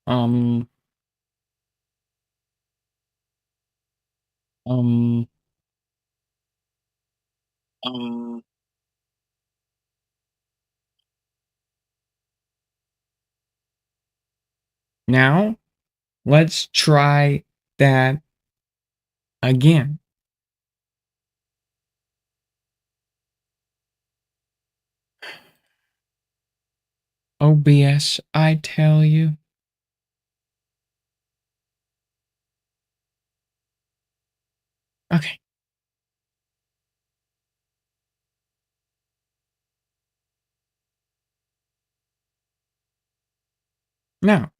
Um, um, um, now let's try that again. OBS, I tell you. Okay, now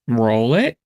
roll it.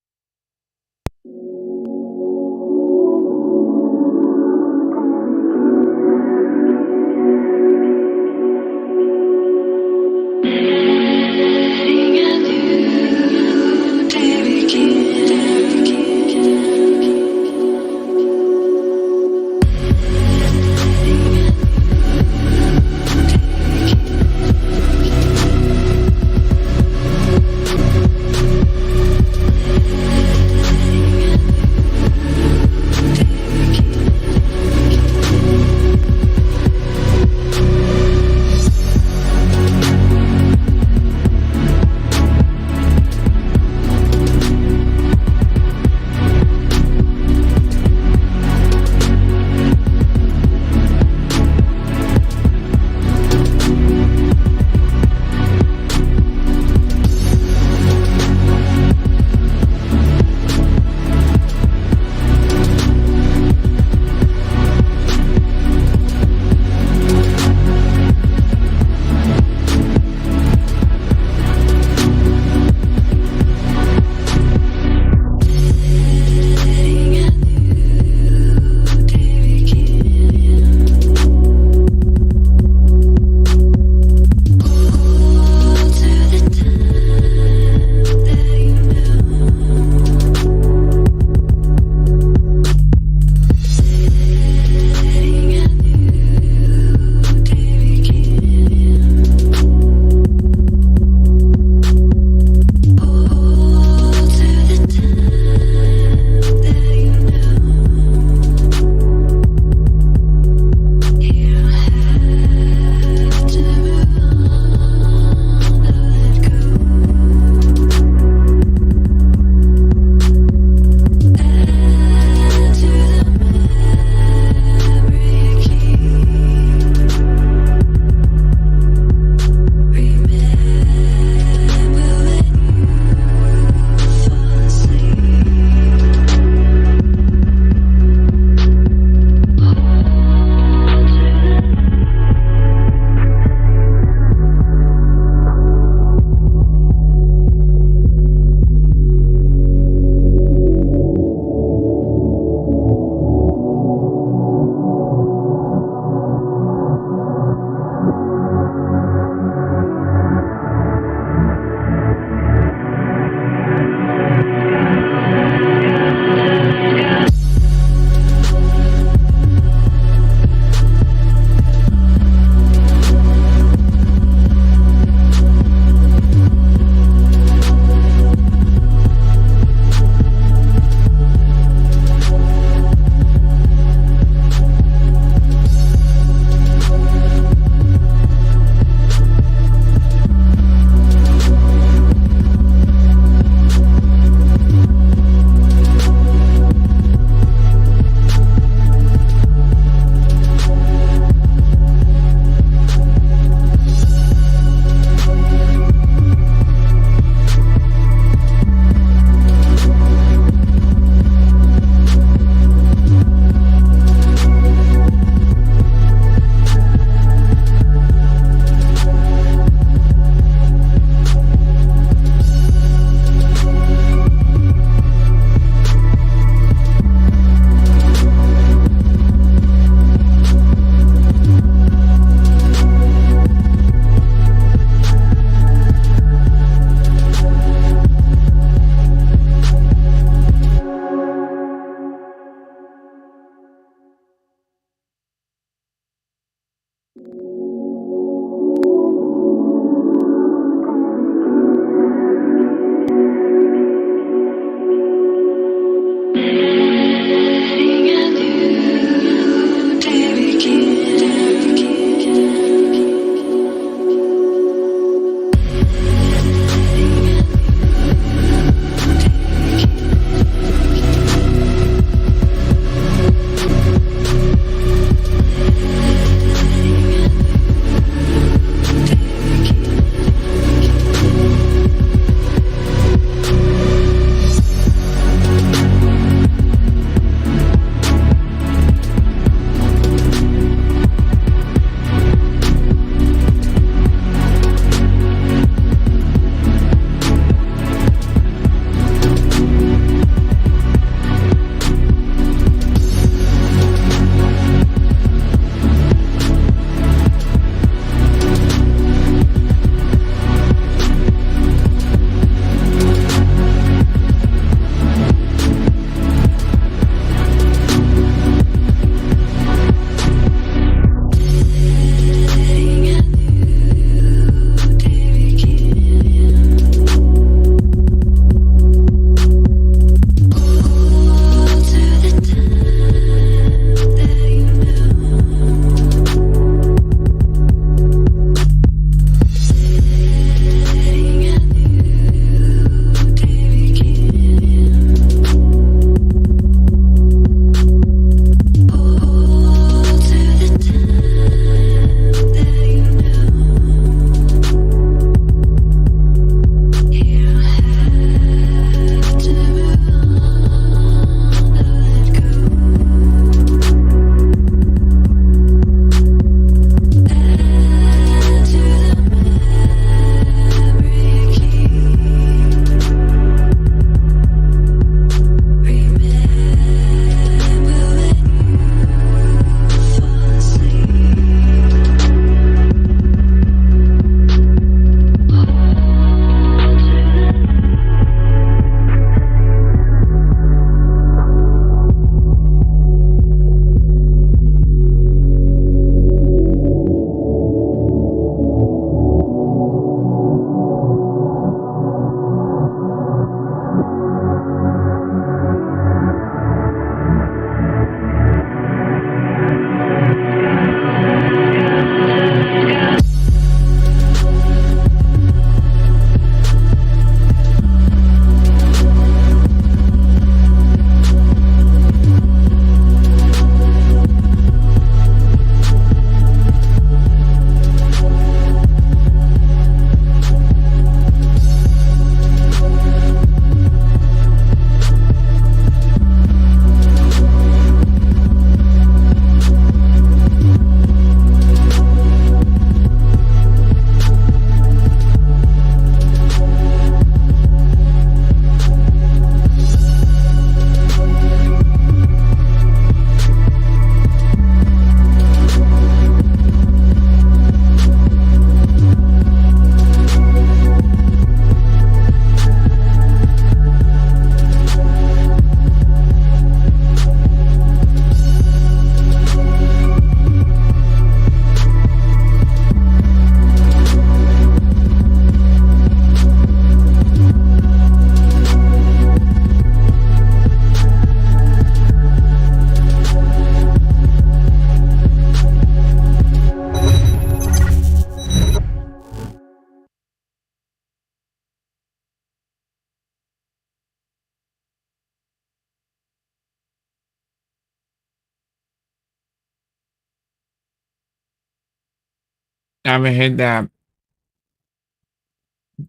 I haven't hit that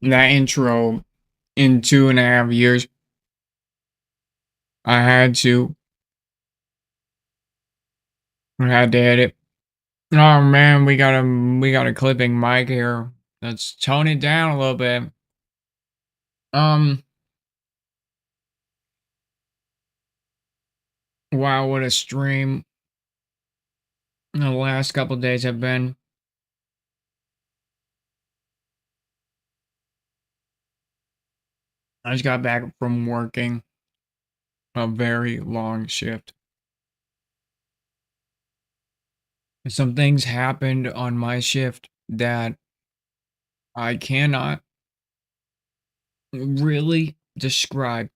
intro in 2.5 years. I had to. I had to hit it. Oh man, we got a clipping mic here. Let's tone it down a little bit. Um, wow, what a stream the last couple days have been. I just got back from working a very long shift. Some things happened on my shift that I cannot really describe,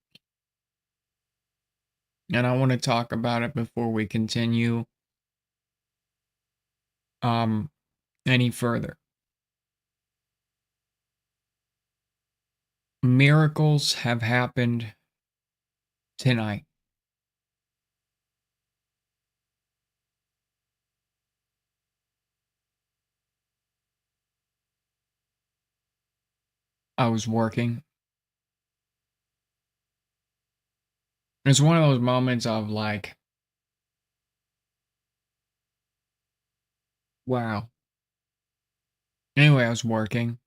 and I want to talk about it before we continue um any further. Miracles have happened tonight. I was working. It's one of those moments of like, wow. Anyway, I was working.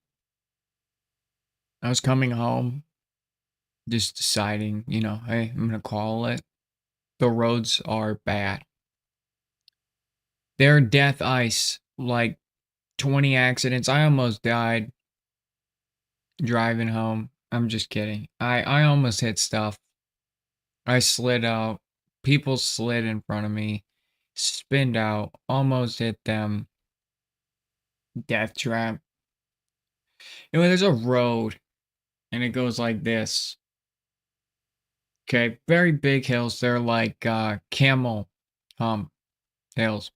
I was coming home, just deciding, hey, I'm gonna call it. The roads are bad. They're death ice, like 20 accidents. I almost died driving home. I'm just kidding. I almost hit stuff. I slid out. People slid in front of me, spinned out, almost hit them. Death trap. Anyway, there's a road, and it goes like this. Okay, very big hills. They're like camel hills.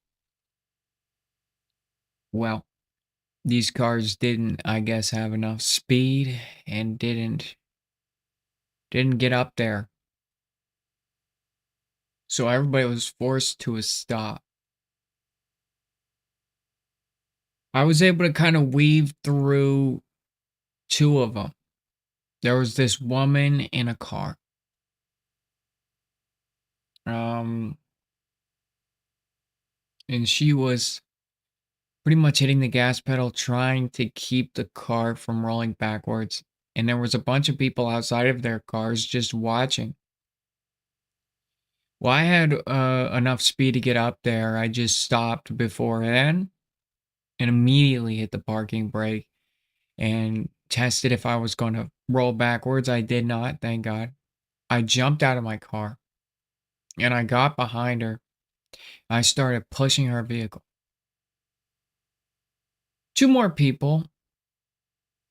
Well, these cars didn't, I guess, have enough speed and didn't get up there. So everybody was forced to a stop. I was able to kind of weave through two of them. There was this woman in a car. Um, and she was pretty much hitting the gas pedal, trying to keep the car from rolling backwards. And there was a bunch of people outside of their cars just watching. Well, I had enough speed to get up there. I just stopped before then and immediately hit the parking brake and tested if I was going to roll backwards. I did not, thank God. I jumped out of my car and I got behind her. I started pushing her vehicle. Two more people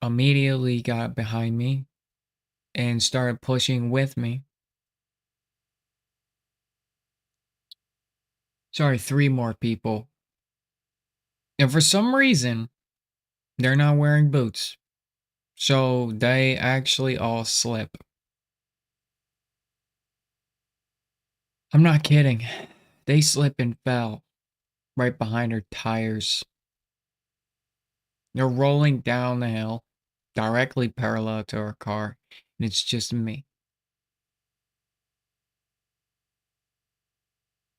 immediately got behind me and started pushing with me. Sorry, three more people. And for some reason, they're not wearing boots. So they actually all slip. I'm not kidding. They slipped and fell right behind her tires. They're rolling down the hill directly parallel to her car, and it's just me.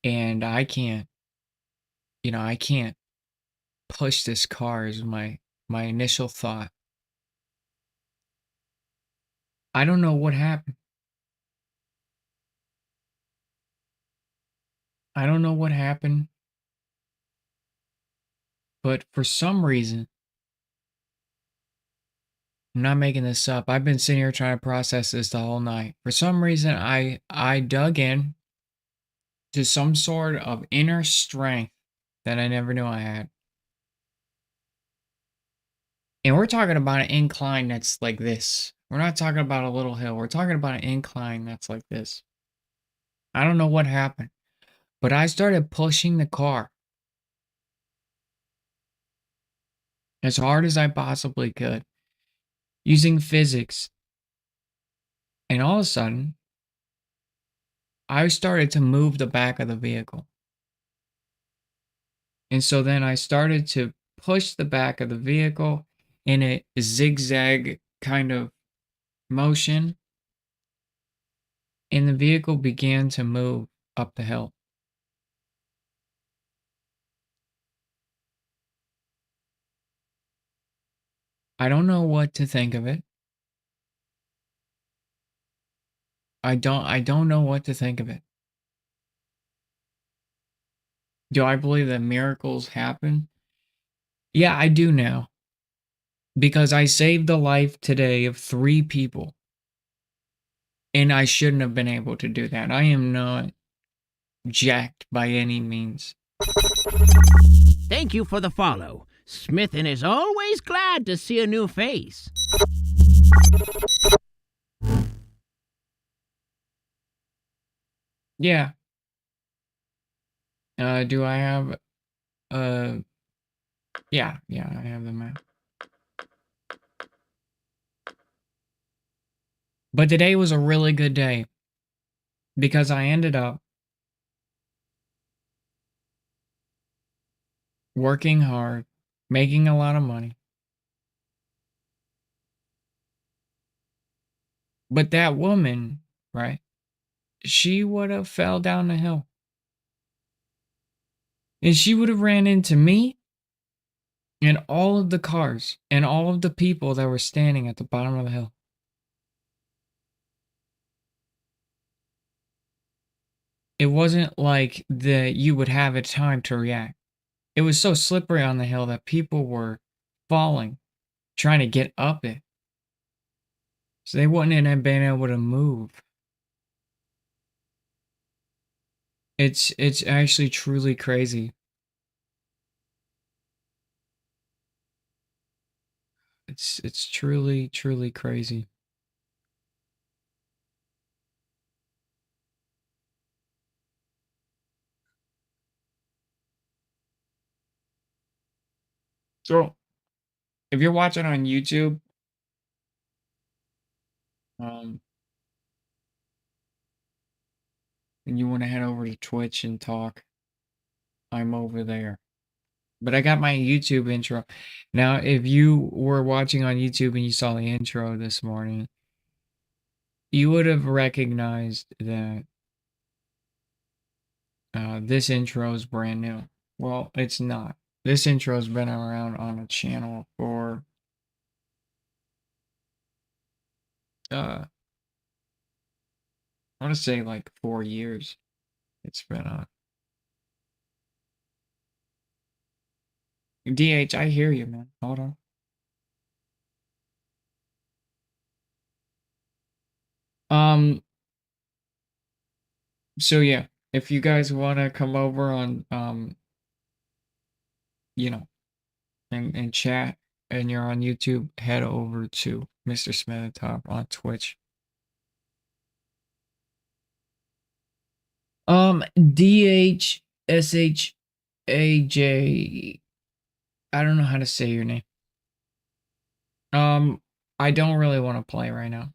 And I can't push this car is my initial thought. I don't know what happened. I don't know what happened, but for some reason, I'm not making this up. I've been sitting here trying to process this the whole night. For some reason, I dug in to some sort of inner strength that I never knew I had. And we're talking about an incline that's like this. We're not talking about a little hill. We're talking about an incline that's like this. I don't know what happened, but I started pushing the car as hard as I possibly could using physics. And all of a sudden, I started to move the back of the vehicle. And so then I started to pushed the back of the vehicle in a zigzag kind of motion, and the vehicle began to move up the hill. I don't know what to think of it. I don't know what to think of it. Do I believe that miracles happen? Yeah, I do now. Because I saved the life today of 3 people. And I shouldn't have been able to do that. I am not jacked by any means. Thank you for the follow. Smithin is always glad to see a new face. Yeah. Do I have yeah, I have the map. But today was a really good day because I ended up working hard, making a lot of money. But that woman, right? She would have fell down the hill. And she would have ran into me and all of the cars and all of the people that were standing at the bottom of the hill. It wasn't like you would have a time to react. It was so slippery on the hill that people were falling, trying to get up it. So they wouldn't have been able to move. It's actually truly crazy. It's truly crazy. So if you're watching on YouTube, and you want to head over to Twitch and talk, I'm over there. But I got my YouTube intro. Now, if you were watching on YouTube and you saw the intro this morning, you would have recognized that this intro is brand new. Well, it's not. This intro has been around on a channel for I want to say like 4 years. It's been on. DH, I hear you, man. Hold on. So yeah, if you guys want to come over on you know, and chat and you're on YouTube, head over to Mr. Smithatop on Twitch. DHSHAJ. I don't know how to say your name. I don't really want to play right now.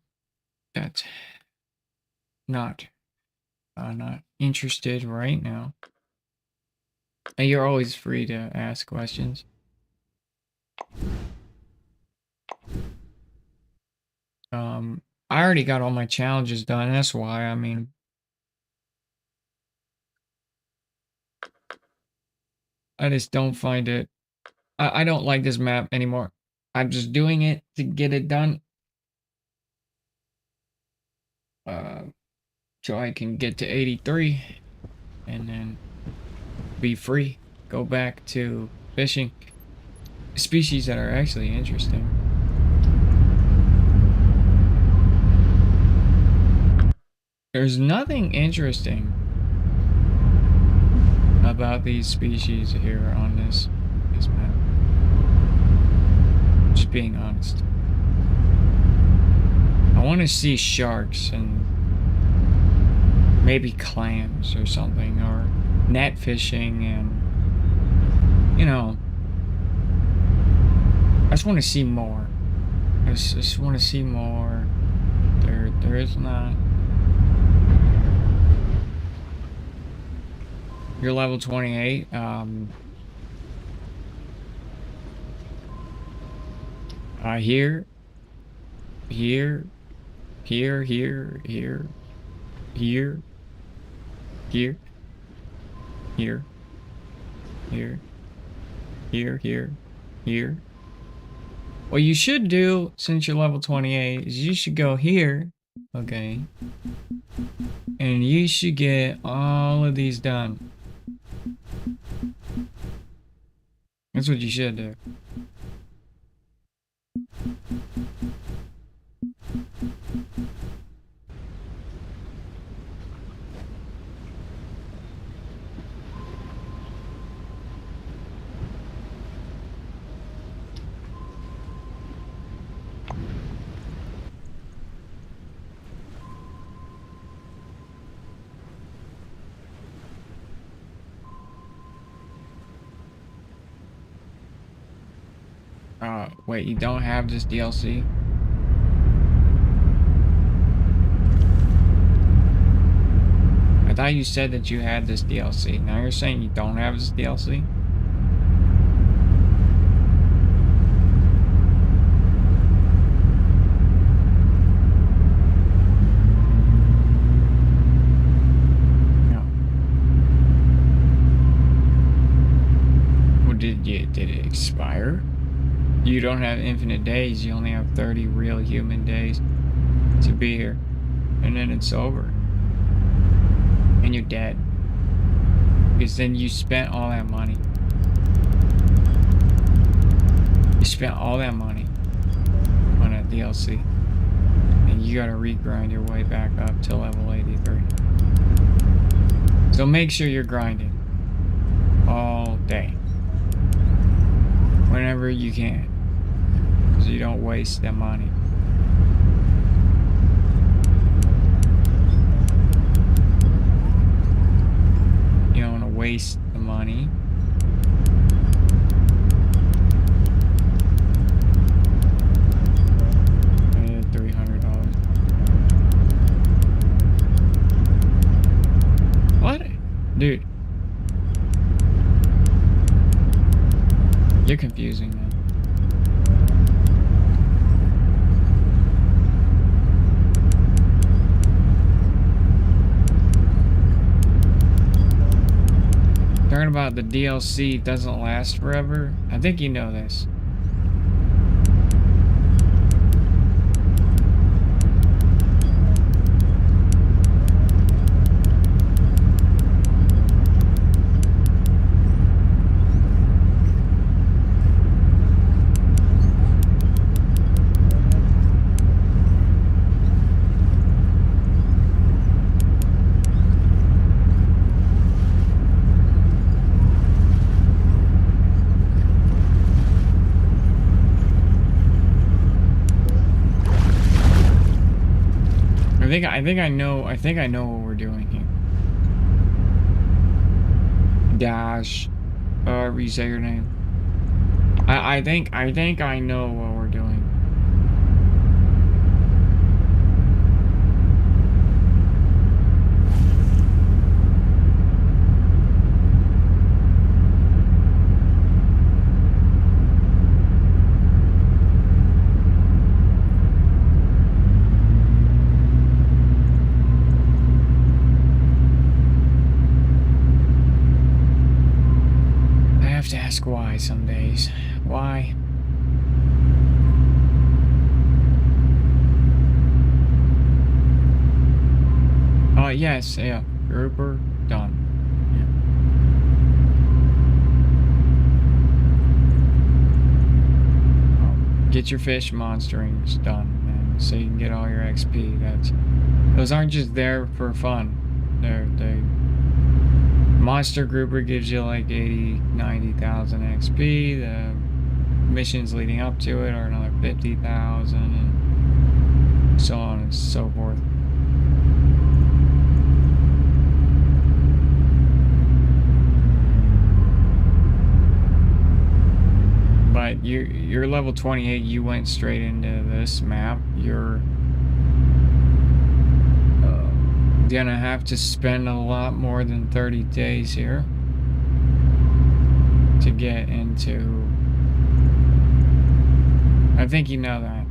That's not interested right now. And you're always free to ask questions. I already got all my challenges done. That's why. I mean, I just don't find it. I don't like this map anymore. I'm just doing it to get it done. So I can get to 83 and then be free. Go back to fishing species that are actually interesting. There's nothing interesting about these species here on this map. Just being honest. I want to see sharks and maybe clams or something, or net fishing, and you know, I just want to see more. I just want to see more. There is not. You're level 28. Here, here, here, here, here, here, here, here, here, here, here, here. What you should do, since you're level 28, is you should go here, okay? And you should get all of these done. That's what you should do. Wait, you don't have this DLC? I thought you said that you had this DLC. Now you're saying you don't have this DLC? No. Well, did it expire? You don't have infinite days. You only have 30 real human days to be here. And then it's over. And you're dead. Because then you spent all that money. You spent all that money on a DLC. And you gotta regrind your way back up to level 83. So make sure you're grinding all day. Whenever you can. So you don't waste that money. You don't want to waste the money. $300. What? Dude. You're confusing me. Talking about the DLC doesn't last forever. I think you know this. I think I know what we're doing here. Dash, however you say your name. I think I know what we're doing. Ask why some days. Why? Oh, yes, yeah. Grouper, done. Yeah. Oh, get your fish monsterings done, man, so you can get all your XP. Those aren't just there for fun. They Monster Grouper gives you like 90,000 XP. The missions leading up to it are another 50,000, and so on and so forth. But you're level 28. You went straight into this map. You're gonna have to spend a lot more than 30 days here to get into I think you know that.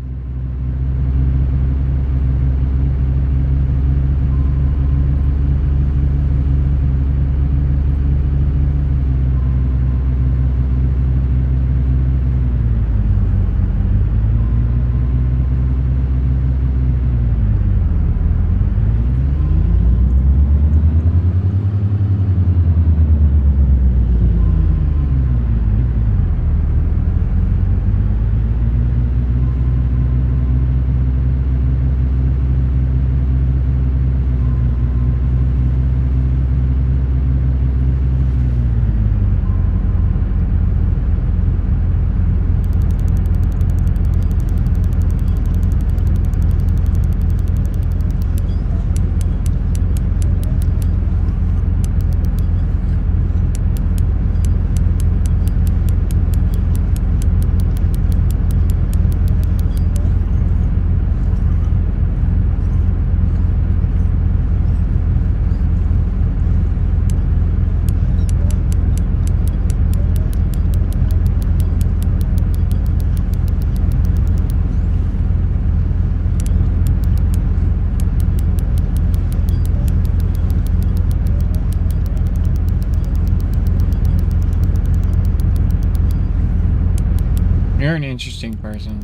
You're an interesting person.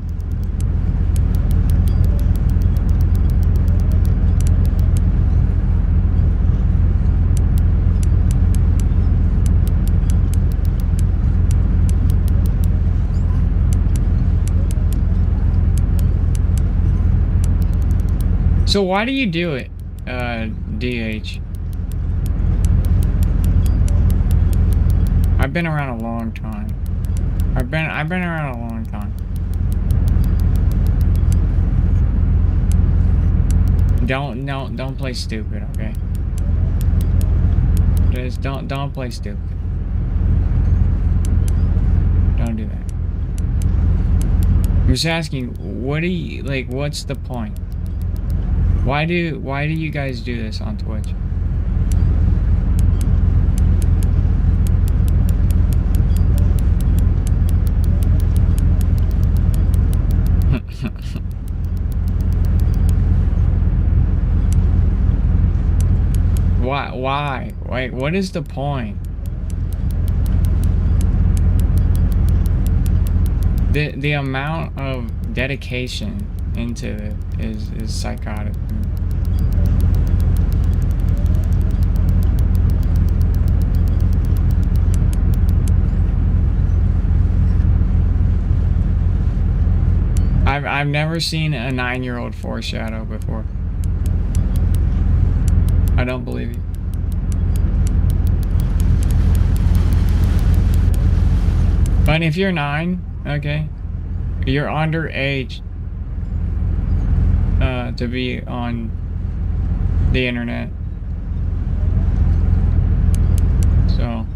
So why do you do it, DH? I've been around a long time. I've been around a long time. Don't play stupid, okay? Just don't play stupid. Don't do that. I'm just asking, what do you like? What's the point? Why do you guys do this on Twitch? Why? Wait, what is the point? The amount of dedication into it is psychotic. I've never seen a 9-year-old foreshadow before. I don't believe you. But if you're 9, okay, you're underage to be on the internet. So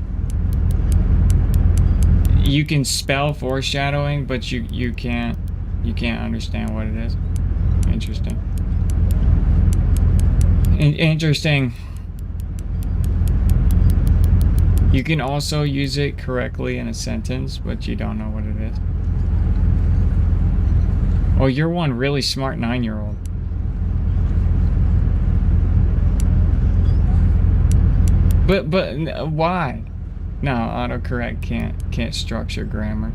you can spell foreshadowing, but you can't understand what it is. Interesting. Interesting. You can also use it correctly in a sentence, but you don't know what it is. Oh, you're one really smart 9-year-old. But why? No, autocorrect can't structure grammar.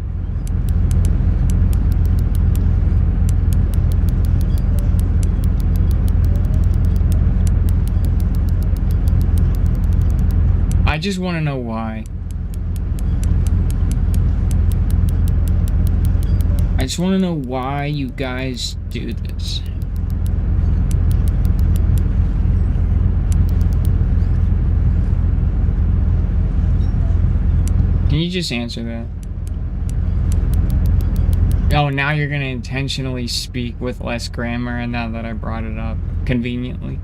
I just want to know why. I just want to know why you guys do this. Can you just answer that? Oh, now you're going to intentionally speak with less grammar, and now that I brought it up conveniently.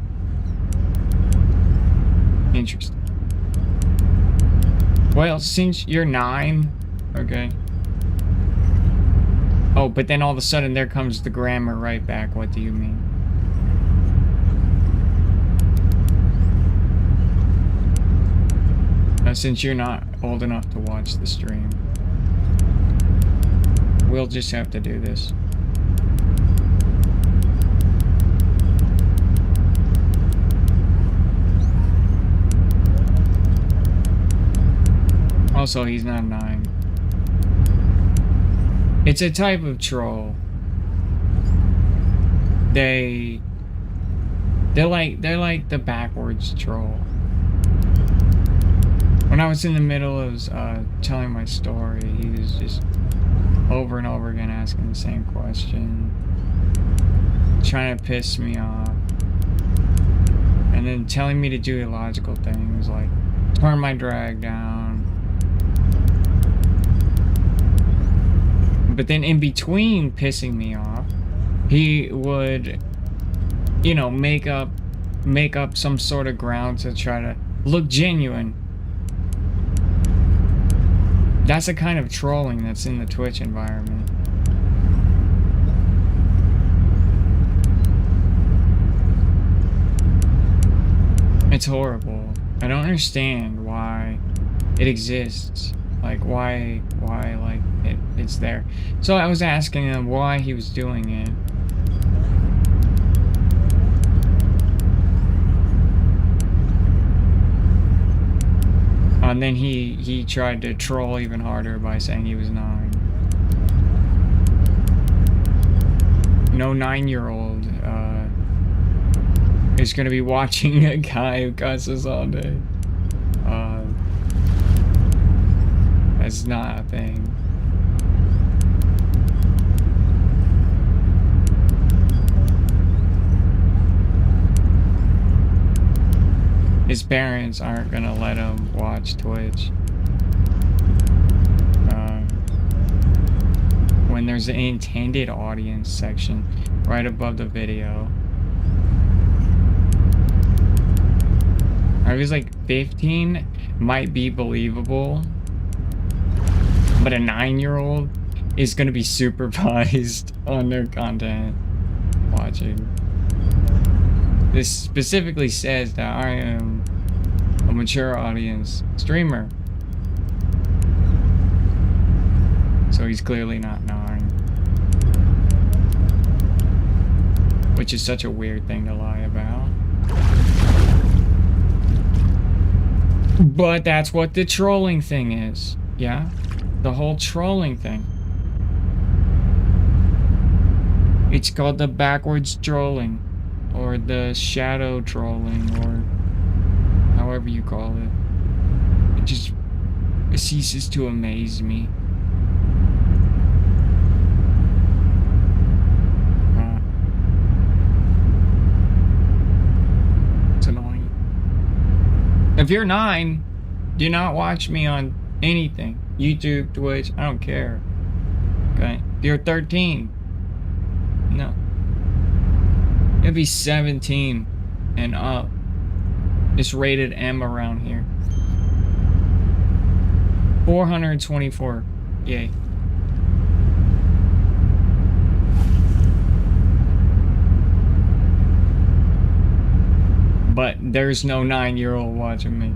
Interesting. Well, since you're 9, okay. Oh, but then all of a sudden there comes the grammar right back. What do you mean? Since you're not old enough to watch the stream. We'll just have to do this. Also, he's not 9. It's a type of troll. They're like the backwards troll. When I was in the middle of telling my story, he was just over and over again asking the same question, trying to piss me off, and then telling me to do illogical things like turn my drag down. But then in between pissing me off, he would, you know, make up some sort of ground to try to look genuine. That's the kind of trolling that's in the Twitch environment. It's horrible. I don't understand why it exists. Like why like it's there. So I was asking him why he was doing it. And then he tried to troll even harder by saying he was 9. No 9-year-old is gonna be watching a guy who cusses all day. That's not a thing. His parents aren't gonna let him watch Twitch. When there's an intended audience section right above the video. I was like 15 might be believable, but a 9-year-old is gonna be supervised on their content watching. This specifically says that I am a mature audience streamer. So he's clearly not 9. Which is such a weird thing to lie about. But that's what the trolling thing is. Yeah? The whole trolling thing. It's called the backwards trolling. Or the shadow trolling, or however you call it. It ceases to amaze me. It's annoying. If you're 9, do not watch me on anything. YouTube, Twitch, I don't care. Okay? If you're 13, no. It'd be 17 and up. It's rated M around here. 424. Yay. But there's no 9-year-old watching me.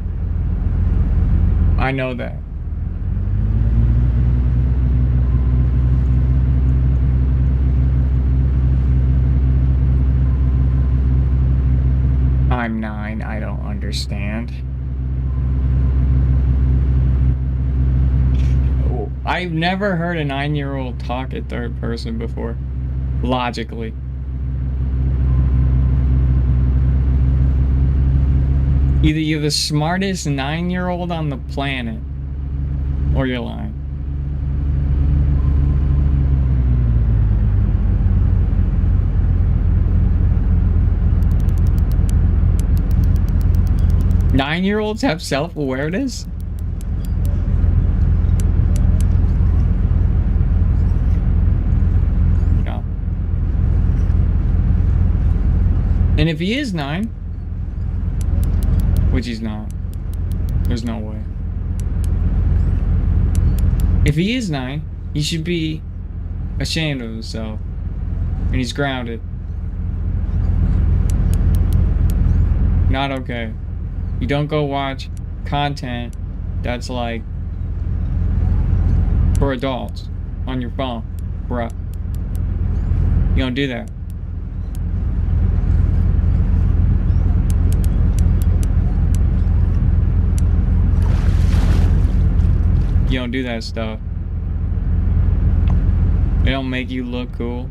I know that. I'm 9, I don't understand. I've never heard a 9-year-old talk in third person before. Logically. Either you're the smartest 9-year-old on the planet, or you're lying. Nine-year-olds have self-awareness? No. And if he is 9, which he's not, there's no way. If he is 9, he should be ashamed of himself. And he's grounded. Not okay. You don't go watch content that's like for adults on your phone. Bruh. You don't do that. You don't do that stuff. It don't make you look cool.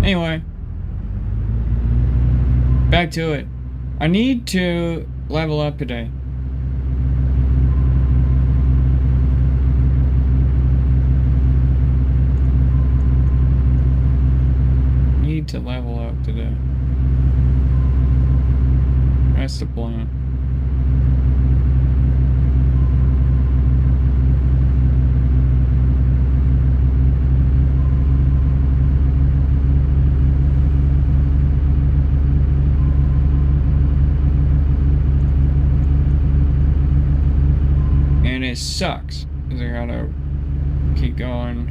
Anyway. Back to it. I need to level up today. Need to level up today. That's the plan. And it sucks, because I gotta keep going.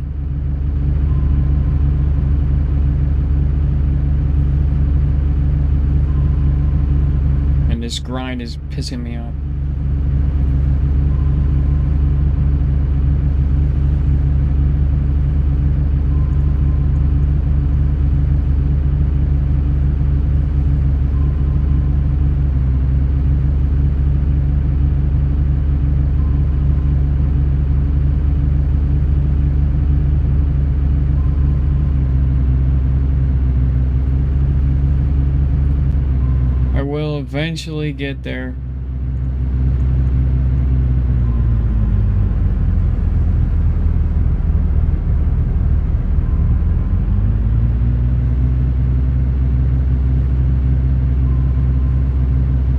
And this grind is pissing me off. Eventually get there.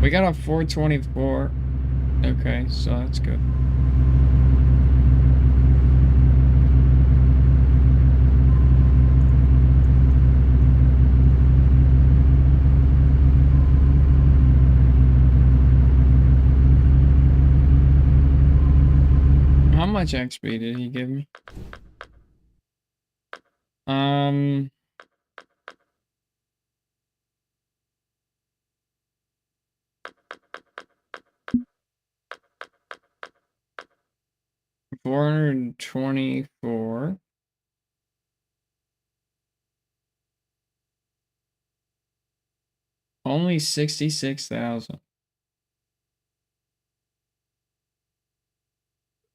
We got a 424. Okay, so that's good. How much XP did he give me? 424. Only 66,000.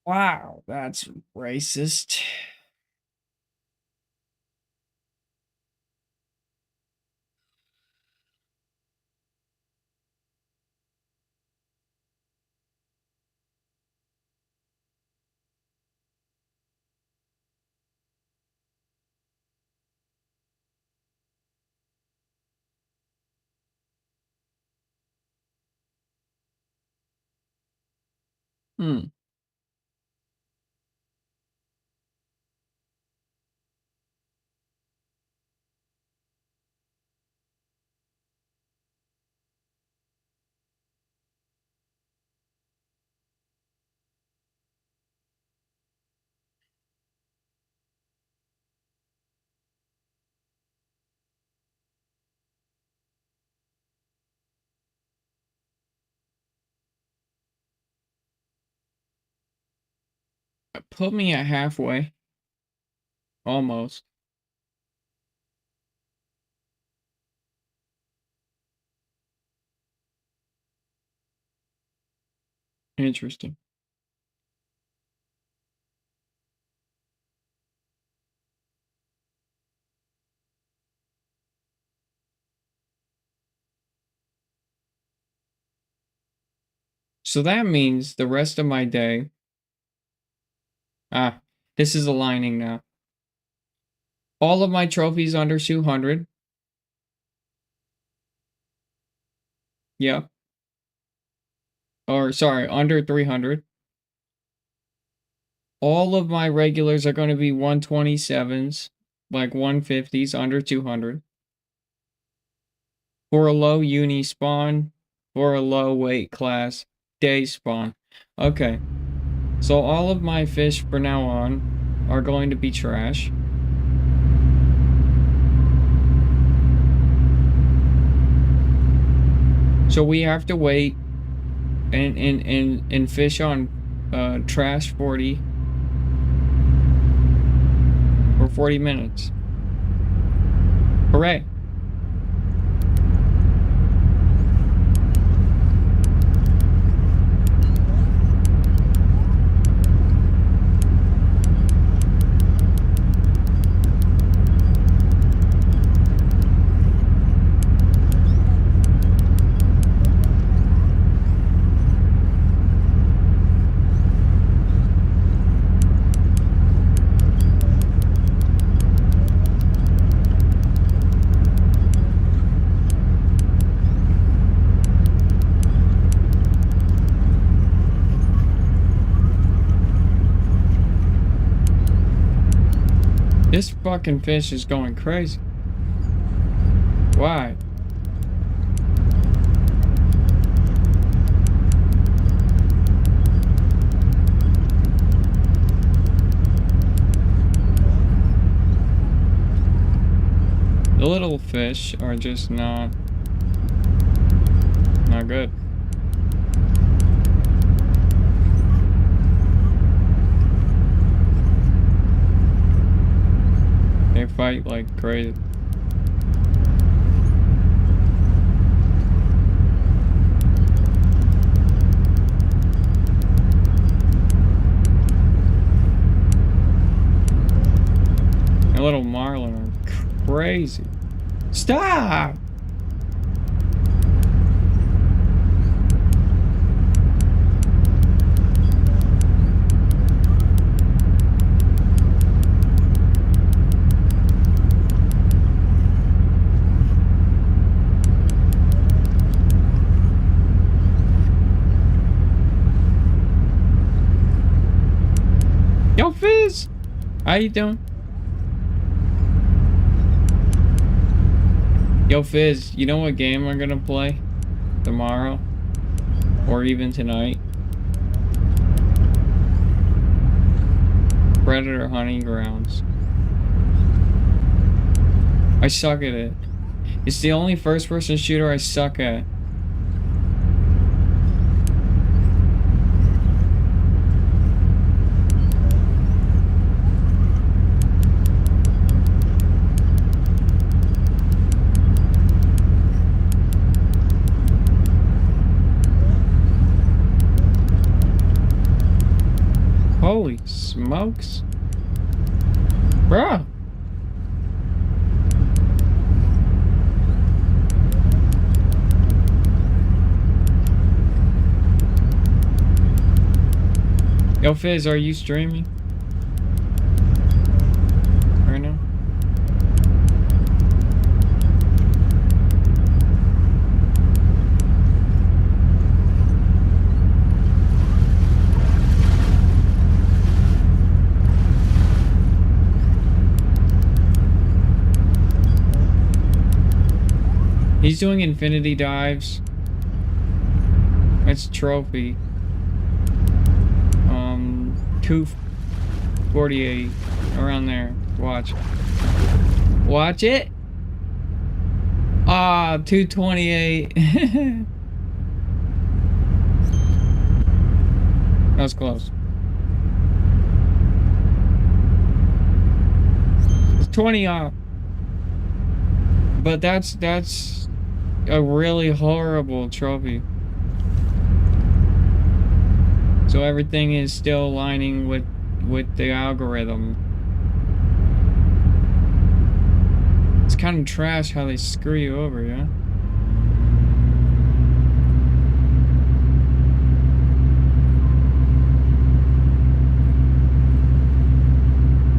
Wow, that's racist. Hmm. Put me at halfway. Almost. Interesting. So that means the rest of my day. Ah, this is aligning now. All of my trophies under 200. Yeah. Or sorry, under 300. All of my regulars are going to be 127s, like 150s, under 200. For a low uni spawn, for a low weight class, day spawn. Okay. So all of my fish for now on are going to be trash. So we have to wait and fish on Trash 40 for 40 minutes. Hooray. This fucking fish is going crazy. Why? The little fish are just not good. They fight like crazy. The little marlin are crazy. Stop! Yo, Fizz! How you doing? Yo, Fizz, you know what game we're gonna play tomorrow? Or even tonight? Predator Hunting Grounds. I suck at it. It's the only first-person shooter I suck at. Holy smokes. Bruh. Yo, Fizz, are you streaming right now? He's doing infinity dives. That's trophy. 248 around there. Watch. Watch it. Ah, 228. That was close. It's 20 off. But that's a really horrible trophy. So everything is still aligning with the algorithm. It's kind of trash how they screw you over, yeah?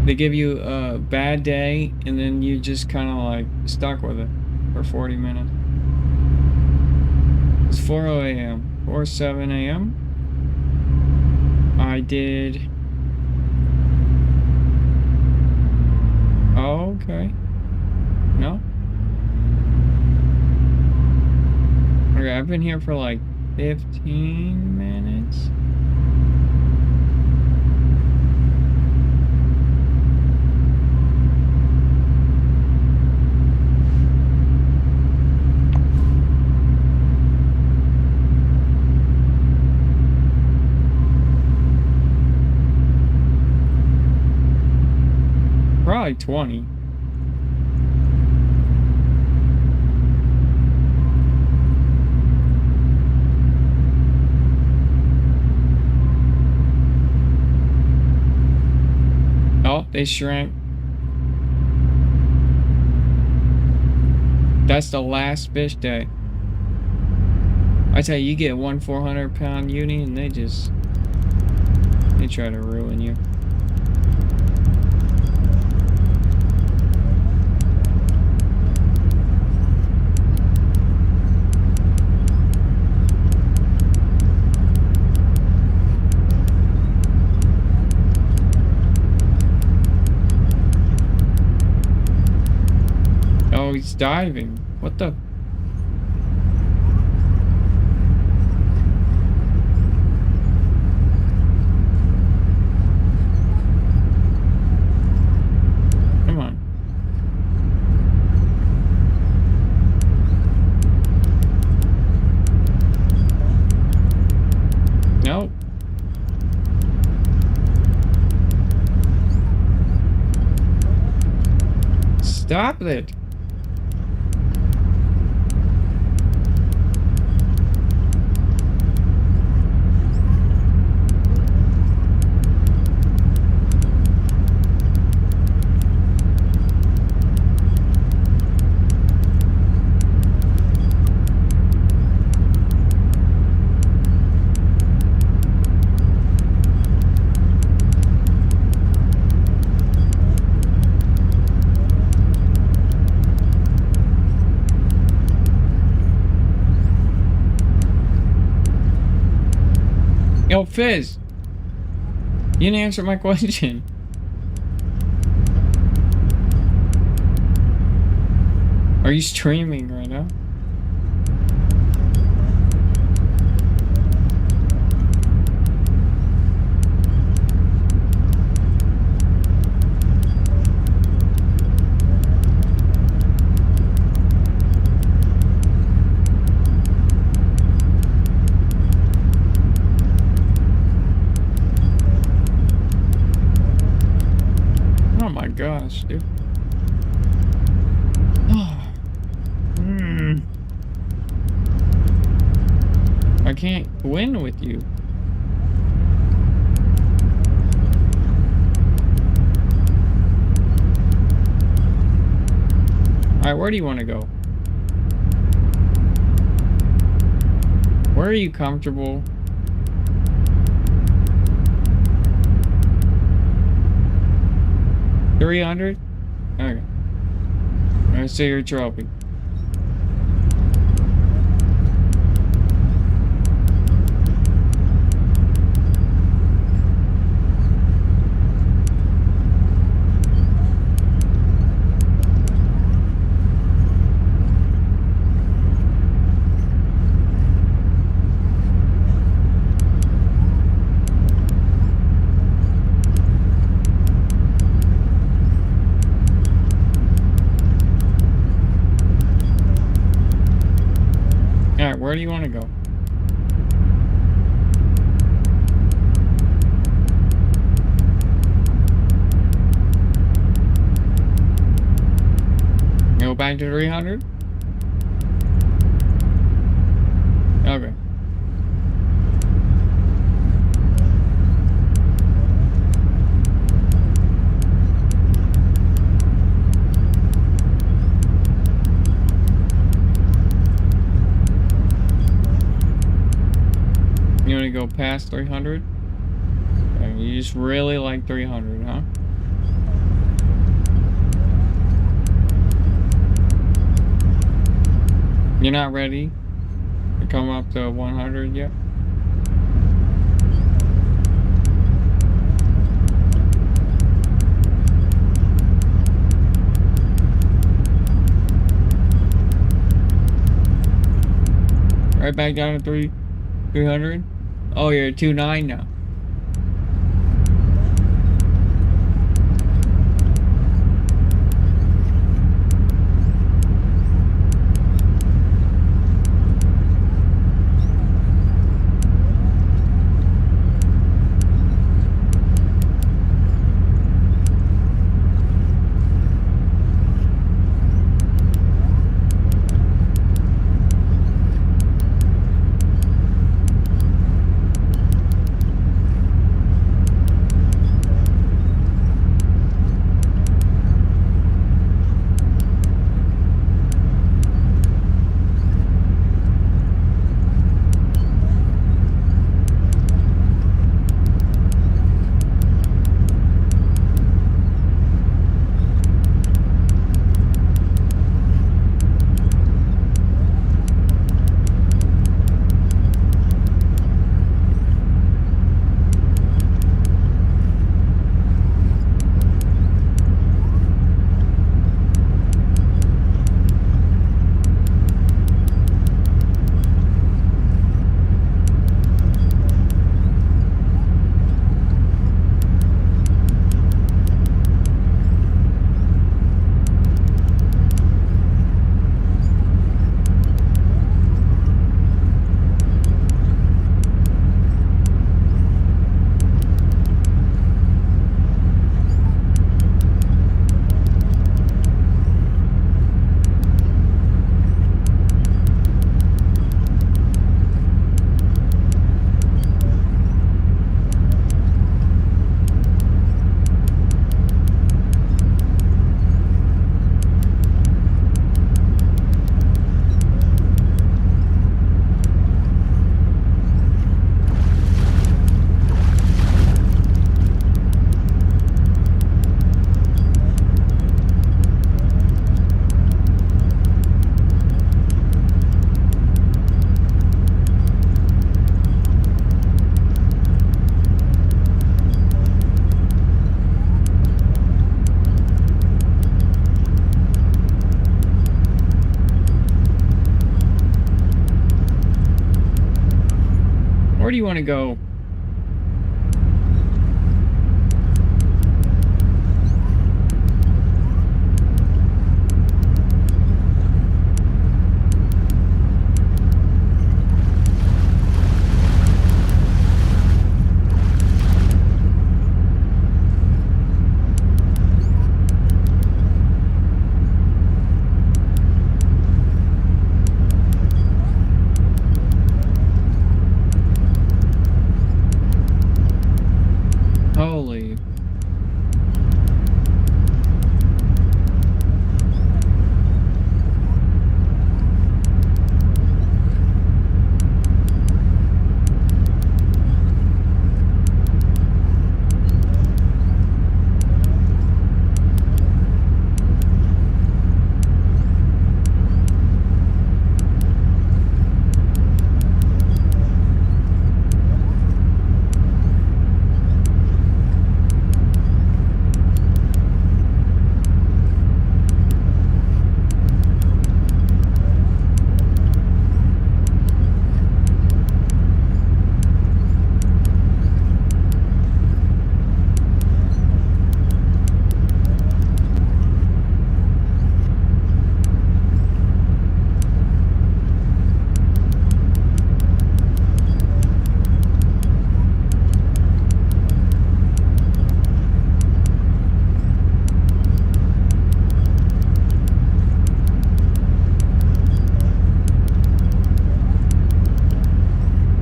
They give you a bad day and then you just kind of like stuck with it for 40 minutes. It's 4:00 a.m. 4:07 a.m. I did. Oh, okay. No? Okay, I've been here for like 15 minutes. probably 20. Oh, they shrank. That's the last fish day. I tell you, you get one 400-pound uni and they try to ruin you. Oh, he's diving. What the? Come on. Nope. Stop it. Yo, Fizz. You didn't answer my question. Are you streaming right now? Oh my gosh, dude. I can't win with you. Alright, where do you want to go? Where are you comfortable? $300? Okay. Let's see your trophy. Alright, where do you want to go? Go back to 300? Okay. You want to go past 300? You just really like 300, huh? You're not ready to come up to 100 yet? Right back down to 300? Oh, you're at 2.9 now. you want to go? Holy.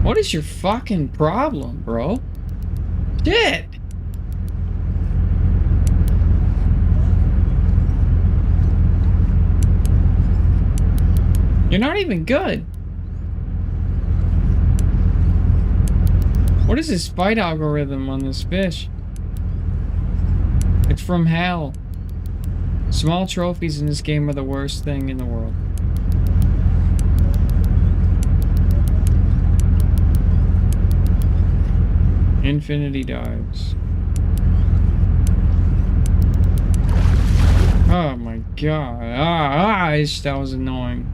What is your fucking problem, bro? Shit! You're not even good. What is this fight algorithm on this fish? It's from hell. Small trophies in this game are the worst thing in the world. Infinity dives. Oh my god. That was annoying.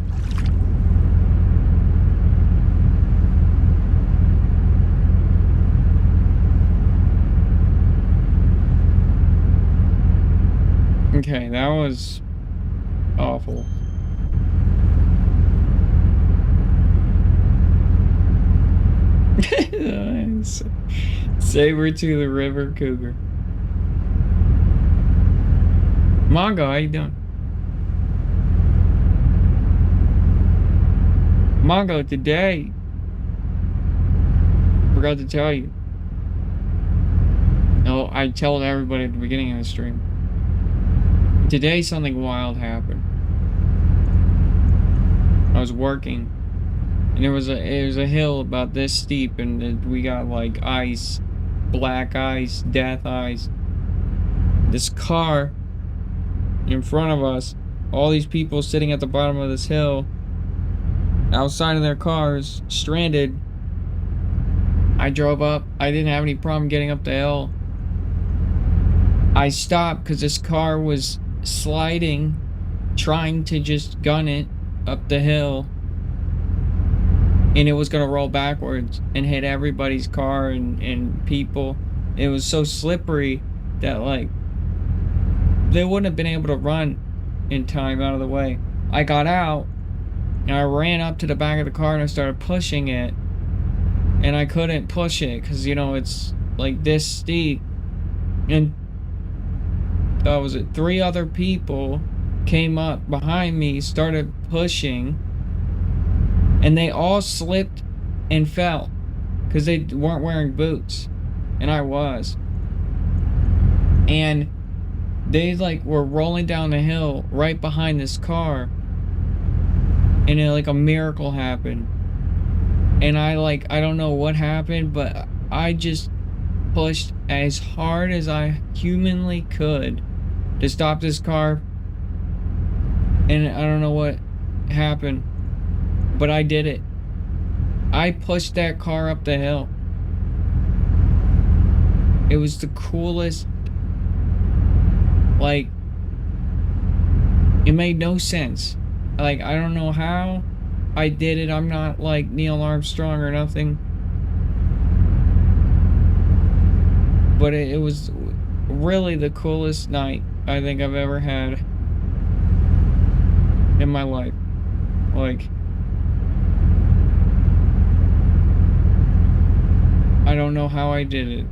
Okay, that was awful. Saber to the river cougar. Mongo, how you doing? Mongo, today, forgot to tell you. No, I told everybody at the beginning of the stream. Today, something wild happened. I was working, and it was a hill about this steep, and we got like ice, black ice, death ice. This car in front of us, all these people sitting at the bottom of this hill, outside of their cars, stranded. I drove up. I didn't have any problem getting up the hill. I stopped because this car was sliding, trying to just gun it up the hill, and it was gonna roll backwards and hit everybody's car and people. It was so slippery that like they wouldn't have been able to run in time out of the way. I got out and I ran up to the back of the car and I started pushing it, and I couldn't push it because, you know, it's like this steep. And was it 3 other people came up behind me, started pushing, and they all slipped and fell because they weren't wearing boots, and I was. And they like were rolling down the hill right behind this car, and it, like a miracle happened. And I don't know what happened, but I just pushed as hard as I humanly could to stop this car, and I don't know what happened, but I did it. I pushed that car up the hill. It was the coolest. Like, it made no sense. Like, I don't know how I did it. I'm not like Neil Armstrong or nothing, But it was really the coolest night I think I've ever had in my life. Like, I don't know how I did it.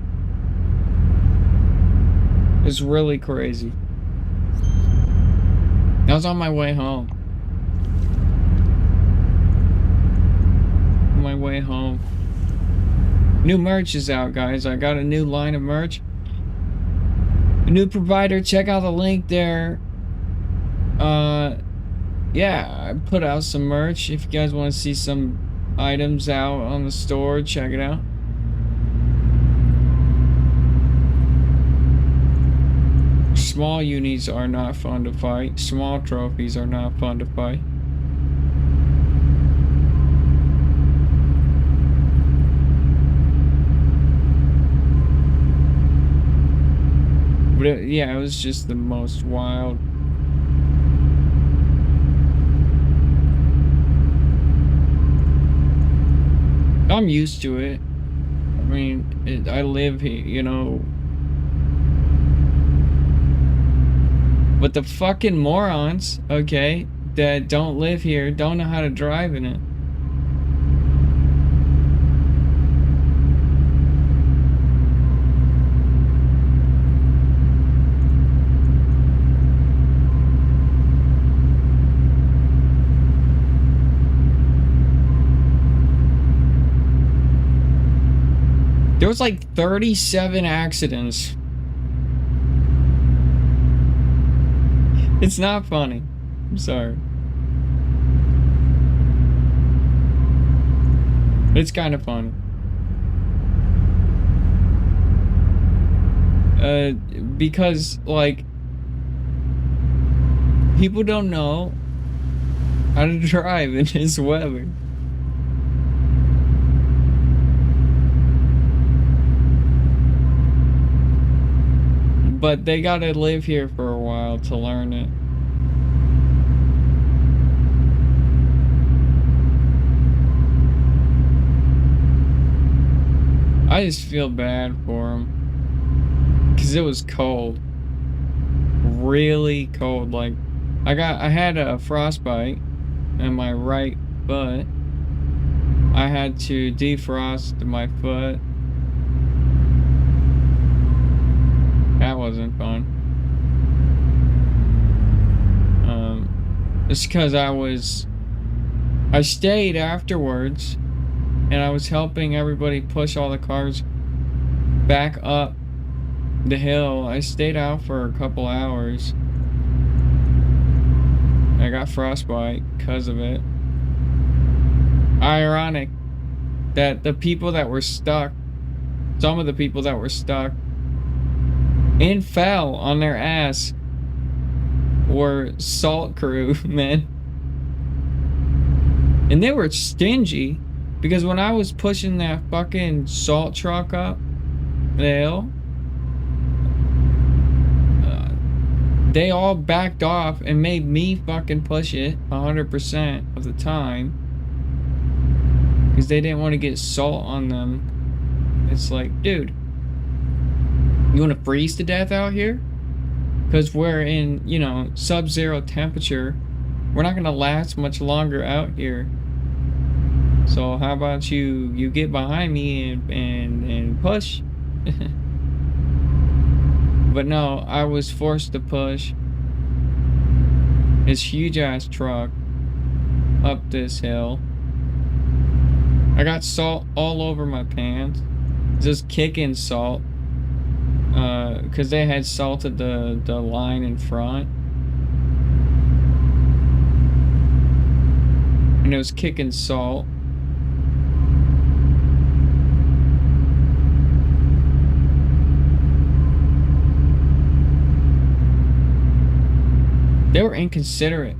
It's really crazy. I was on my way home. On my way home. New merch is out, guys. I got a new line of merch. A new provider. Check out the link there. Yeah, I put out some merch. If you guys want to see some items out on the store, check it out. Small unis are not fun to fight. Small trophies are not fun to fight. But yeah, it was just the most wild. I'm used to it. I mean, I live here, you know. But the fucking morons, okay, that don't live here, don't know how to drive in it. There was like 37 accidents. It's not funny. I'm sorry. It's kind of funny. Because, like, people don't know how to drive in this weather. But they gotta live here for a while to learn it. I just feel bad for them. Cause it was cold. Really cold. Like, I had a frostbite in my right foot. I had to defrost my foot. That wasn't fun. It's because I stayed afterwards and I was helping everybody push all the cars back up the hill. I stayed out for a couple hours. I got frostbite because of it. Ironic that the people that were stuck, some of the people that were stuck and fell on their ass were salt crew, man. And they were stingy because when I was pushing that fucking salt truck up the hill, they all backed off and made me fucking push it 100% of the time because they didn't want to get salt on them. It's like, dude, you want to freeze to death out here? Because we're in, you know, sub-zero temperature. We're not going to last much longer out here. So how about you get behind me and push? But no, I was forced to push this huge ass truck up this hill. I got salt all over my pants. Just kicking salt. Because they had salted the line in front. And it was kicking salt. They were inconsiderate.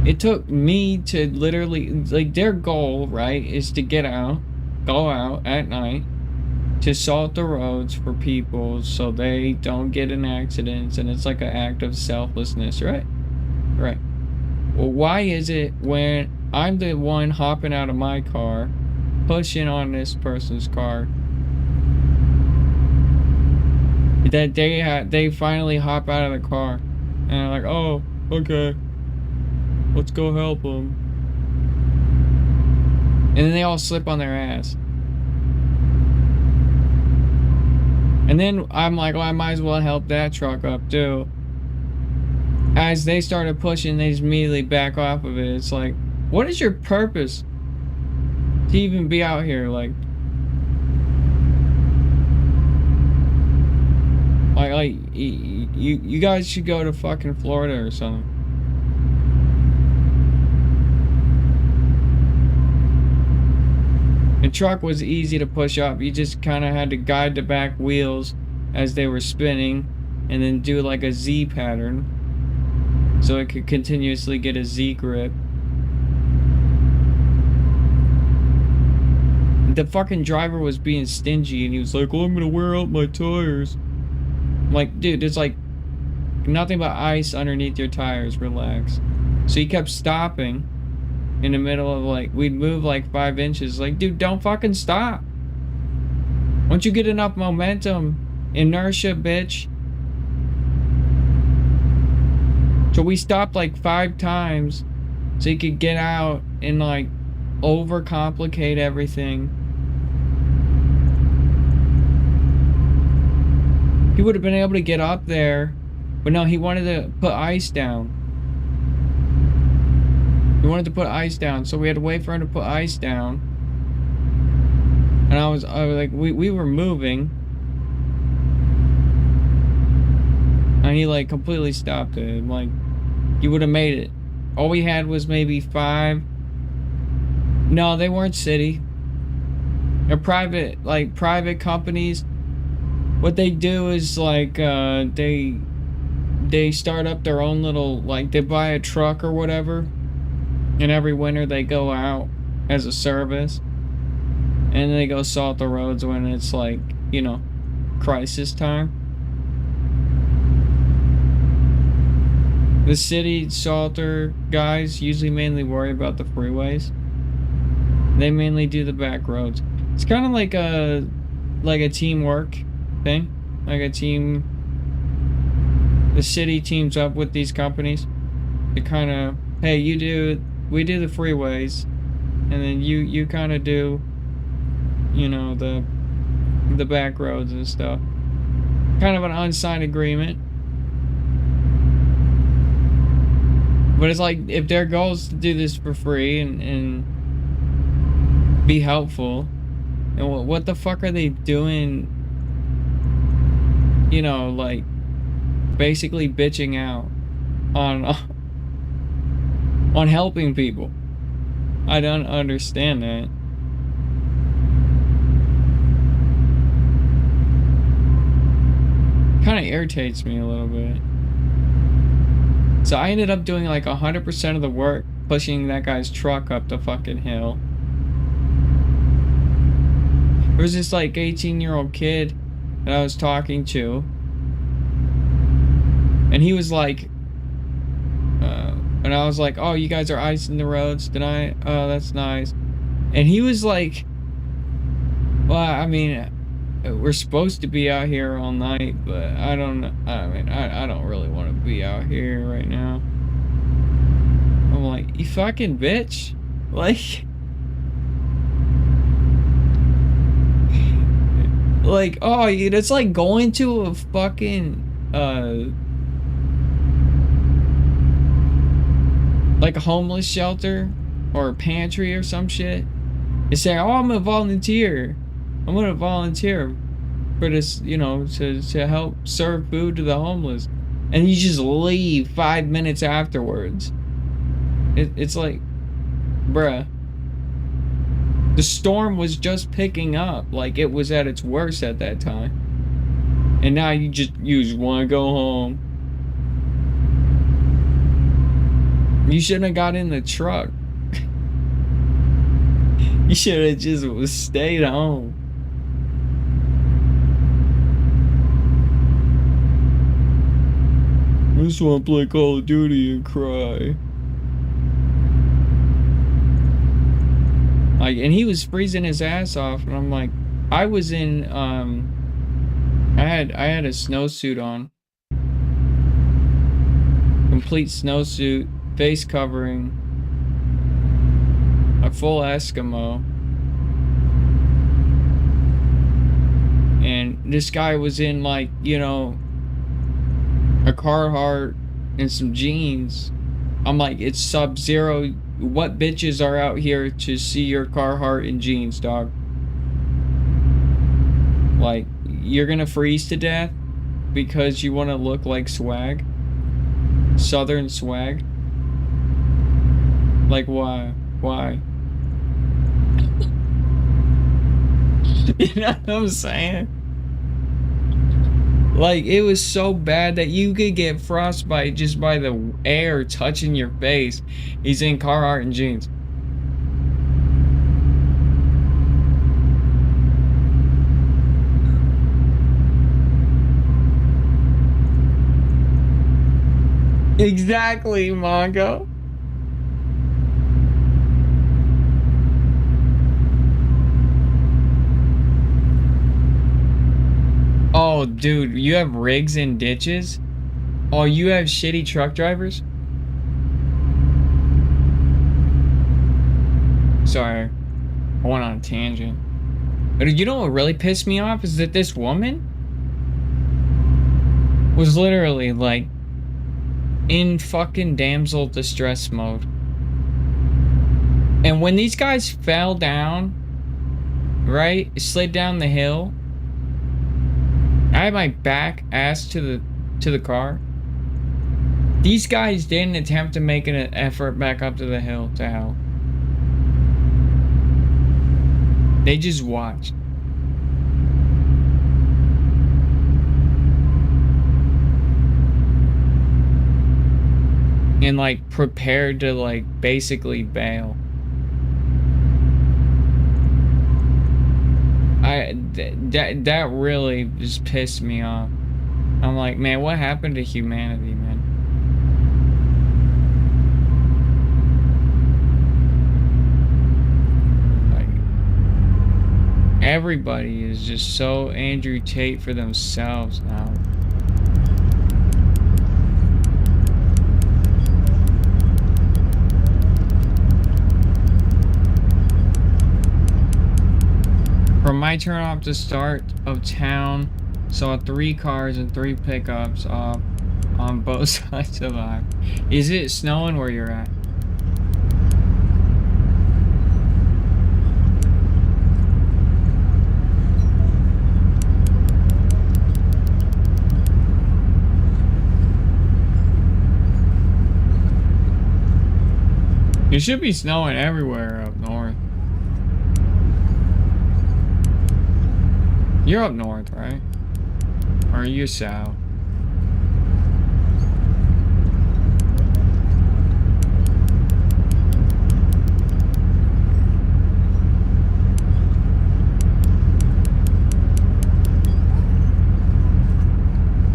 It took me to literally, like, their goal, right, is to go out at night to salt the roads for people so they don't get in accidents, and it's like an act of selflessness, right? Right. Well, why is it when I'm the one hopping out of my car, pushing on this person's car, that they finally hop out of the car and they're like, oh, okay, let's go help them. And then they all slip on their ass. And then I'm like, well, I might as well help that truck up too. As they started pushing, they just immediately back off of it. It's like, what is your purpose to even be out here? Like you guys should go to fucking Florida or something. The truck was easy to push up. You just kind of had to guide the back wheels as they were spinning and then do like a Z pattern so it could continuously get a Z grip. The fucking driver was being stingy and he was like, oh, I'm gonna wear out my tires. I'm like, dude, there's like nothing but ice underneath your tires. Relax. So he kept stopping in the middle of like, we'd move like 5 inches. Like, dude, don't fucking stop. Once you get enough momentum, inertia, bitch. So we stopped like 5 times so he could get out and like overcomplicate everything. He would have been able to get up there, but no, he wanted to put ice down. He wanted to put ice down, so we had to wait for him to put ice down. And I was like, we were moving. And he like completely stopped it. I'm like, you would have made it. All we had was maybe 5. No, they weren't city. They're private, like private companies. What they do is like they start up their own little, like they buy a truck or whatever, and every winter they go out as a service and they go salt the roads when it's like, you know, crisis time. The city salter guys usually mainly worry about the freeways. They mainly do the back roads. It's kind of like a teamwork thing, like a team. The city teams up with these companies to kind of, hey, we do the freeways, and then you kind of do, you know, the back roads and stuff. Kind of an unsigned agreement. But it's like, if their goal is to do this for free and be helpful, and what the fuck are they doing? You know, like basically bitching out on helping people. I don't understand that. Kind of irritates me a little bit. So I ended up doing like 100% of the work, pushing that guy's truck up the fucking hill. There was this like 18-year-old kid that I was talking to, and he was like, and I was like, oh, you guys are icing the roads tonight? Oh, that's nice. And he was like, well, I mean, we're supposed to be out here all night, but I don't know. I mean, I don't really want to be out here right now. I'm like, you fucking bitch. Like, oh, it's like going to a fucking, like a homeless shelter or a pantry or some shit. You say, oh, I'm gonna volunteer for this, you know, to help serve food to the homeless. And you just leave 5 minutes afterwards. It's like, bruh. The storm was just picking up, like it was at its worst at that time. And now you just want to go home. You shouldn't have got in the truck. You should have just stayed home. I just want to play Call of Duty and cry. Like, and he was freezing his ass off, and I'm like, I was in I had a snowsuit on. Complete snowsuit, face covering, a full Eskimo. And this guy was in, like, you know, a Carhartt and some jeans. I'm like, it's Sub-Zero. What bitches are out here to see your Carhartt and jeans, dog? Like, you're gonna freeze to death because you want to look like swag? Southern swag? Like, why? Why? You know what I'm saying? Like, it was so bad that you could get frostbite just by the air touching your face. He's in Carhartt and jeans. Exactly, Mongo. Oh, dude, you have rigs and ditches? Oh, you have shitty truck drivers? Sorry, I went on a tangent. But you know what really pissed me off is that this woman was literally like in fucking damsel distress mode. And when these guys fell down, right, slid down the hill, I had my back ass to the car. These guys didn't attempt to make an effort back up to the hill to help. They just watched. And like prepared to like basically bail. That really just pissed me off. I'm like, man, what happened to humanity, man? Like, everybody is just so Andrew Tate for themselves now. From my turn off to start of town, saw 3 cars and 3 pickups off on both sides of the highway. Is it snowing where you're at? It should be snowing everywhere up north. You're up north, right? Or are you south?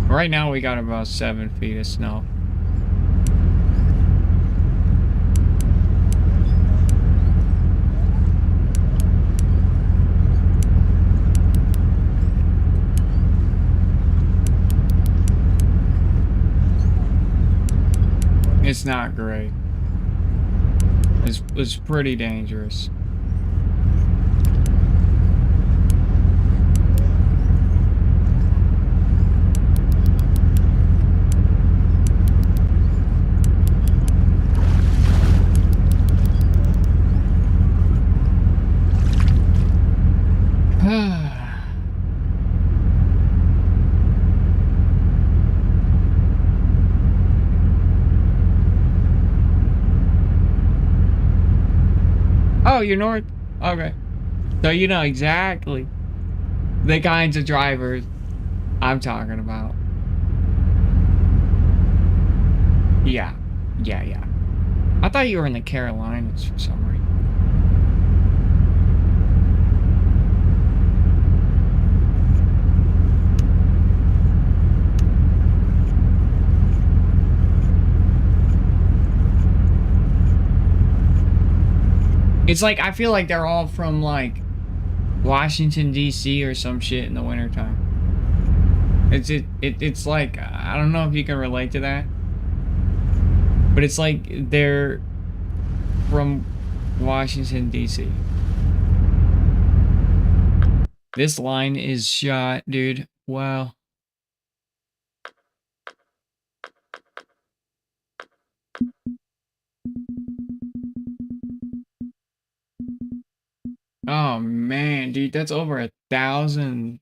Right now we got about 7 feet of snow. It's not great. It's pretty dangerous. Oh, you're north? Okay. So you know exactly the kinds of drivers I'm talking about. Yeah. Yeah. I thought you were in the Carolinas for some reason. It's like, I feel like they're all from, like, Washington, D.C. or some shit in the wintertime. It's like, I don't know if you can relate to that, but it's like they're from Washington, D.C. This line is shot, dude. Wow. Oh man, dude, that's over 1,000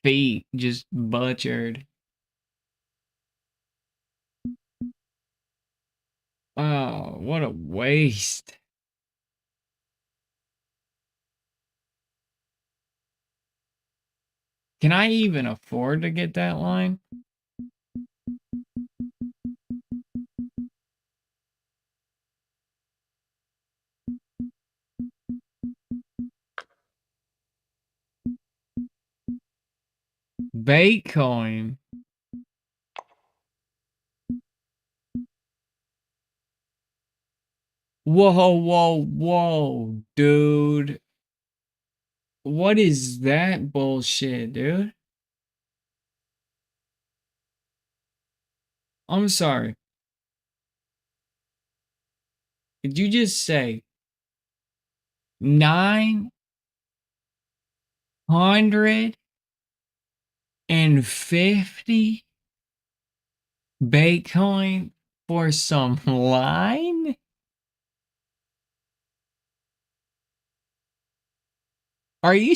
feet just butchered. Oh, what a waste. Can I even afford to get that line? Baitcoin. Whoa, whoa, whoa, dude. What is that bullshit, dude? I'm sorry. Did you just say 950 Bitcoin for some line? Are you?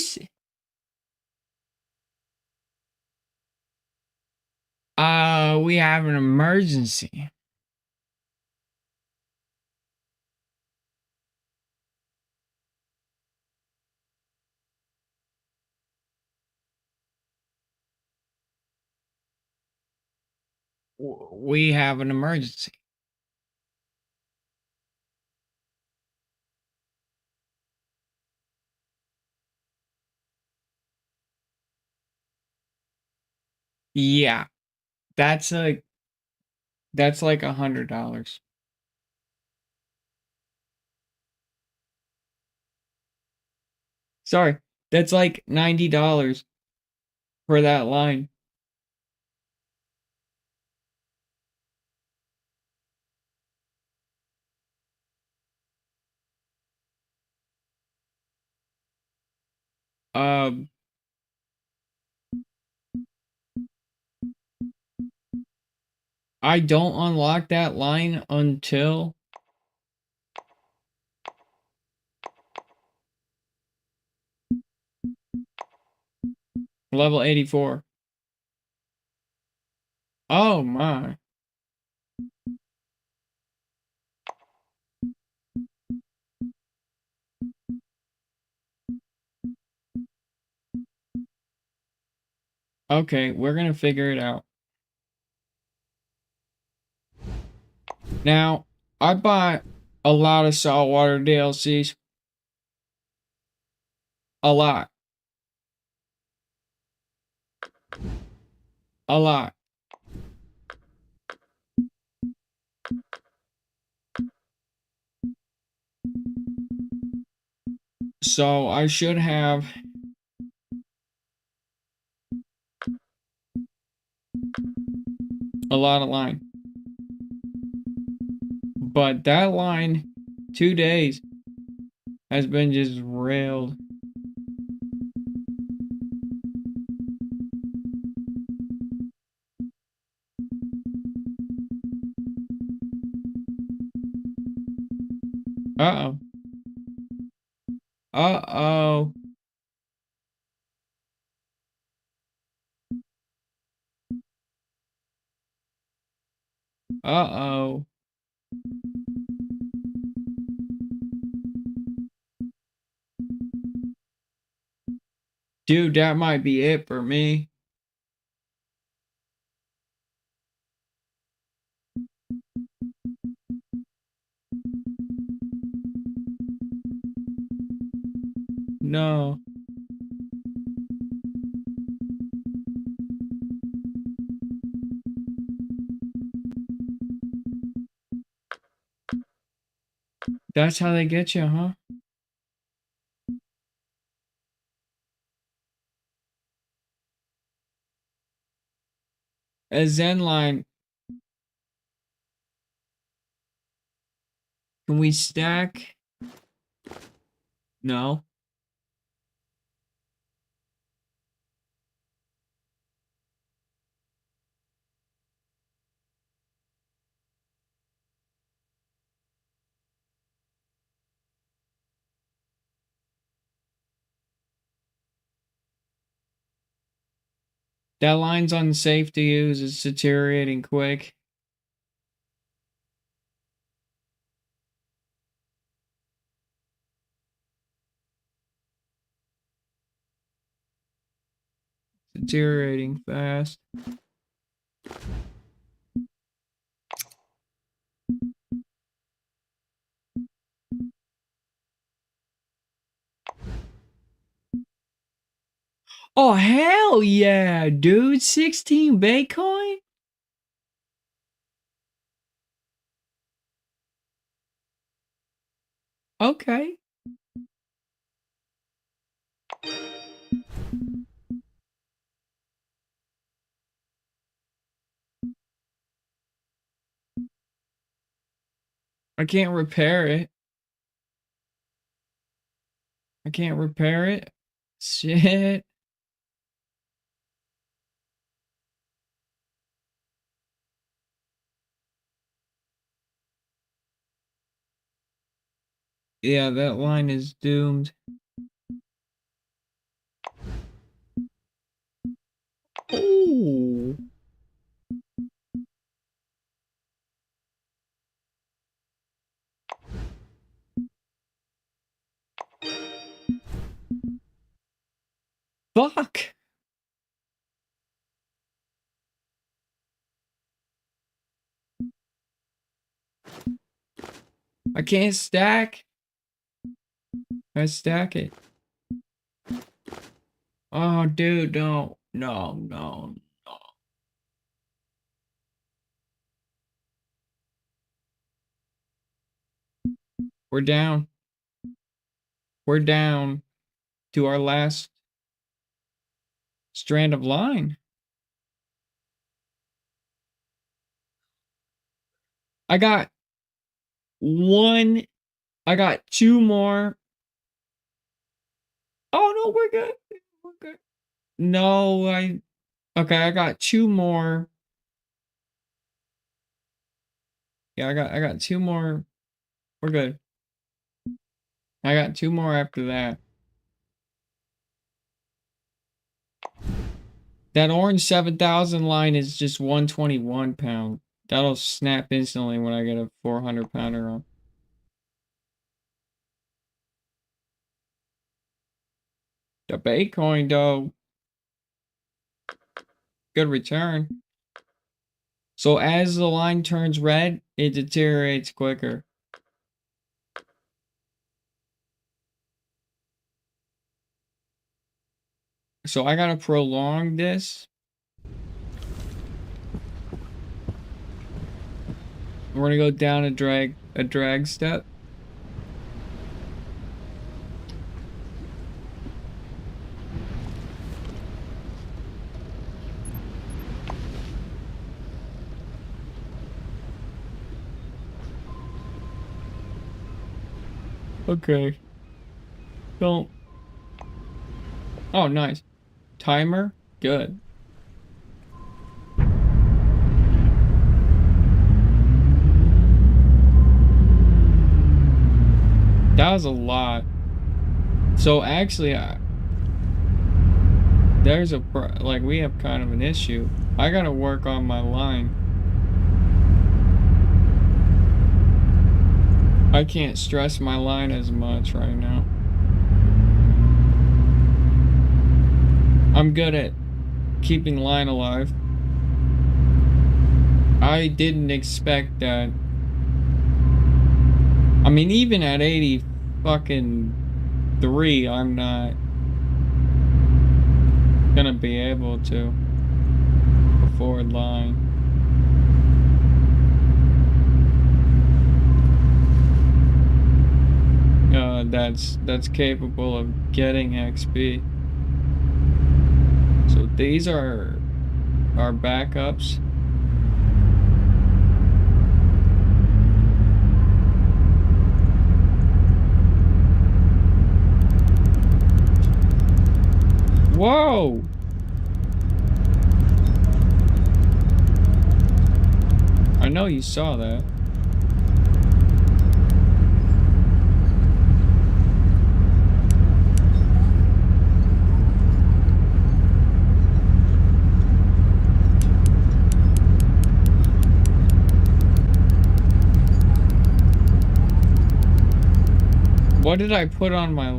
We have an emergency. We have an emergency. Yeah, that's like $100. Sorry, that's like $90 for that line. Um, I don't unlock that line until level 84. Oh my. Okay, we're gonna figure it out. Now, I bought a lot of saltwater DLCs. A lot. A lot. So I should have a lot of line. But that line, 2 days, has been just railed. Uh-oh. Uh-oh. Uh-oh. Dude, that might be it for me. No. That's how they get you, huh? A Zen line. Can we stack? No. That line's unsafe to use. It's deteriorating quick. Deteriorating fast. Oh, hell yeah, dude. 16 Bitcoin? Okay. I can't repair it. I can't repair it. Shit. Yeah, that line is doomed. Ooh. Fuck. I can't stack. I stack it. Oh, dude, no. No, no, no. We're down. We're down to our last strand of line. I got two more. Oh no, we're good. We're good. No, okay, I got two more. Yeah, I got two more. We're good. I got two more after that. That orange 7,000 line is just 121 pound. That'll snap instantly when I get a 400 pounder on. The Bitcoin though. Good return. So as the line turns red, it deteriorates quicker. So I gotta prolong this. We're gonna go down a drag step. Okay. Don't. Oh, nice. Timer? Good. That was a lot. So actually, there's like we have kind of an issue. I gotta work on my line. I can't stress my line as much right now. I'm good at keeping line alive. I didn't expect that. I mean, even at 80 fucking 3, I'm not gonna be able to afford line. That's capable of getting XP. So these are our backups. Whoa! I know you saw that. What did I put on my...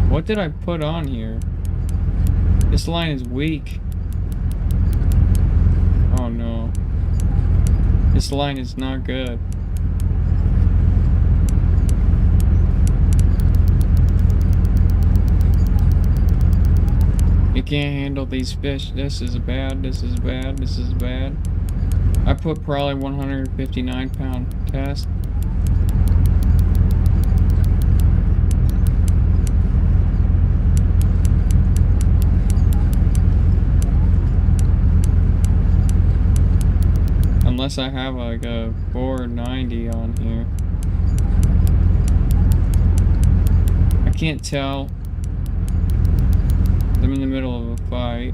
What did I put on here? This line is weak. Oh no. This line is not good. You can't handle these fish. This is bad. This is bad. This is bad. I put probably 159-pound test. Unless I have like a 490 on here. I can't tell. I'm in the middle of a fight.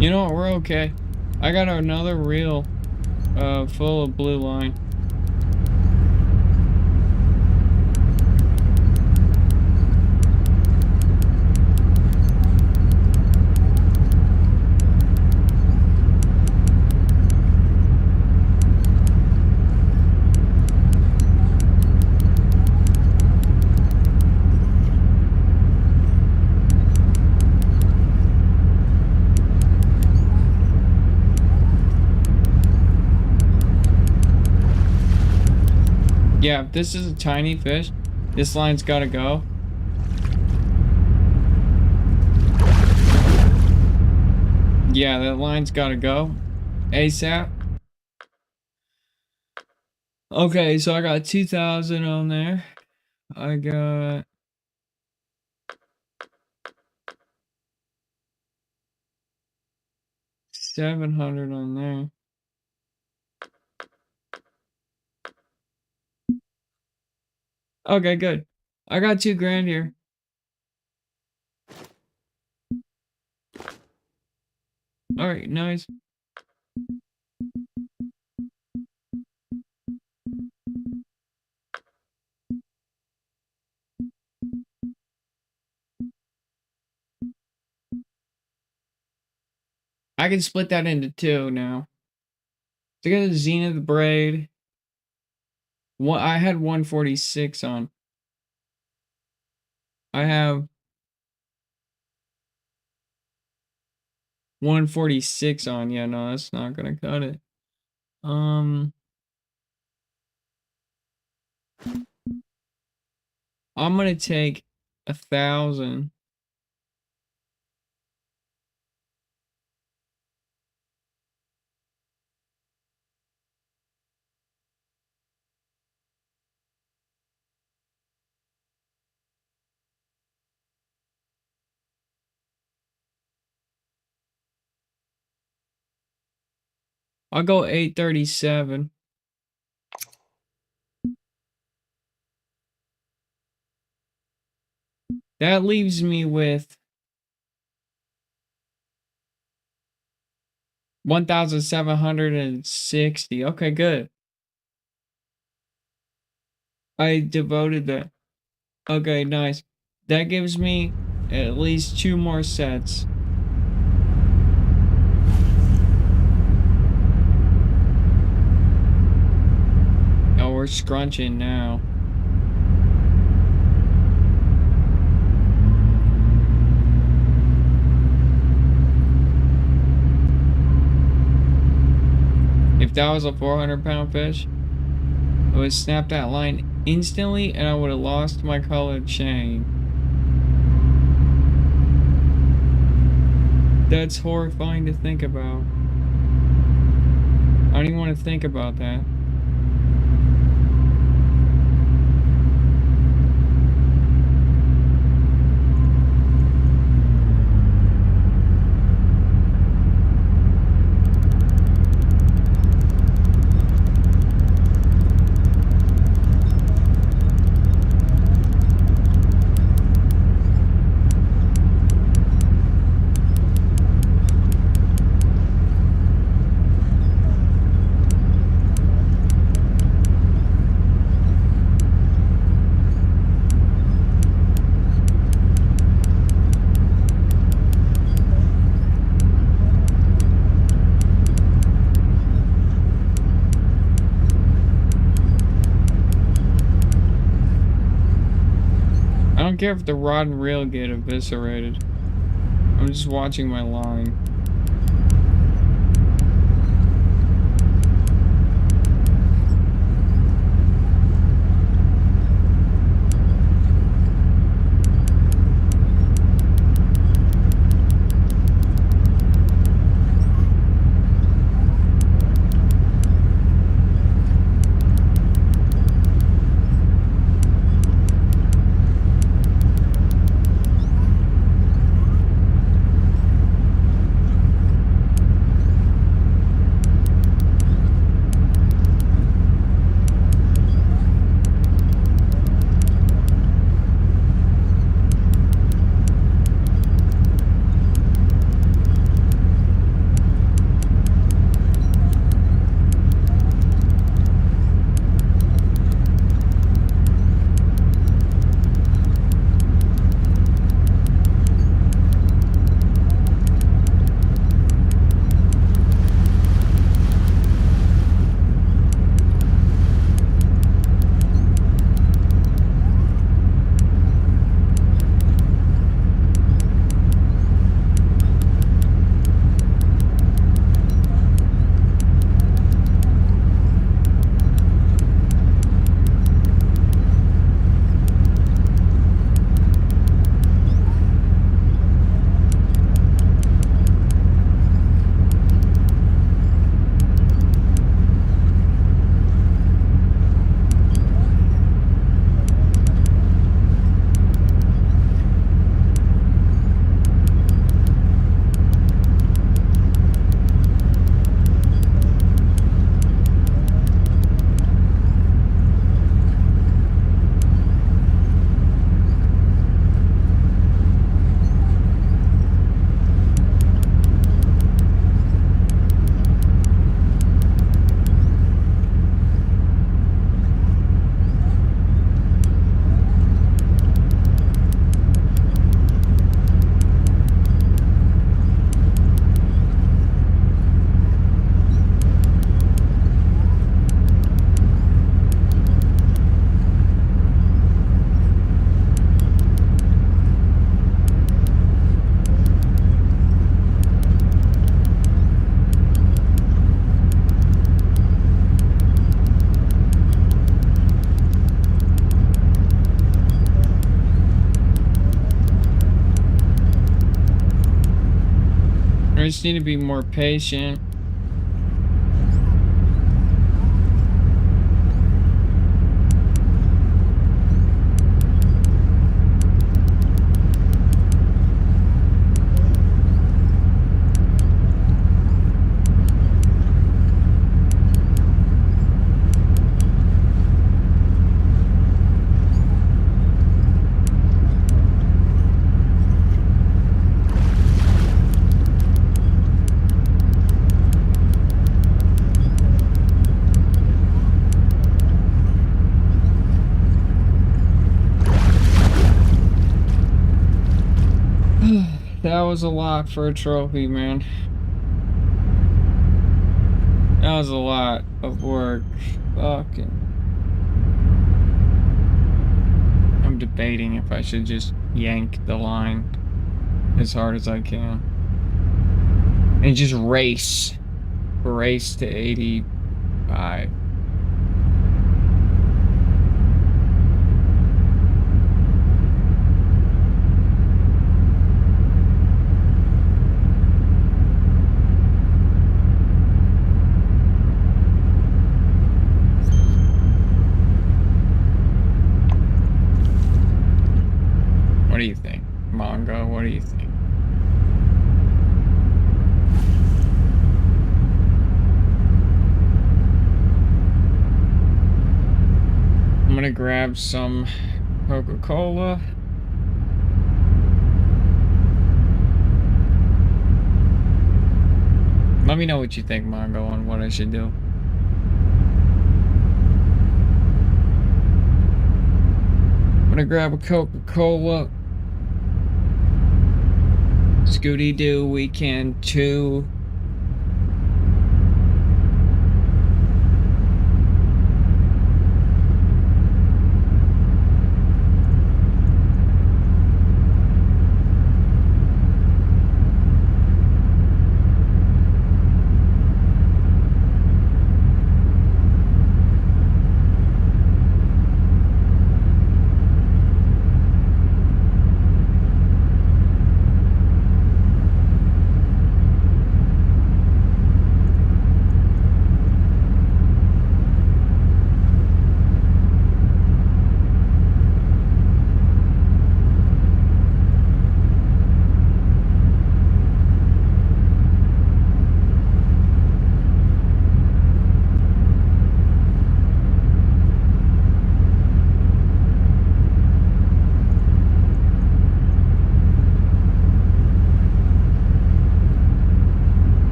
You know what? We're okay. I got another reel full of blue line. Yeah, if this is a tiny fish, this line's gotta go. Yeah, that line's gotta go. ASAP. Okay, so I got 2,000 on there. I got... 700 on there. Okay, good. I got 2 grand here. Alright, nice. I can split that into 2 now. So I got the Zenith braid. I had 146 on. I have 146 on. Yeah, no, that's not gonna cut it. I'm gonna take 1,000. I'll go 837. That leaves me with 1,760. Okay, good. I devoted that. Okay, nice. That gives me at least 2 more sets. Oh, we're scrunching now. If that was a 400-pound fish, I would snap that line instantly and I would have lost my colored chain. That's horrifying to think about. I don't even want to think about that. I don't care if the rod and reel get eviscerated. I'm just watching my line. I just need to be more patient. was a lot for a trophy, man. That was a lot of work. Fucking. I'm debating if I should just yank the line as hard as I can. And just race. Race to 85. What do you think? Mongo, what do you think? I'm gonna grab some Coca-Cola. Let me know what you think, Mongo, on what I should do. I'm gonna grab a Coca-Cola. Scooty-Doo Weekend 2.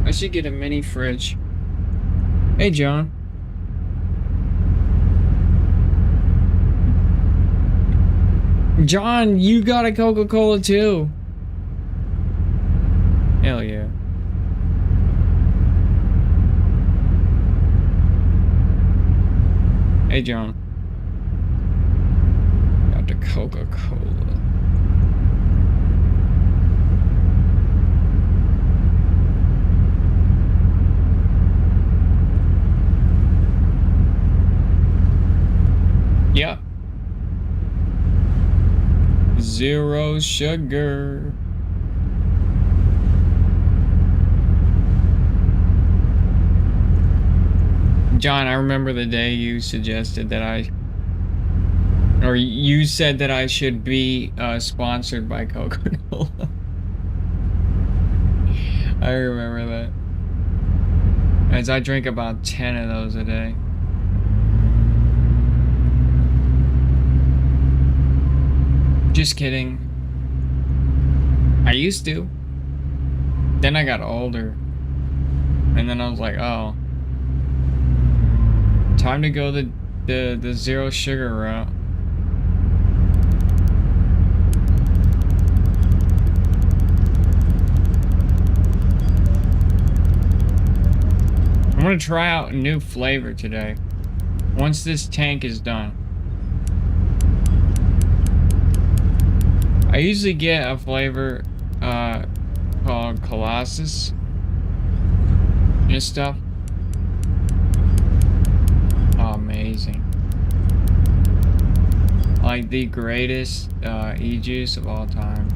I should get a mini fridge. Hey, John. John, you got a Coca-Cola too. Hell yeah. Hey, John. Got the Coca-Cola. Yeah. Zero sugar. John, I remember the day you suggested that or you said that I should be sponsored by Coca-Cola. I remember that. As I drink about 10 of those a day. Just kidding. I used to. Then I got older. And then I was like, oh. Time to go the zero sugar route. I'm gonna try out a new flavor today. Once this tank is done. I usually get a flavor called Colossus and stuff. Oh, amazing. Like the greatest e-juice of all time.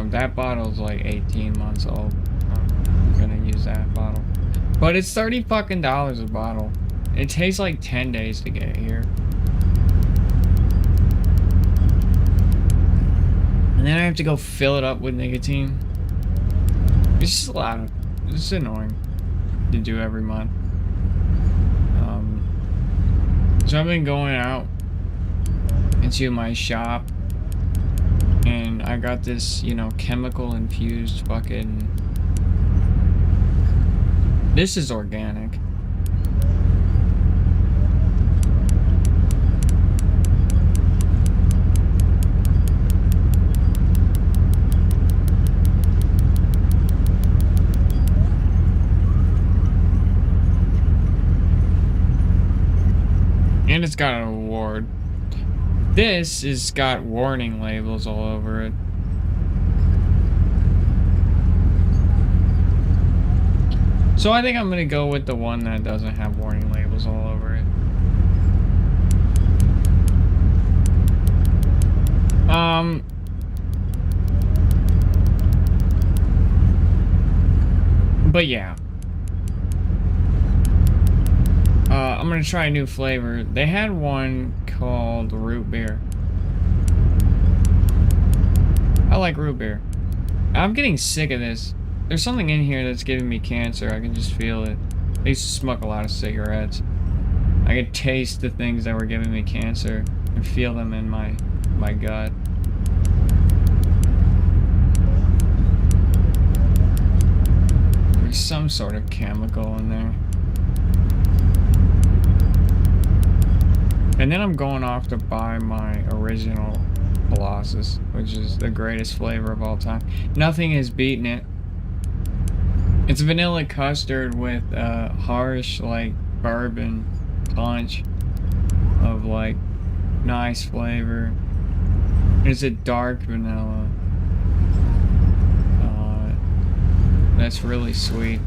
That bottle's like 18 months old. I'm gonna use that bottle. But it's $30 fucking a bottle. It takes like 10 days to get here. And then I have to go fill it up with nicotine. It's just a lot of... It's annoying to do every month. So I've been going out into my shop, and I got this, you know, chemical infused fucking. This is organic. And it's got an award. This has got warning labels all over it. So I think I'm gonna go with the one that doesn't have warning labels all over it. But yeah. I'm gonna try a new flavor. They had one called root beer. I like root beer. I'm getting sick of this. There's something in here that's giving me cancer. I can just feel it. I used to smoke a lot of cigarettes. I could taste the things that were giving me cancer and feel them in my gut. There's some sort of chemical in there. And then I'm going off to buy my original Colossus, which is the greatest flavor of all time. Nothing has beaten it. It's vanilla custard with harsh, like, bourbon punch of, like, nice flavor. It's a dark vanilla. That's really sweet.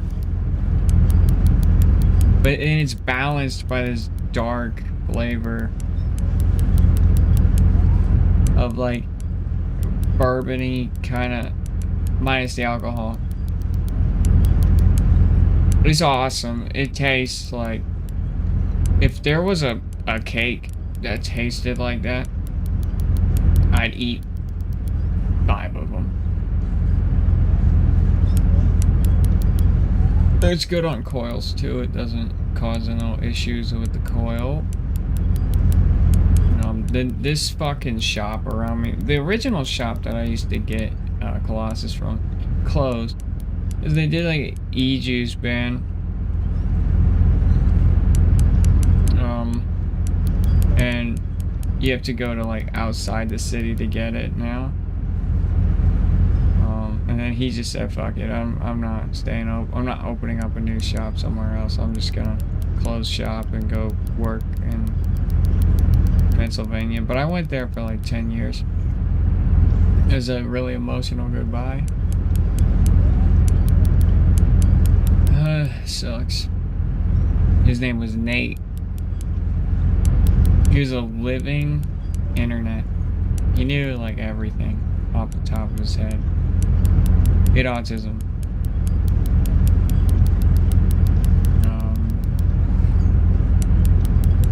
And it's balanced by this dark flavor of, like, bourbony kind of, minus the alcohol. It's awesome. It tastes like, if there was a cake that tasted like that, I'd eat 5 of them. It's good on coils too. It doesn't cause no issues with the coil. This fucking shop around me, the original shop that I used to get Colossus from, closed. They did like e-juice ban. And you have to go to like outside the city to get it now. And then he just said, fuck it, I'm not staying open. I'm not opening up a new shop somewhere else. I'm just gonna close shop and go work in Pennsylvania. But I went there for like 10 years. It was a really emotional goodbye. Sucks. His name was Nate. He was a living internet. He knew like everything off the top of his head. He had autism.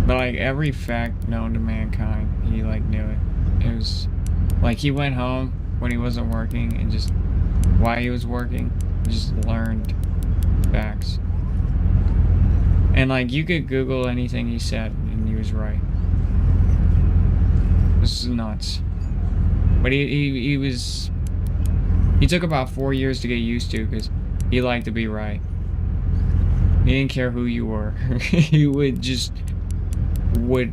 But like every fact known to mankind, he like knew it. It was like he went home when he wasn't working and just while he was working, just learned facts. And like you could Google anything he said and he was right. This is nuts. But he took about 4 years to get used to because he liked to be right. He didn't care who you were. He would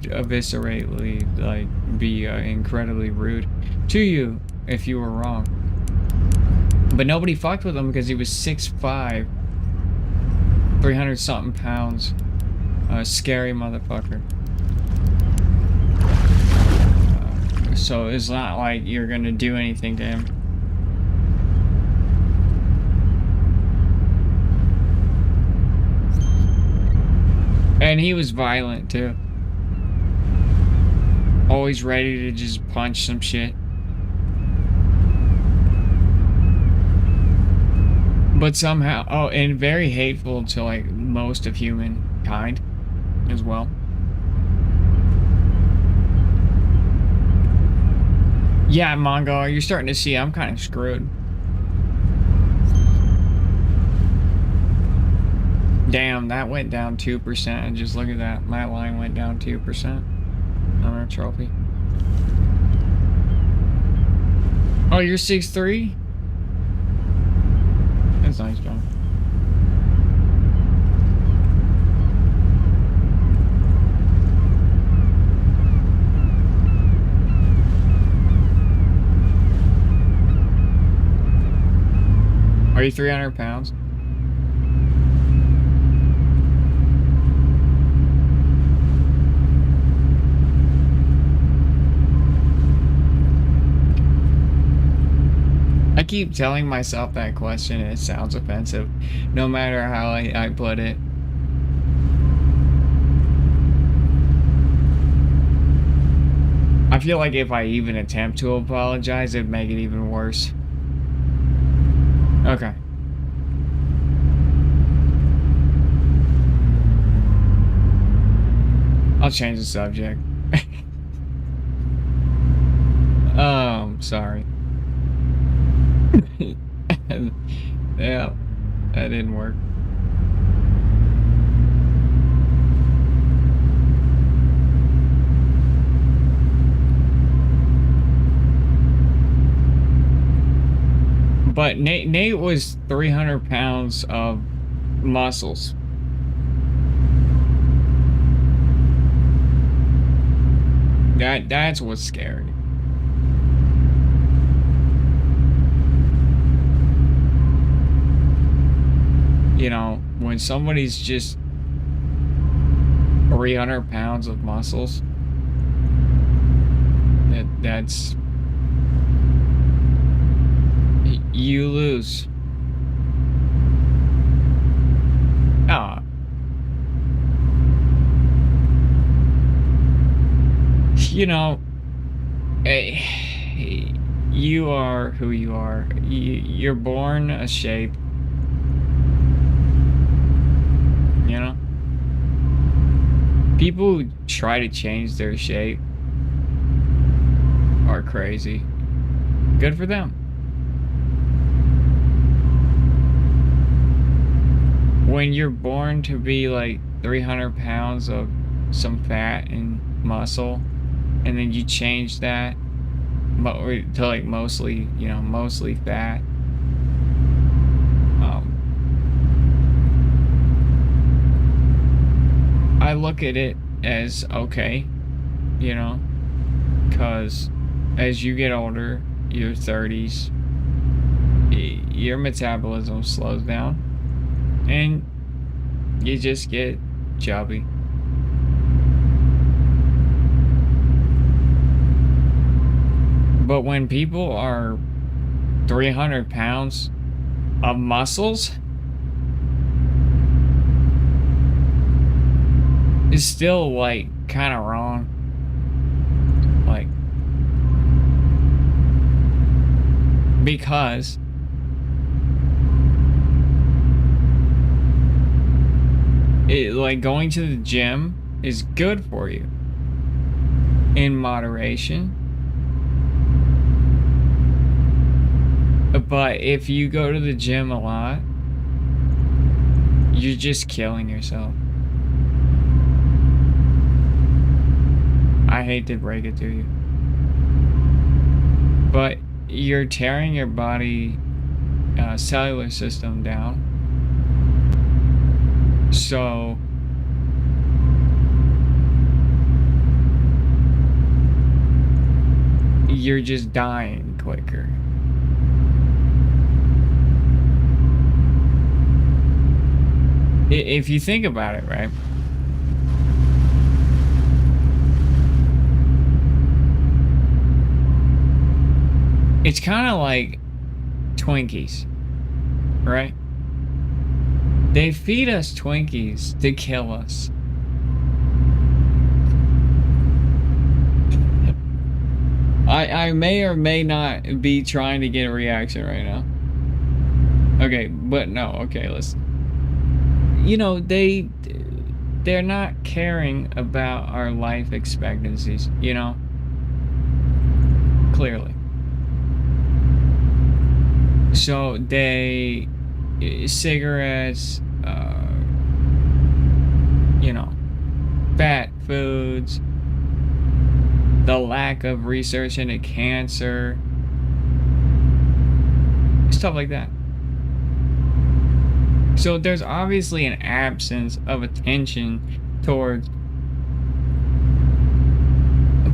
eviscerately like be incredibly rude to you if you were wrong. But nobody fucked with him because he was 6'5", 300 something pounds. A scary motherfucker. So it's not like you're gonna do anything to him. And he was violent too. Always ready to just punch some shit. But somehow, and very hateful to like most of humankind as well. Yeah, Mongo, you're starting to see I'm kind of screwed. Damn, that went down 2%. And just look at that. My line went down 2% on our trophy. Oh, you're 6'3"? That's nice, John. Are you 300 pounds? I keep telling myself that question and it sounds offensive, no matter how I put it. I feel like if I even attempt to apologize, it'd make it even worse. Okay. I'll change the subject. Sorry. Yeah, that didn't work. But Nate was 300 pounds of muscles. That's what's scary. You know, when somebody's just 300 pounds of muscles, that's you lose. Ah. You know, you are who you are. You're born a shape. You know? People who try to change their shape are crazy. Good for them. When you're born to be like 300 pounds of some fat and muscle, and then you change that to like mostly, you know, mostly fat. I look at it as okay, you know, because as you get older, your 30s, your metabolism slows down and you just get chubby. But when people are 300 pounds of muscles, it's still like kind of wrong. Like, because like going to the gym is good for you in moderation. But if you go to the gym a lot, you're just killing yourself. I hate to break it to you, but you're tearing your body cellular system down. So you're just dying quicker. If you think about it, right? It's kind of like Twinkies, right? They feed us Twinkies to kill us. I may or may not be trying to get a reaction right now. Okay, but no, okay, listen. You know, they're not caring about our life expectancies, you know? Clearly. So they cigarettes, you know, fat foods, the lack of research into cancer, Stuff like that. So there's obviously an absence of attention towards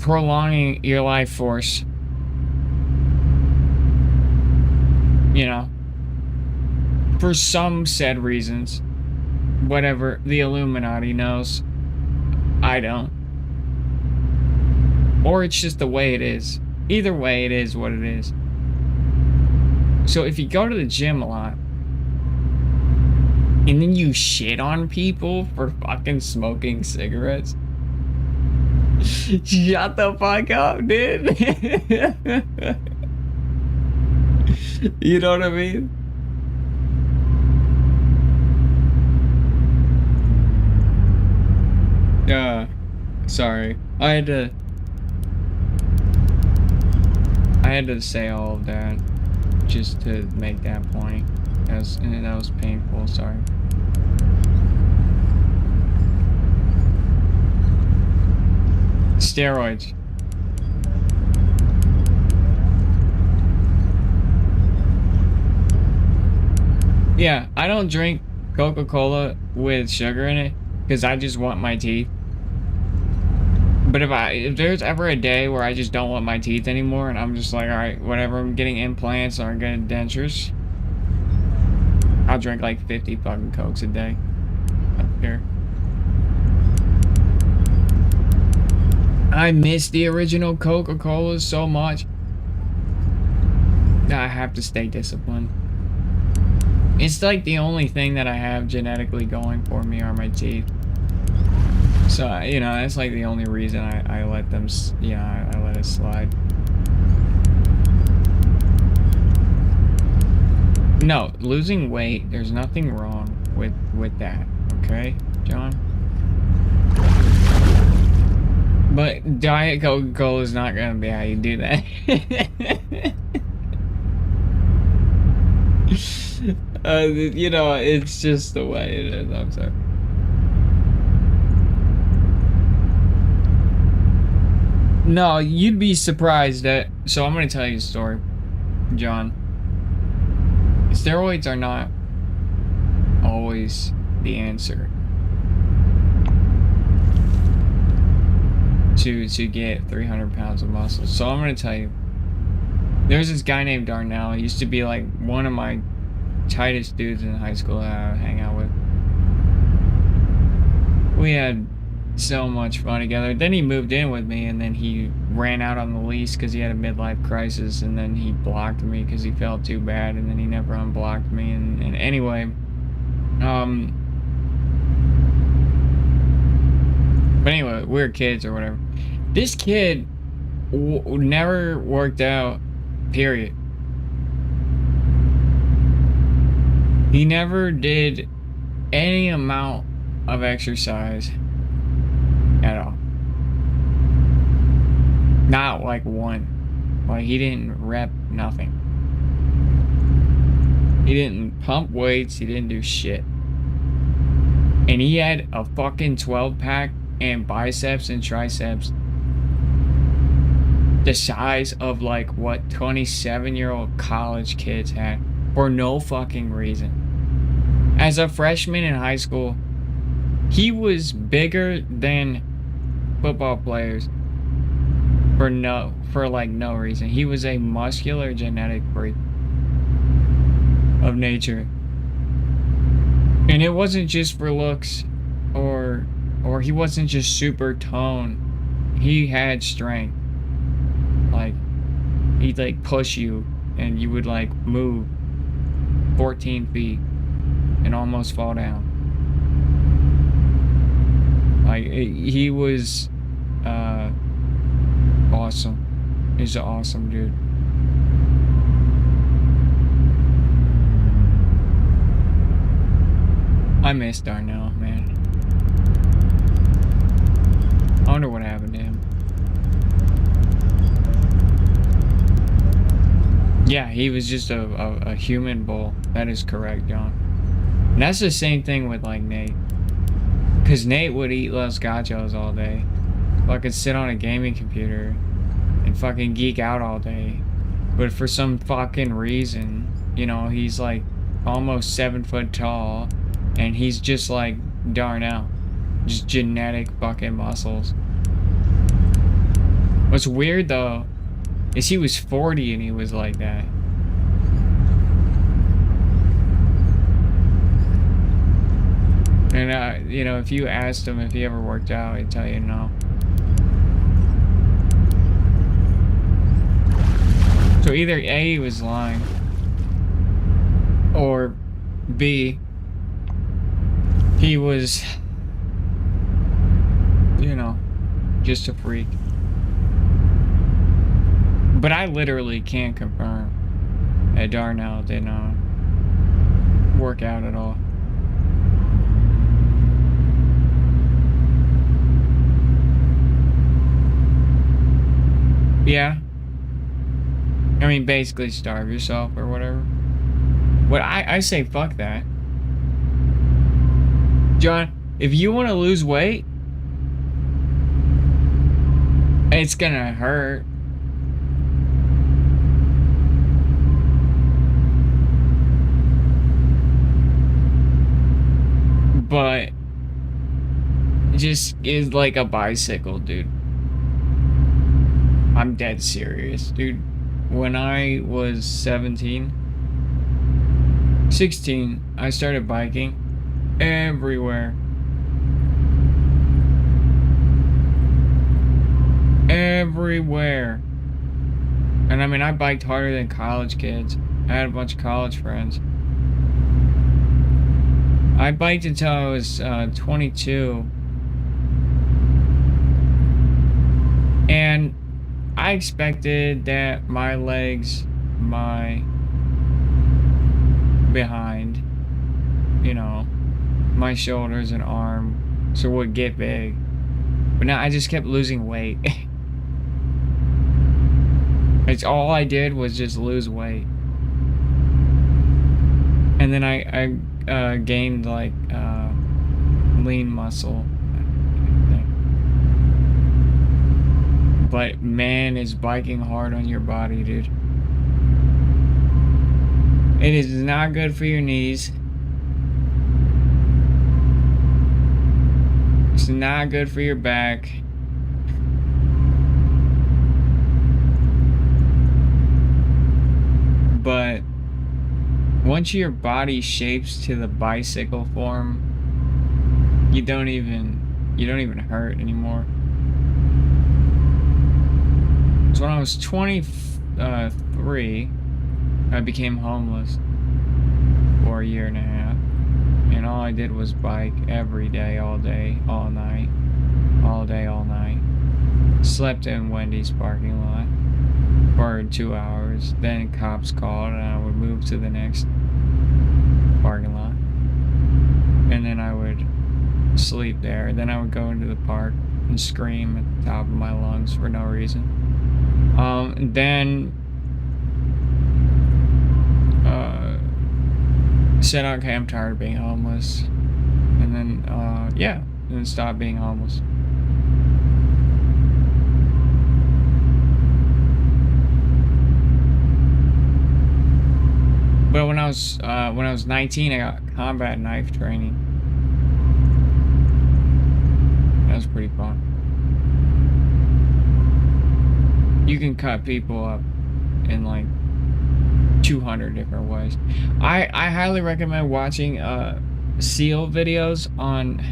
prolonging your life force. You know, for some said reasons. Whatever the Illuminati knows. I don't. Or it's just the way it is. Either way, it is what it is. So if you go to the gym a lot, and then you shit on people for fucking smoking cigarettes, shut the fuck up, dude. You know what I mean? Sorry. I had to say all of that just to make that point. That was painful, sorry. Steroids. Yeah, I don't drink Coca-Cola with sugar in it because I just want my teeth. But if there's ever a day where I just don't want my teeth anymore and I'm just like, alright, whatever, I'm getting implants or I'm getting dentures, I'll drink like 50 fucking Cokes a day. I don't care. I miss the original Coca-Cola so much that I have to stay disciplined. It's like the only thing that I have genetically going for me are my teeth. So, you know, that's like the only reason I let them, you know, I let it slide. No, losing weight, there's nothing wrong with that, okay, John? But Diet Coca-Cola is not gonna be how you do that. You know, it's just the way it is, I'm sorry. No, you'd be surprised that... So I'm going to tell you a story, John. Steroids are not always the answer to get 300 pounds of muscle. So I'm going to tell you. There's this guy named Darnell. He used to be like one of my tightest dudes in high school that I would hang out with. We had so much fun together. Then he moved in with me, and then he ran out on the lease because he had a midlife crisis, and then he blocked me because he felt too bad, and then he never unblocked me. And anyway, but anyway, we were kids or whatever. This kid never worked out, period. He never did any amount of exercise at all. Not like one. Like, he didn't rep nothing. He didn't pump weights. He didn't do shit. And he had a fucking 12-pack and biceps and triceps the size of like what 27-year-old college kids had for no fucking reason. As a freshman in high school, he was bigger than football players for like no reason. He was a muscular genetic freak of nature. And it wasn't just for looks or he wasn't just super toned. He had strength. Like, he'd like push you and you would like move 14 feet and almost fall down. Like, he was awesome. He's an awesome dude. I miss Darnell, man. I wonder what happened to him. Yeah, he was just a human bull. That is correct, John. And that's the same thing with like Nate. Cause Nate would eat Los Gachos all day. Fucking sit on a gaming computer and fucking geek out all day. But for some fucking reason, You know, he's like almost 7 foot tall, and he's just like Darnell. Just genetic fucking muscles. What's weird though is he was 40 and he was like that. And you know, if you asked him if he ever worked out, he'd tell you no. So either A, he was lying, or B, he was, you know, just a freak. But I literally can't confirm that Darnell did not work out at all. Yeah. I mean, basically starve yourself or whatever. What I say fuck that. John, if you want to lose weight, it's gonna hurt. But just is like a bicycle, dude. I'm dead serious, dude. When I was 16, I started biking everywhere. Everywhere. And I mean, I biked harder than college kids. I had a bunch of college friends. I biked until I was 22. And I expected that my legs, my behind, you know, my shoulders and arms would get big. But now I just kept losing weight. It's all I did was just lose weight. And then I gained like lean muscle. But man, is biking hard on your body, dude. It is not good for your knees. It's not good for your back. But once your body shapes to the bicycle form, you don't even hurt anymore. So when I was 23, I became homeless for a year and a half. And all I did was bike every day, all day, all night. All day, all night. Slept in Wendy's parking lot for 2 hours. Then cops called and I would move to the next parking lot. And then I would sleep there. Then I would go into the park and scream at the top of my lungs for no reason. Then said, okay, I'm tired of being homeless. And then, yeah, and then stopped being homeless. But when I was 19, I got combat knife training. That was pretty fun. You can cut people up in like 200 different ways. I highly recommend watching SEAL videos on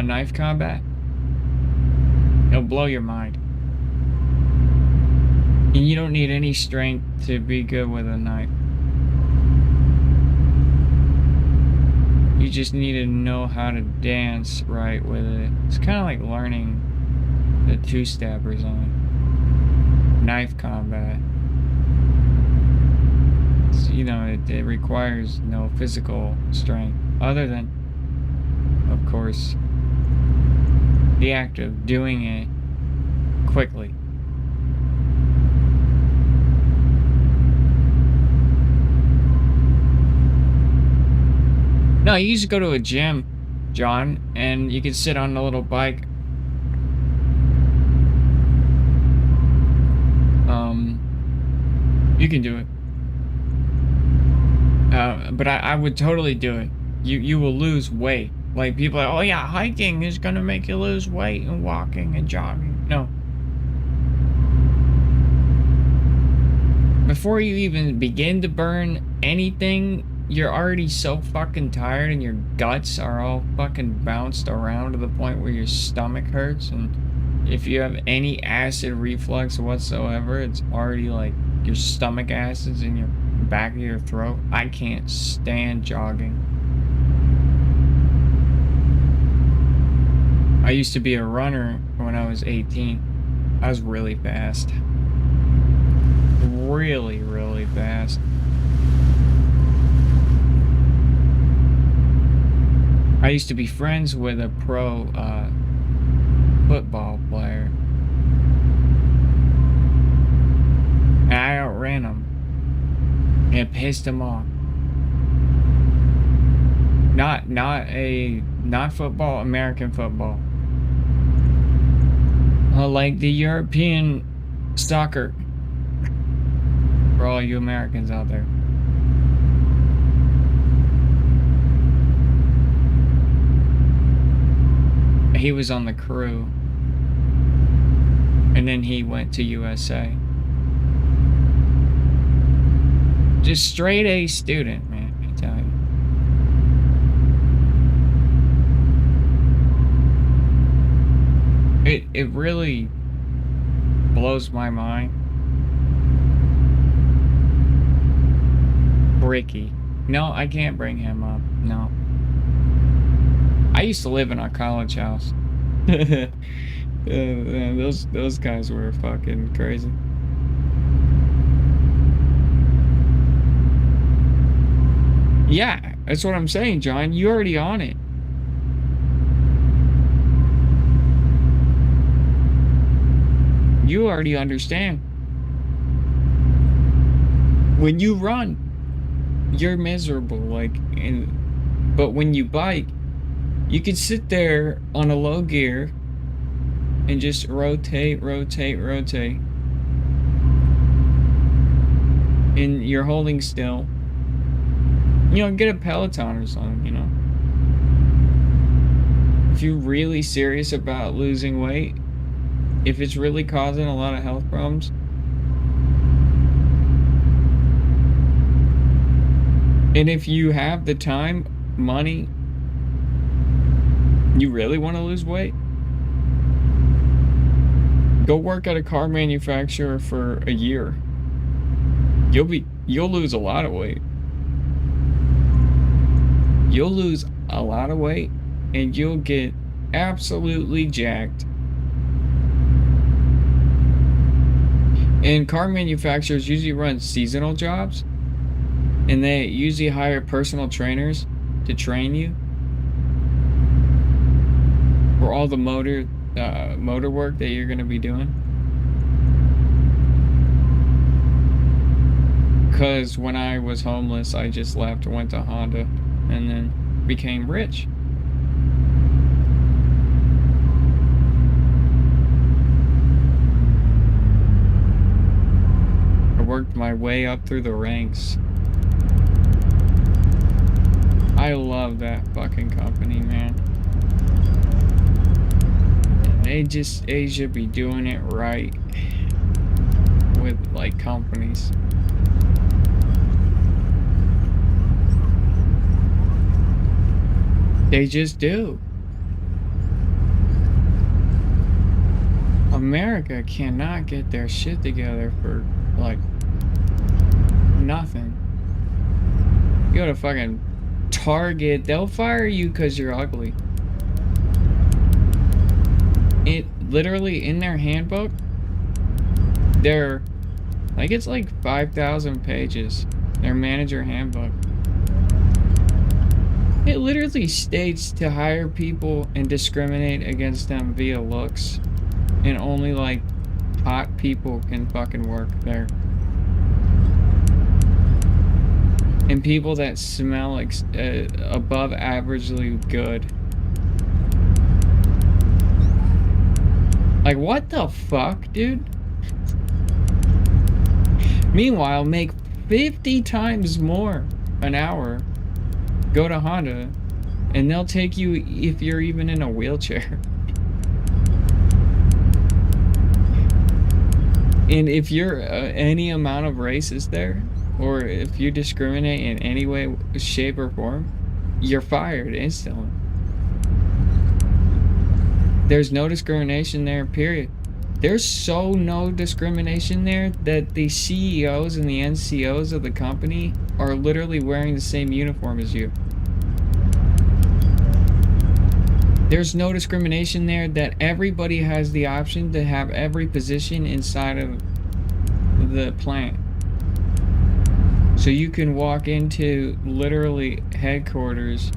knife combat. It'll blow your mind. And you don't need any strength to be good with a knife. You just need to know how to dance right with it. It's kind of like learning the two-step or something. Knife combat. You know, it requires no physical strength other than, of course, the act of doing it quickly. No, you used to go to a gym, John, and you could sit on a little bike. You can do it. But I would totally do it. You will lose weight. Like people are, oh yeah, hiking is gonna make you lose weight and walking and jogging. No. Before you even begin to burn anything, you're already so fucking tired and your guts are all fucking bounced around to the point where your stomach hurts, and if you have any acid reflux whatsoever, it's already like your stomach acids in your back of your throat. I can't stand jogging. I used to be a runner when I was 18. I was really fast. Really, really fast. I used to be friends with a pro football player. And I outran him. And it pissed him off. Not football, American football. Like the European soccer. For all you Americans out there. He was on the crew. And then he went to USA. Just straight A student, man, I tell you. It really blows my mind. Ricky. No, I can't bring him up. No. I used to live in our college house. Those guys were fucking crazy. Yeah, that's what I'm saying, John. You already on it. You already understand. When you run, you're miserable, but when you bike, you can sit there on a low gear and just rotate, and you're holding still. You know, get a Peloton or something, you know. If you're really serious about losing weight, if it's really causing a lot of health problems, and if you have the time, money, you really want to lose weight, go work at a car manufacturer for a year. You'll lose a lot of weight. You'll lose a lot of weight and you'll get absolutely jacked. And car manufacturers usually run seasonal jobs, and they usually hire personal trainers to train you for all the motor work that you're going to be doing. Because when I was homeless, I just left and went to Honda and then became rich. I worked my way up through the ranks. I love that fucking company, man. They should be doing it right with like companies. They just do. America cannot get their shit together for like nothing. You go to fucking Target, they'll fire you because you're ugly. It literally in their handbook, they're like, it's like 5,000 pages, their manager handbook. It literally states to hire people and discriminate against them via looks, and only like hot people can fucking work there. And people that smell like above averagely good. Like, what the fuck, dude? Meanwhile, make 50 times more an hour, go to Honda, and they'll take you if you're even in a wheelchair. And if you're any amount of racist there, or if you discriminate in any way, shape, or form, you're fired instantly. There's no discrimination there, period. There's so no discrimination there that the CEOs and the NCOs of the company are literally wearing the same uniform as you. There's no discrimination there that everybody has the option to have every position inside of the plant. So you can walk into literally headquarters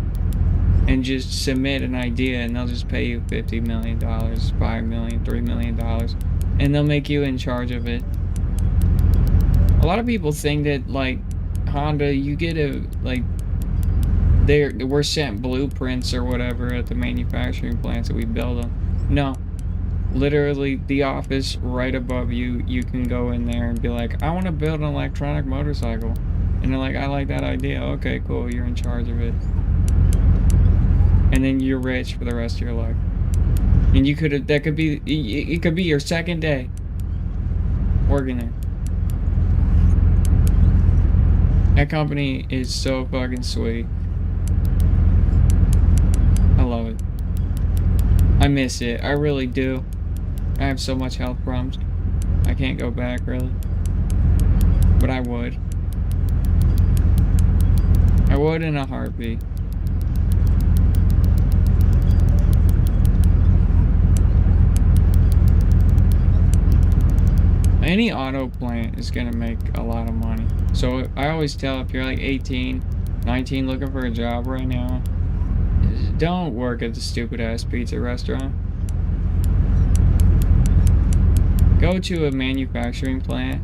and just submit an idea and they'll just pay you $50 million, $5 million, $3 million, and they'll make you in charge of it. A lot of people think that, like, Honda, you get a, like, we're sent blueprints or whatever at the manufacturing plants that we build them. No. Literally, the office right above you, you can go in there and be like, I want to build an electronic motorcycle. And they're like, I like that idea. Okay, cool. You're in charge of it. And then you're rich for the rest of your life. And you could have, that could be, it could be your second day working there. That company is so fucking sweet. I love it. I miss it. I really do. I have so much health problems. I can't go back, really. But I would. I would in a heartbeat. Any auto plant is gonna make a lot of money. So I always tell, if you're like 18, 19 looking for a job right now, don't work at the stupid ass pizza restaurant. Go to a manufacturing plant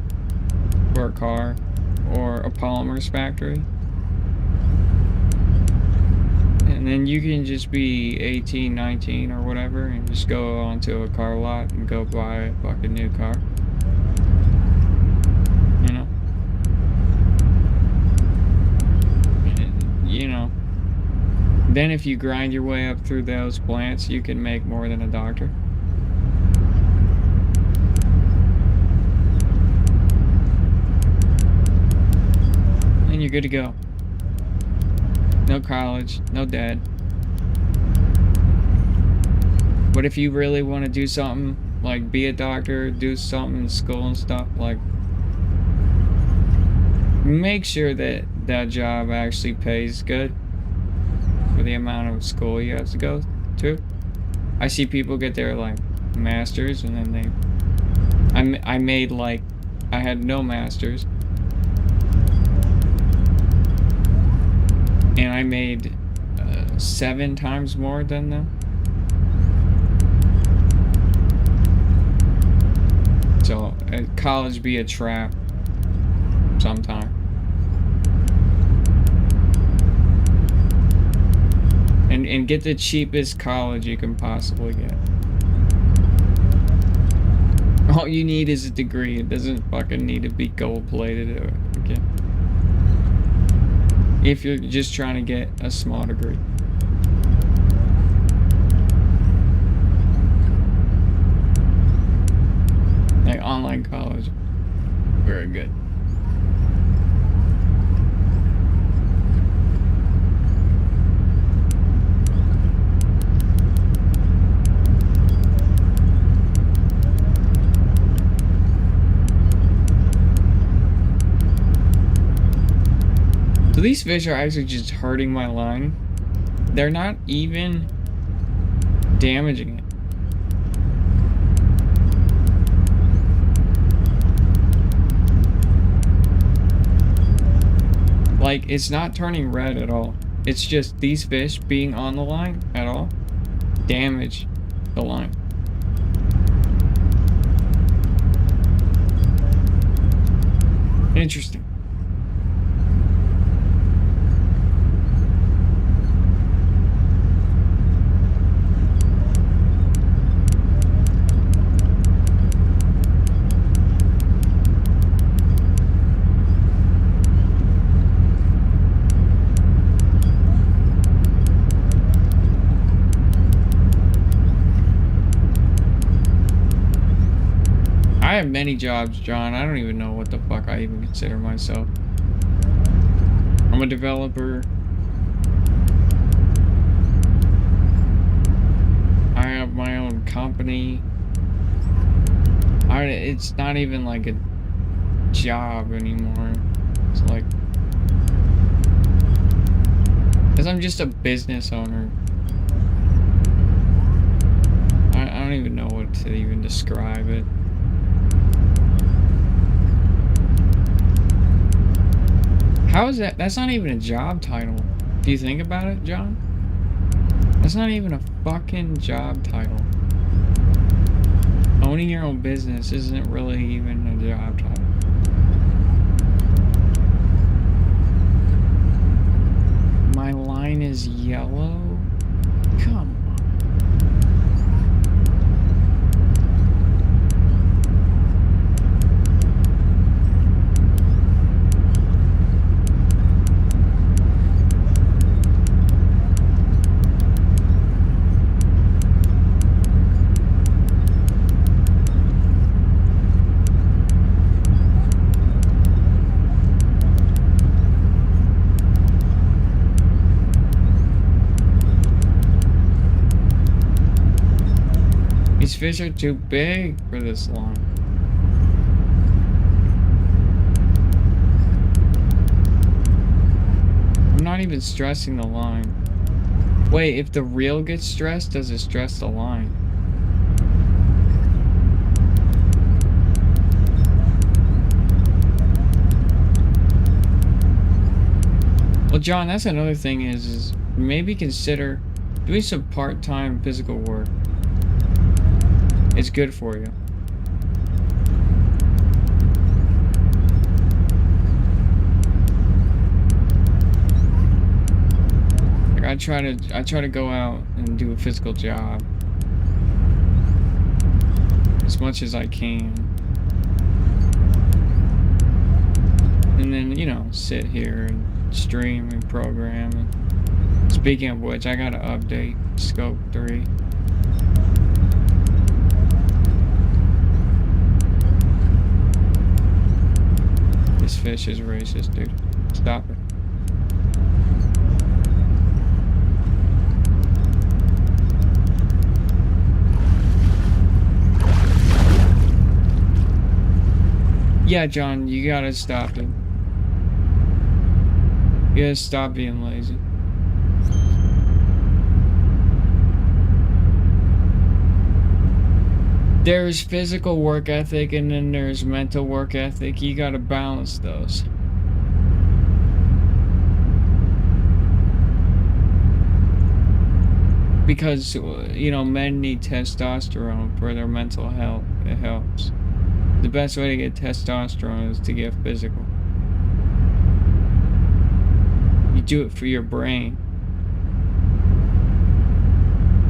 for a car or a polymers factory. And then you can just be 18, 19 or whatever and just go onto a car lot and go buy a fucking new car. You know? And, you know. Then if you grind your way up through those plants, you can make more than a doctor. And you're good to go. No college, no debt. But if you really want to do something, like be a doctor, do something in school and stuff, like, make sure that that job actually pays good for the amount of school you have to go to. I see people get their, like, masters, and then they... I made, like... I had no masters. And I made 7 times more than them. So, college be a trap sometime. And get the cheapest college you can possibly get. All you need is a degree. It doesn't fucking need to be gold-plated. Okay. If you're just trying to get a small degree. Like online college. Very good. So these fish are actually just hurting my line. They're not even damaging it. Like, it's not turning red at all. It's just these fish being on the line at all damage the line. Interesting. I have many jobs, John. I don't even know what the fuck I even consider myself. I'm a developer. I have my own company. It's not even like a job anymore. It's like, because I'm just a business owner. I don't even know what to even describe it. How is that? That's not even a job title. Do you think about it, John? That's not even a fucking job title. Owning your own business isn't really even a job title. My line is yellow? Come on. These fish are too big for this line. I'm not even stressing the line. Wait, if the reel gets stressed, does it stress the line? Well, John, that's another thing is maybe consider doing some part-time physical work. It's good for you. Like I try to go out and do a physical job as much as I can. And then, you know, sit here and stream and program. And speaking of which, I gotta update Scope 3. This fish is racist, dude. Stop it. Yeah, John, you gotta stop it. You gotta stop being lazy. There's physical work ethic and then there's mental work ethic. You gotta balance those. Because, you know, men need testosterone for their mental health. It helps. The best way to get testosterone is to get physical. You do it for your brain.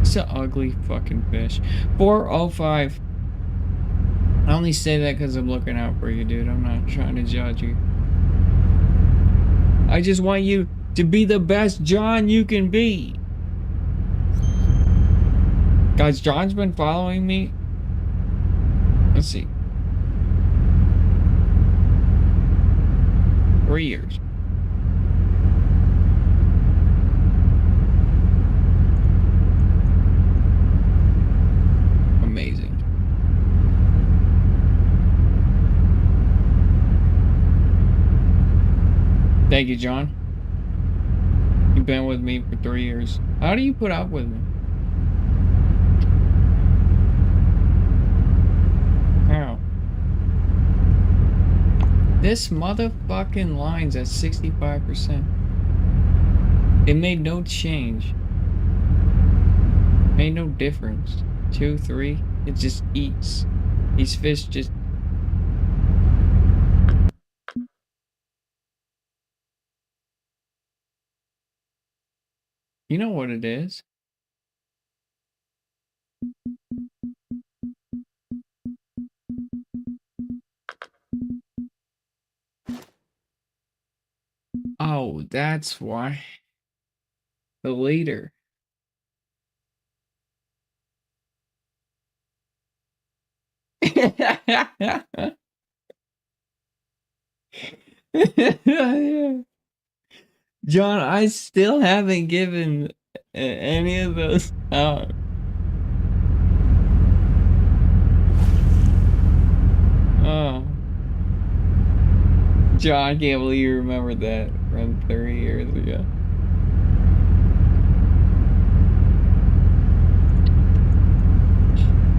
It's an ugly fucking fish. 405. I only say that because I'm looking out for you, dude. I'm not trying to judge you. I just want you to be the best John you can be. Guys, John's been following me. Let's see. 3 years. Amazing. Thank you, John. You've been with me for 3 years. How do you put up with me? How? This motherfucking line's at 65%. It made no change. Made no difference. 2, 3. It just eats. These fish just... You know what it is? Oh, that's why. The leader. John, I still haven't given any of those out. Oh. John, I can't believe you remember that from 30 years ago.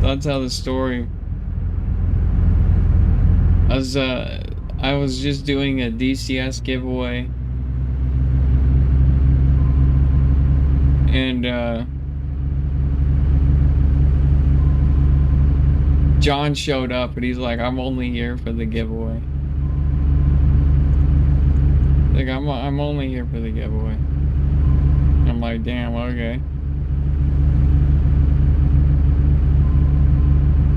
I'll tell the story. I was just doing a DCS giveaway. And John showed up and he's like, I'm only here for the giveaway. Like, I'm only here for the giveaway. I'm like, damn, okay.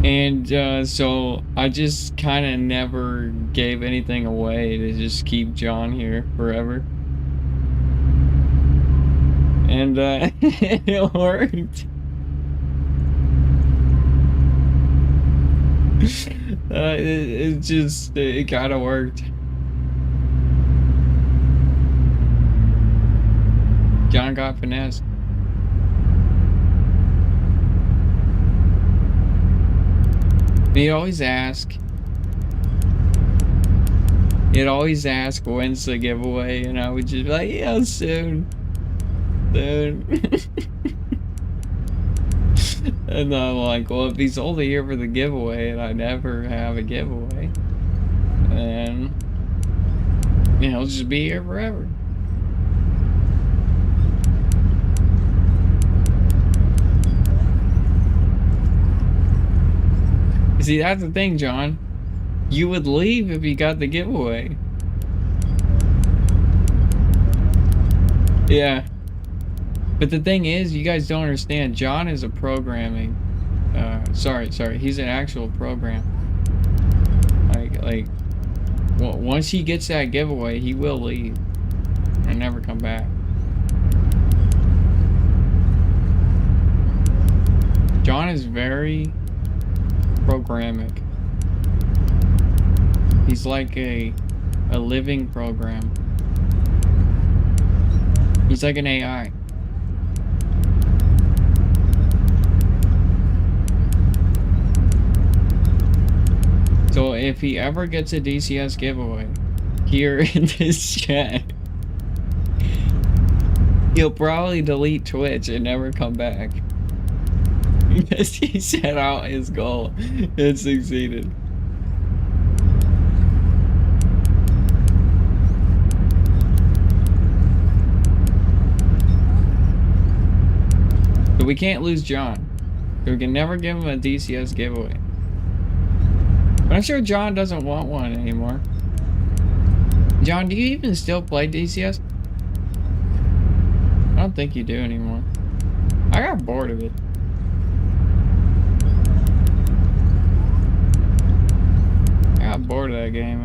And so I just kind of never gave anything away to just keep John here forever. And it worked. It kind of worked. John got finessed. He'd always ask. When's the giveaway, and I would just be like, yeah, soon. And I'm like, well, if he's only here for the giveaway and I never have a giveaway, then he'll just be here forever. See, that's the thing, John. You would leave if you got the giveaway. Yeah. But the thing is, you guys don't understand. John is a programming. Sorry. He's an actual program. Well, once he gets that giveaway, he will leave and never come back. John is very programmatic. He's like a living program. He's like an AI. So if he ever gets a DCS giveaway here in this chat, he'll probably delete Twitch and never come back. Because he set out his goal and succeeded. But we can't lose John. We can never give him a DCS giveaway. But I'm sure John doesn't want one anymore. John, do you even still play DCS? I don't think you do anymore. I got bored of it. I got bored of that game.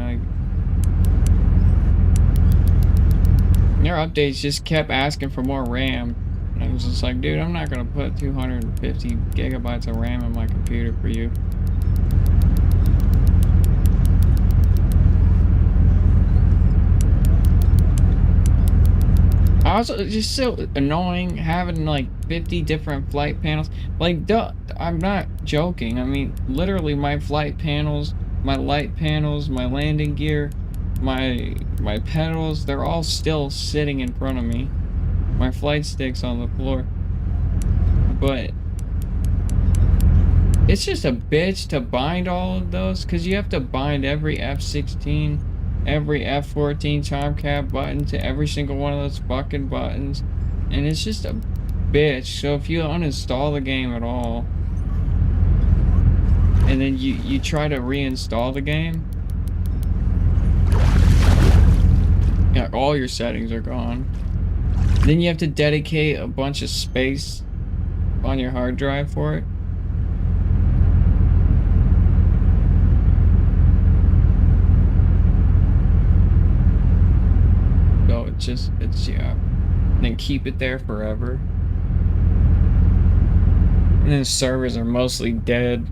Their updates just kept asking for more RAM. And I was just like, dude, I'm not gonna put 250 gigabytes of RAM in my computer for you. Also, just so annoying having like 50 different flight panels. Like, duh, I'm not joking. I mean, literally my flight panels, my light panels, my landing gear, my pedals, they're all still sitting in front of me. My flight stick's on the floor. But it's just a bitch to bind all of those, because you have to bind every F-16, every F-14 time cap button to every single one of those fucking buttons, and it's just a bitch. So if you uninstall the game at all, and then you try to reinstall the game, yeah, all your settings are gone. Then you have to dedicate a bunch of space on your hard drive for it. It's yeah. And then keep it there forever. And then servers are mostly dead.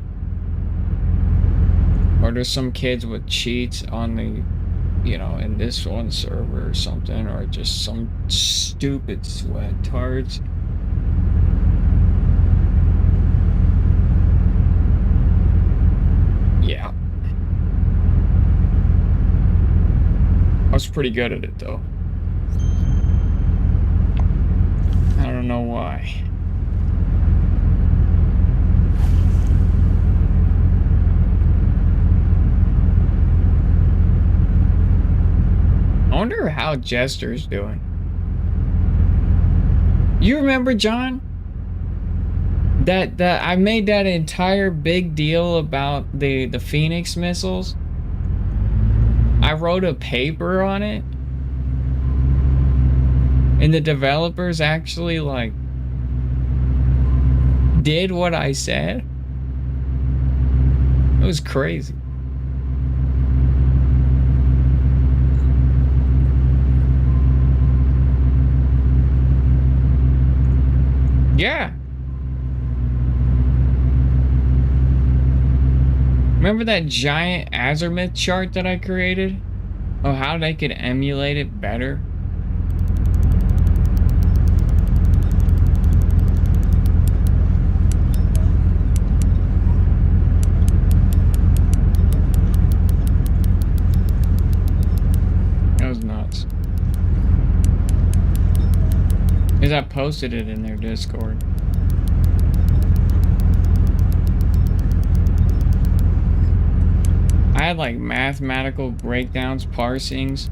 Or there's some kids with cheats on the, you know, in this one server or something, or just some stupid sweatards. Yeah. I was pretty good at it though. I don't know why. I wonder how Jester's doing. You remember, John? That I made that entire big deal about the Phoenix missiles. I wrote a paper on it. And the developers actually like did what I said. It was crazy. Yeah. Remember that giant azimuth chart that I created? Oh, how they could emulate it better? That was nuts. Because I posted it in their Discord. I had like mathematical breakdowns, parsings,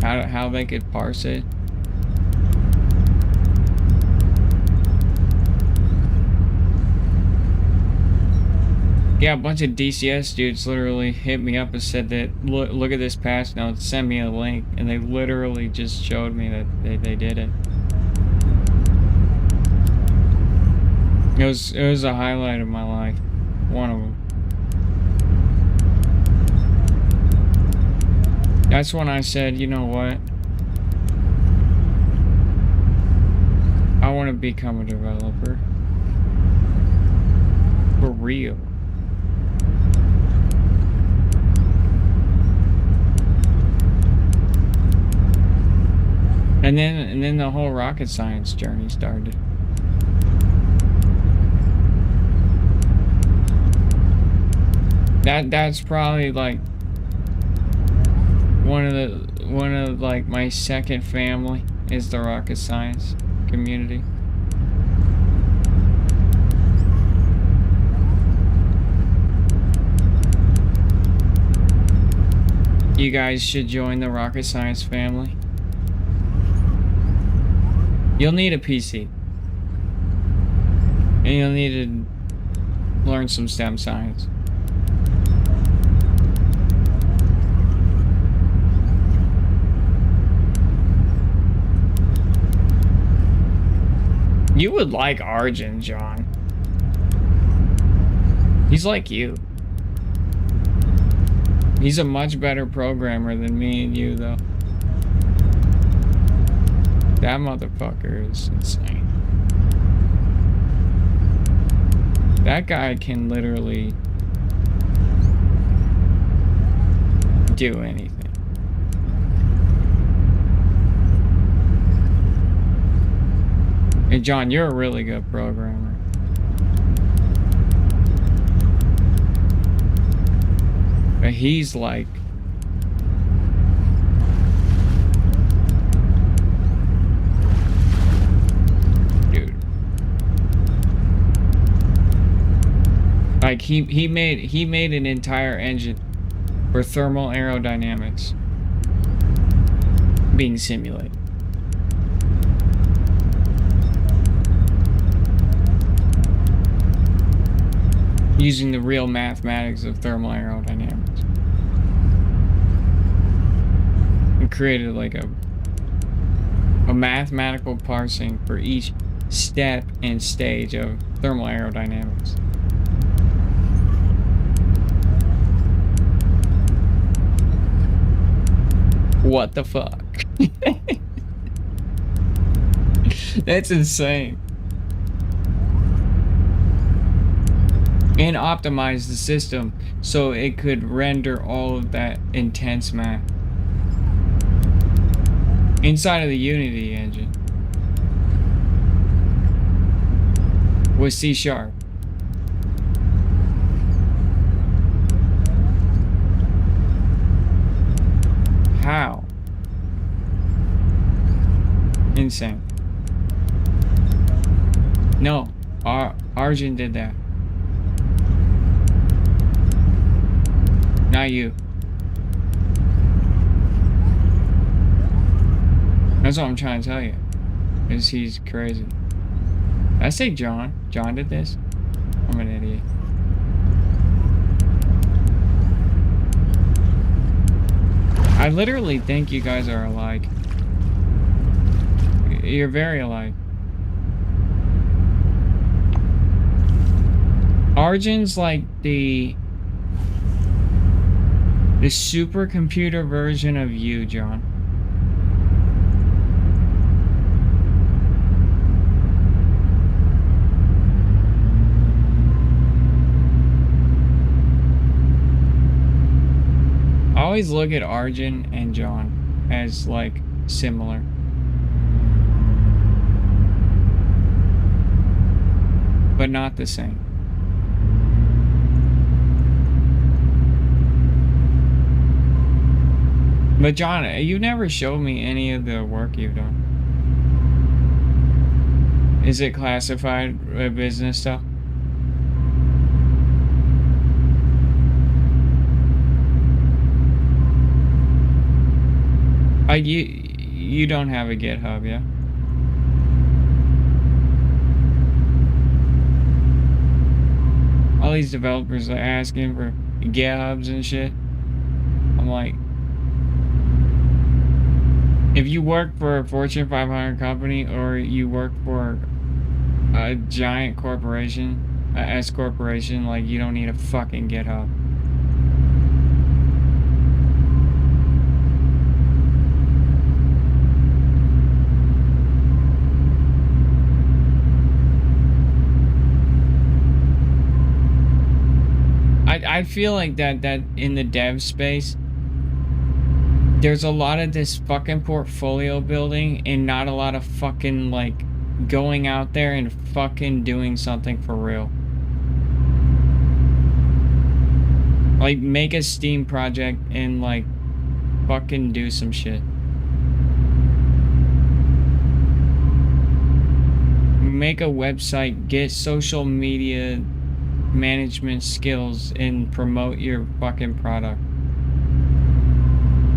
how they could parse it. Yeah, a bunch of DCS dudes literally hit me up and said that, look at this patch notes, send me a link, and they literally just showed me that they did it. It was a highlight of my life, one of them. That's when I said, you know what? I want to become a developer. For real. And then the whole rocket science journey started. That's probably like one of like my second family is the rocket science community. You guys should join the rocket science family. You'll need a PC. And you'll need to learn some STEM science. You would like Arjun, John. He's like you. He's a much better programmer than me and you, though. That motherfucker is insane. That guy can literally do anything. Hey, John, you're a really good programmer. But he's like... Dude. Like, he made an entire engine for thermal aerodynamics being simulated. Using the real mathematics of thermal aerodynamics. And created like a mathematical parsing for each step and stage of thermal aerodynamics. What the fuck? That's insane. and optimize the system so it could render all of that intense map inside of the Unity engine with C#. How? Insane. No, Arjun did that. Not you. That's what I'm trying to tell you. Is he's crazy. Did I say John? John did this? I'm an idiot. I literally think you guys are alike. You're very alike. Arjun's like the supercomputer version of you, John. I always look at Arjun and John as like similar. But not the same. But John, you never showed me any of the work you've done. Is it classified business stuff? You don't have a GitHub, yeah? All these developers are asking for GitHubs and shit. I'm like, if you work for a Fortune 500 company or you work for a giant corporation, a S corporation, like you don't need a fucking GitHub. I feel like that in the dev space, there's a lot of this fucking portfolio building and not a lot of fucking like going out there and fucking doing something for real. Like make a Steam project and like fucking do some shit. Make a website, get social media management skills and promote your fucking product.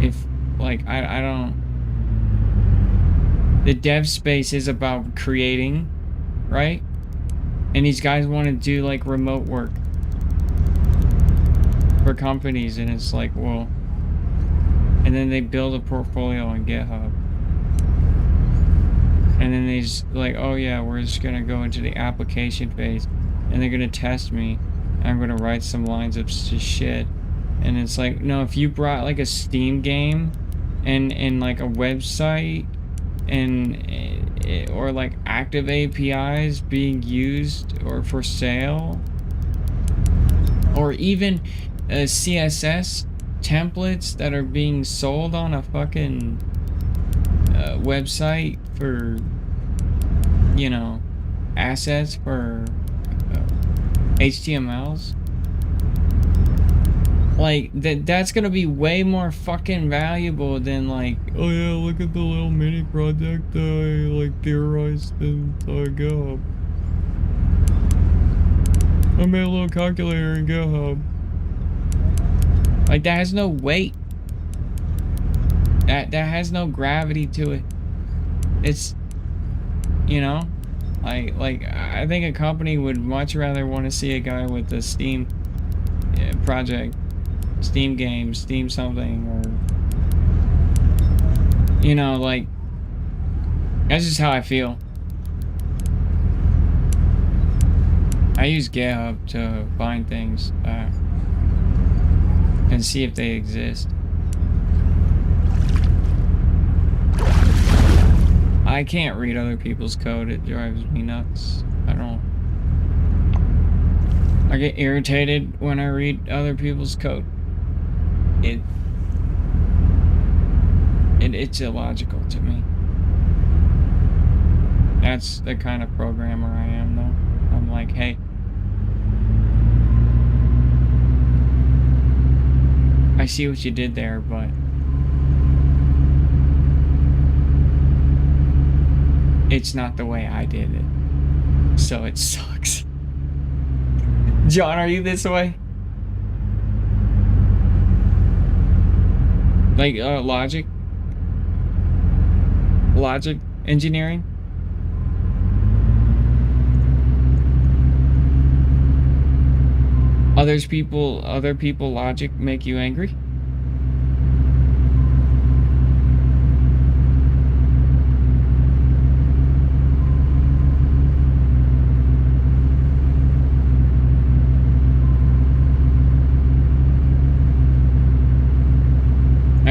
If like I don't, the dev space is about creating, right? And these guys want to do like remote work for companies, and it's like, well, and then they build a portfolio on GitHub, and then they just like, oh yeah, we're just gonna go into the application phase and they're gonna test me. I'm gonna write some lines of shit. And it's like, no, if you brought like a Steam game and like a website and or like active APIs being used or for sale, or even CSS templates that are being sold on a fucking website for, you know, assets for HTMLs, like that's gonna be way more fucking valuable than like, oh yeah, look at the little mini project I like theorized in GitHub. I made a little calculator in GitHub. Like that has no weight. That has no gravity to it. It's, you know, like I think a company would much rather want to see a guy with a Steam project, Steam game, Steam something, or, you know, like, that's just how I feel. I use GitHub to find things and see if they exist. I can't read other people's code. It drives me nuts. I don't. I get irritated when I read other people's code. It's illogical to me. That's the kind of programmer I am, though. I'm like, hey, I see what you did there, but it's not the way I did it. So it sucks. John, are you this way? Like, logic engineering? Other people logic make you angry?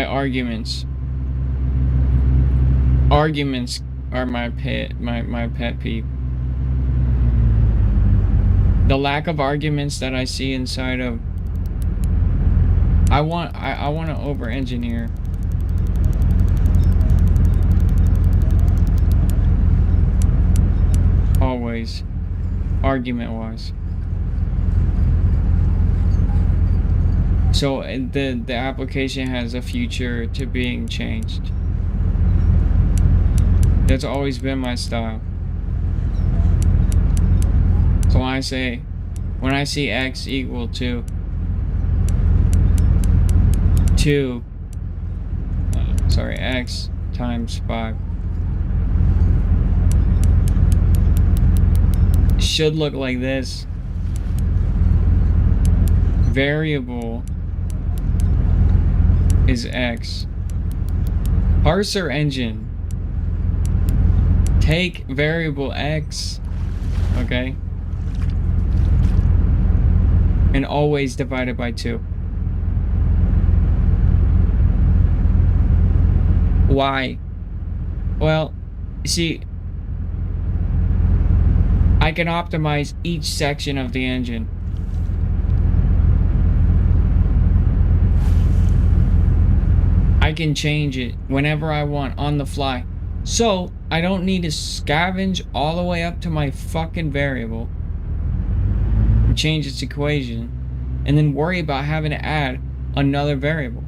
Arguments. Arguments are my pet peeve. The lack of arguments that I see inside of I want to over-engineer. Always. Argument-wise. So the application has a future to being changed. That's always been my style. So when I see x equal to 2, x times 5 should look like this. Variable is x. Parser engine. Take variable x, okay, and always divide it by 2. Why? Well, see, I can optimize each section of the engine. I can change it whenever I want on the fly. So I don't need to scavenge all the way up to my fucking variable and change its equation and then worry about having to add another variable.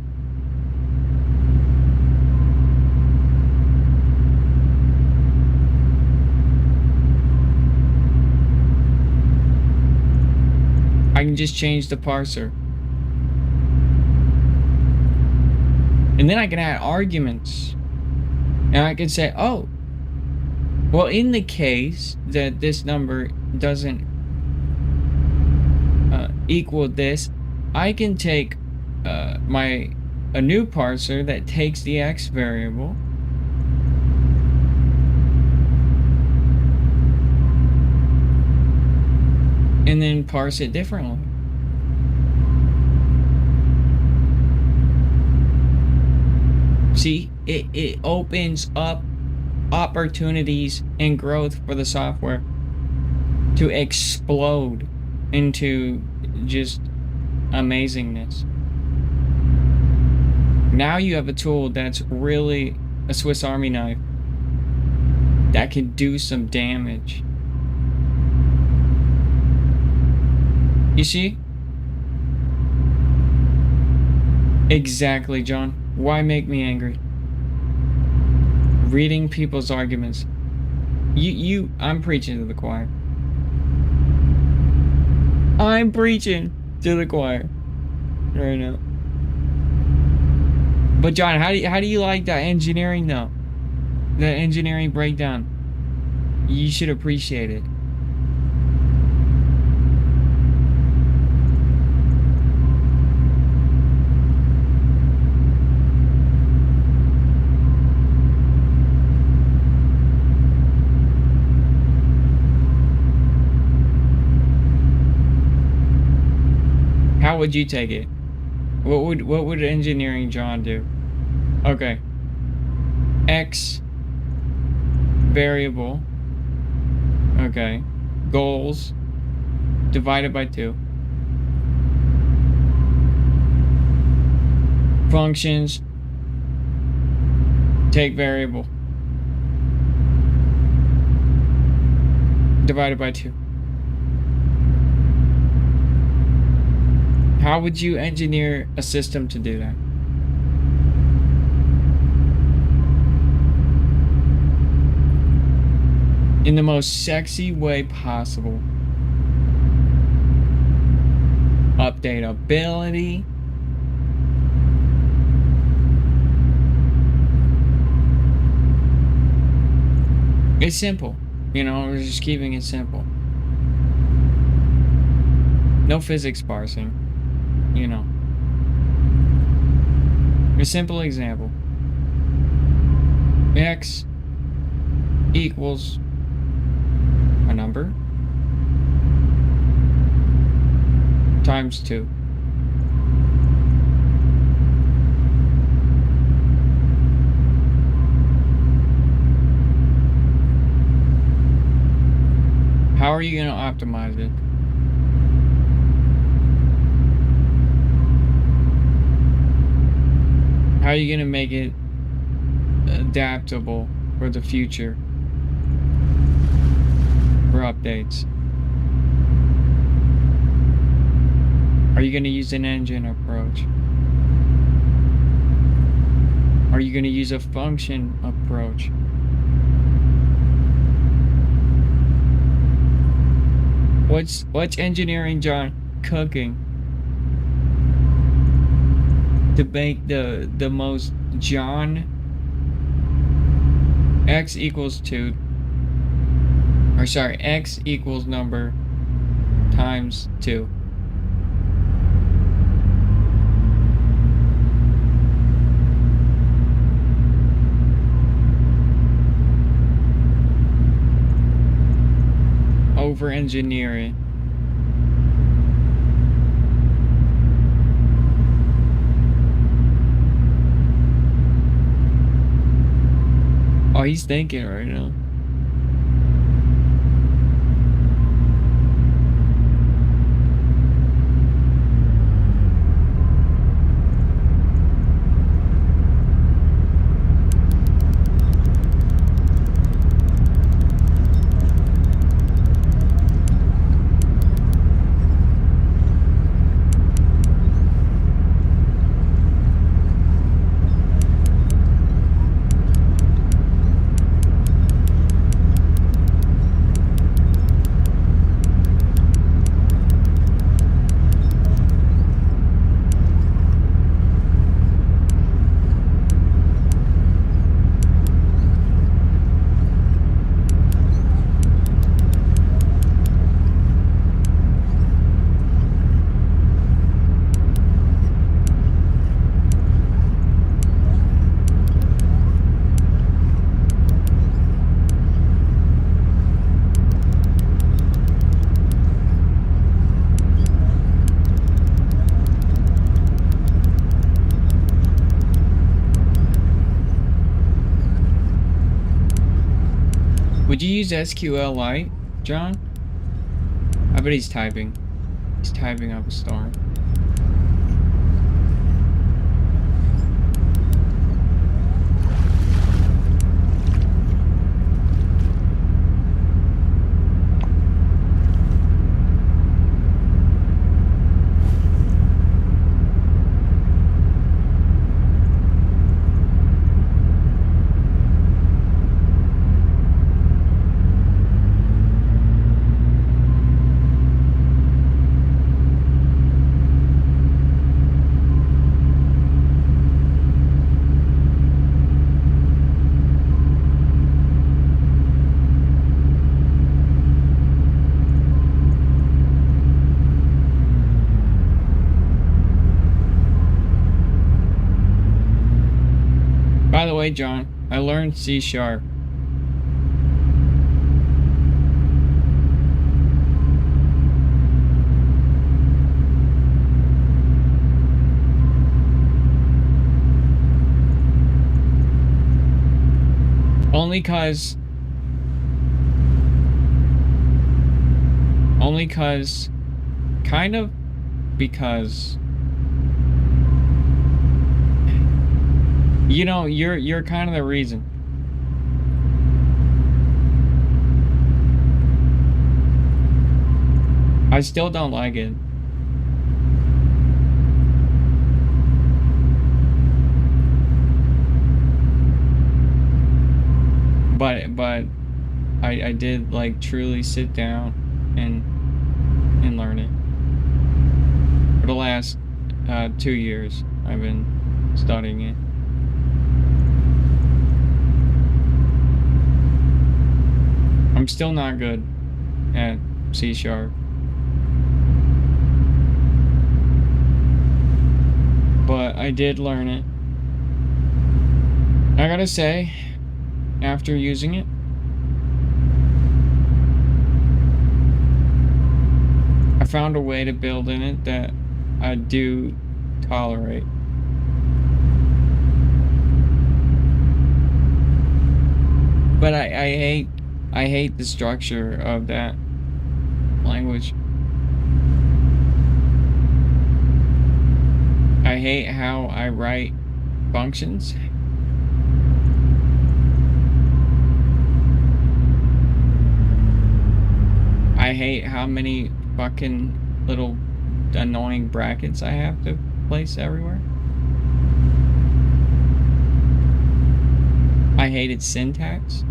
I can just change the parser. And then I can add arguments. And I can say, oh, well, in the case that this number doesn't equal this, I can take a new parser that takes the x variable and then parse it differently. See, it opens up opportunities and growth for the software to explode into just amazingness. Now you have a tool that's really a Swiss Army knife that can do some damage. You see? Exactly, John. Why make me angry? Reading people's arguments. I'm preaching to the choir. I'm preaching to the choir right now. But John, how do you like that engineering though? That engineering breakdown. You should appreciate it. How would you take it? What would engineering John do? Okay. X variable. Okay. Goals divided by 2. functions, take variable, divided by 2. How would you engineer a system to do that? In the most sexy way possible. Updatability. It's simple. You know, we're just keeping it simple. No physics parsing. You know. A simple example. X equals a number times 2. How are you going to optimize it? How are you going to make it adaptable for the future? For updates? Are you going to use an engine approach? Are you going to use a function approach? What's engineering John cooking to make the most John? X equals 2, or sorry, X equals number times 2. Over engineer it. Oh, he's thinking right now. Would you use SQLite, John? I bet he's typing. He's typing up a storm. By the way, John, I learned C#. Only cause kind of because You know, you're kind of the reason. I still don't like it. But I did like truly sit down and learn it. For the last 2 years, I've been studying it. I'm still not good at C#. But I did learn it. I gotta say, after using it, I found a way to build in it that I do tolerate. But I hate the structure of that language. I hate how I write functions. I hate how many fucking little annoying brackets I have to place everywhere. I hated syntax.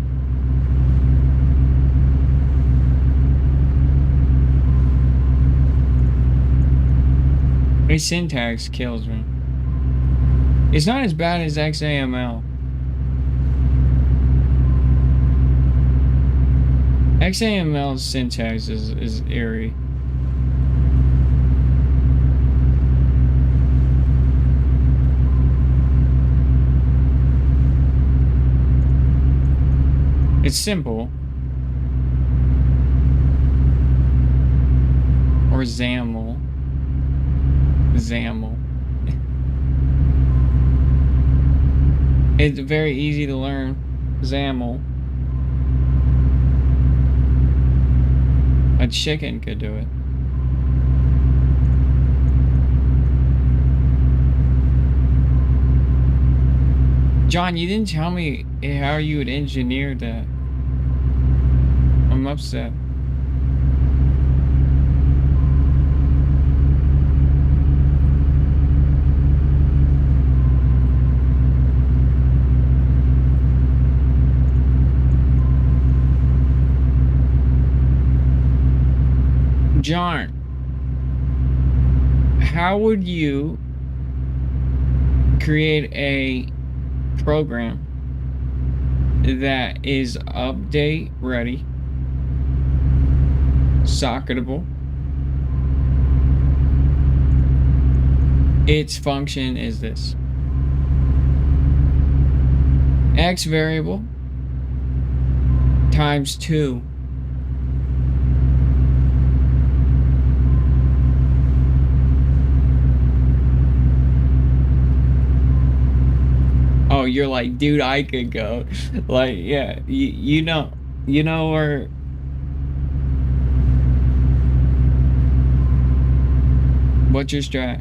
Syntax kills me. It's not as bad as XAML. XAML's syntax is eerie. It's simple. Or XAML. XAML. It's very easy to learn. XAML. A chicken could do it. John, you didn't tell me how you would engineer that. I'm upset. John, how would you create a program that is update ready, socketable? Its function is this: X variable times 2. Oh, you're like, dude, I could go. Like, yeah, you know where. What's your strat?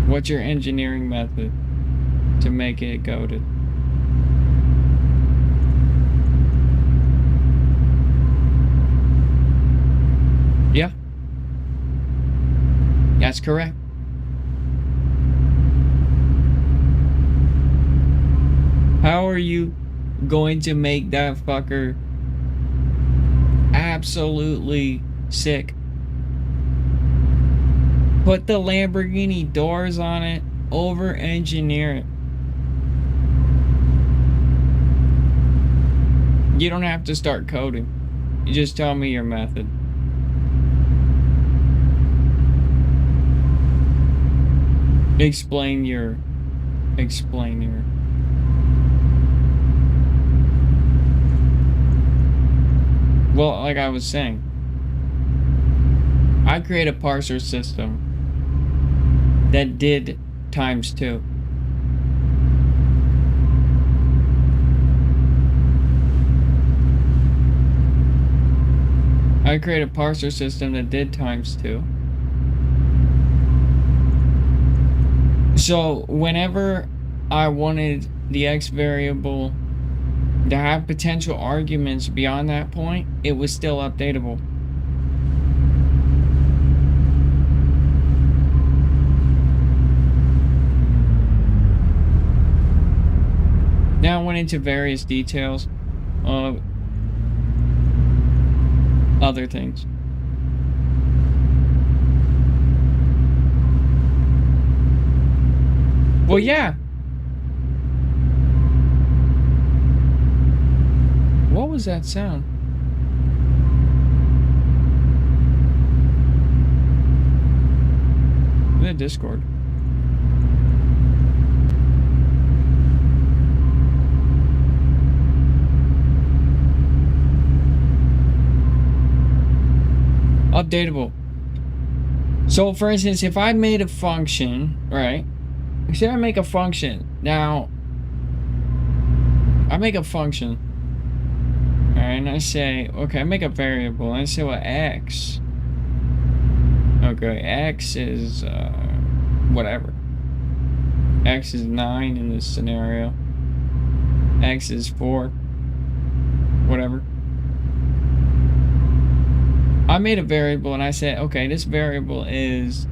What's your engineering method to make it go to? Yeah. That's correct. How are you going to make that fucker absolutely sick? Put the Lamborghini doors on it, over-engineer it. You don't have to start coding. You just tell me your method. Explain your. Well, like I was saying, I create a parser system that did times 2. I created a parser system that did ×2. So whenever I wanted the X variable to have potential arguments beyond that point, it was still updatable. Now I went into various details of other things. Well, yeah. What was that sound? The Discord. Updatable. So for instance, if I made a function, right? Say I make a function. Now, I make a function. Alright, and I say, okay, I make a variable. And I say, well, X. Okay, X is, whatever. X is 9 in this scenario. X is 4. Whatever. I made a variable and I said, okay, this variable is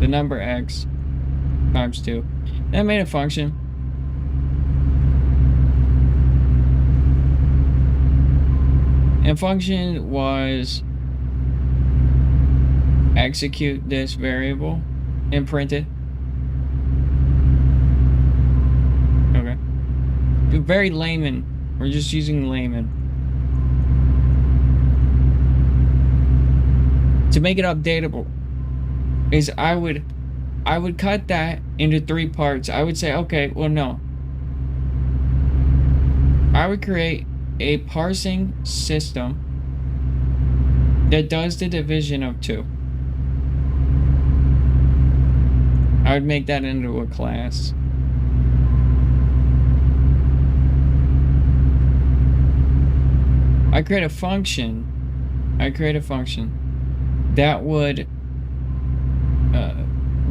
the number X ×2. Then I made a function. And function was execute this variable and print it. Okay. Very layman. We're just using layman. To make it updatable is I would cut that into 3 parts. I would say, okay, well, no. I would create a parsing system that does the division of 2. I would make that into a class. I create a function that would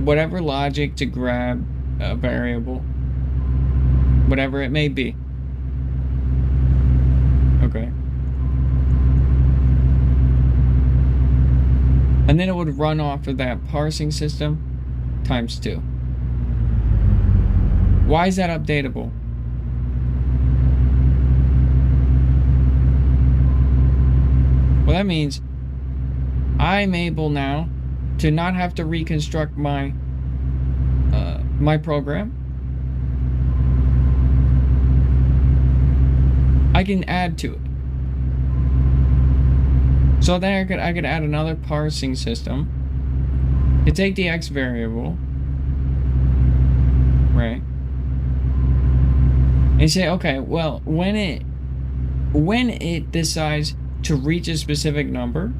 whatever logic to grab a variable, whatever it may be. Okay. And then it would run off of that parsing system ×2. Why is that updatable? Well, that means I'm able now to not have to reconstruct my my program. I can add to it. So then I could add another parsing system to take the X variable, right? And say, okay, well, when it decides to reach a specific number,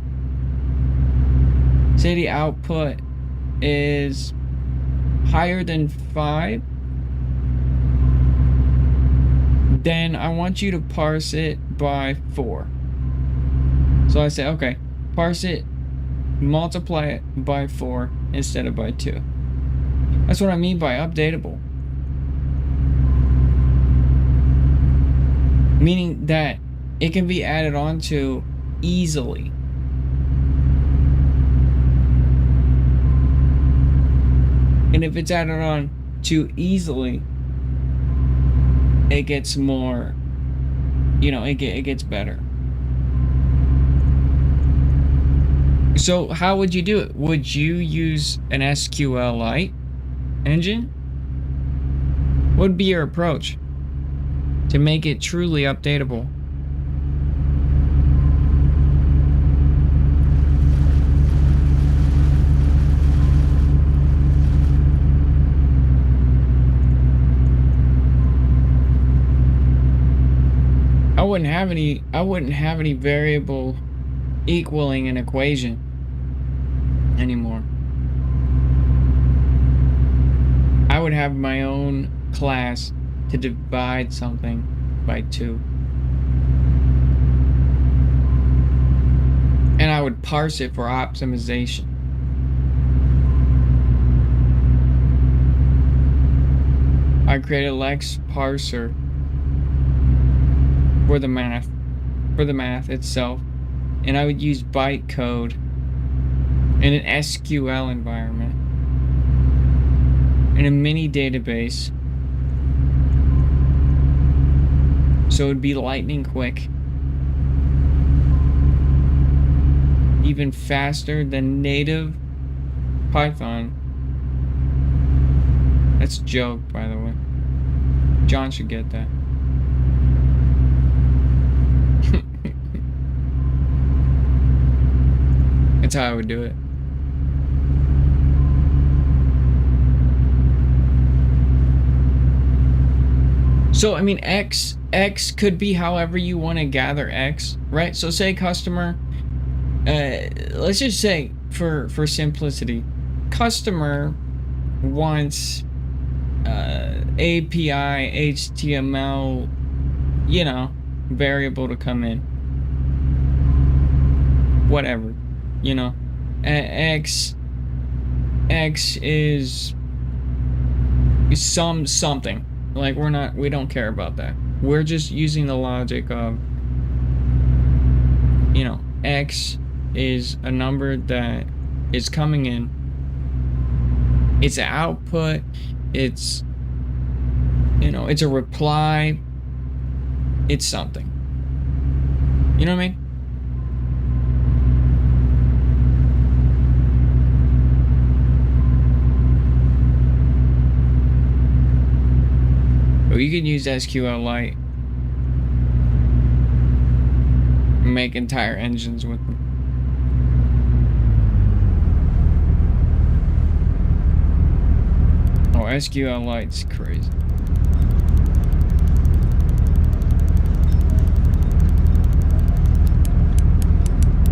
say the output is higher than 5, then I want you to parse it by 4. So I say, okay, parse it, multiply it by 4 instead of by 2. That's what I mean by updatable. Meaning that it can be added on to easily. And if it's added on too easily, it gets more, you know, it gets better. So how would you do it? Would you use an SQLite engine? What would be your approach to make it truly updatable? I wouldn't have any variable equaling an equation anymore. I would have my own class to divide something by 2. would parse it for optimization. I create a Lex parser for the math itself, and I would use bytecode in an SQL environment, in a mini database, so it would be lightning quick, even faster than native Python. That's a joke, by the way. John should get that. That's how I would do it. So, I mean, X could be however you want to gather X, right? So say customer, let's just say for simplicity, customer wants API, HTML, you know, variable to come in. Whatever, you know. X is something. Like, we don't care about that. We're just using the logic of, you know, X is a number that is coming in. It's an output. It's, you know, it's a reply. It's something. You know what I mean? But you can use SQLite. Make entire engines with them. Oh, SQLite's crazy.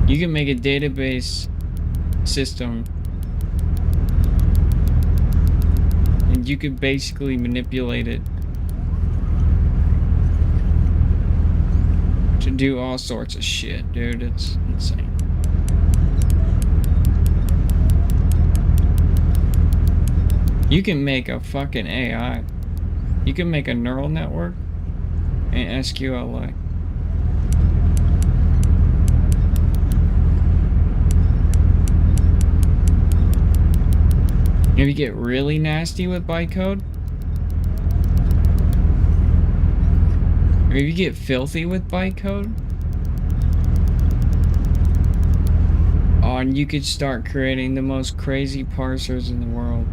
You can make a database system, and you could basically manipulate it to do all sorts of shit, dude. It's insane. You can make a fucking AI. You can make a neural network in SQLite. If you get really nasty with bytecode, or if you get filthy with bytecode, oh, and you could start creating the most crazy parsers in the world.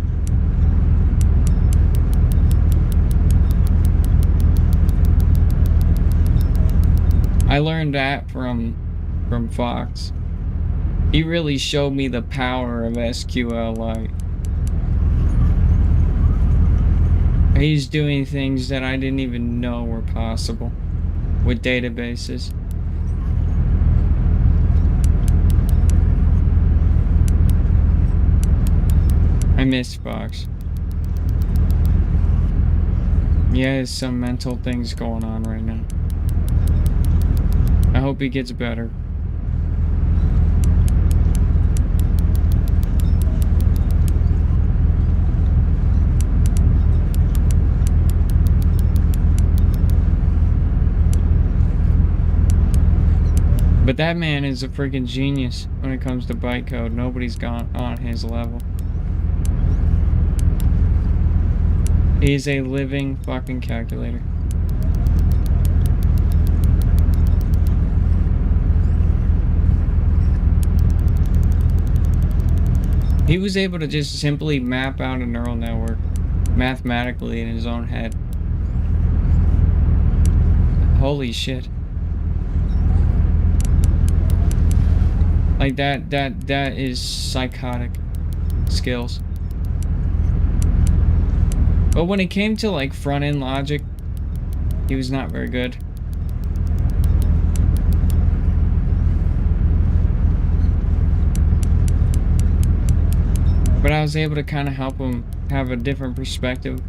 I learned that from Fox. He really showed me the power of SQLite. He's doing things that I didn't even know were possible with databases. I miss Fox. Yeah, there's some mental things going on right now. I hope he gets better. But that man is a freaking genius when it comes to bytecode. Nobody's gone on his level. He's a living fucking calculator. He was able to just simply map out a neural network mathematically in his own head. Holy shit. Like that is psychotic skills. But when it came to like front-end logic, he was not very good. But I was able to kind of help him have a different perspective.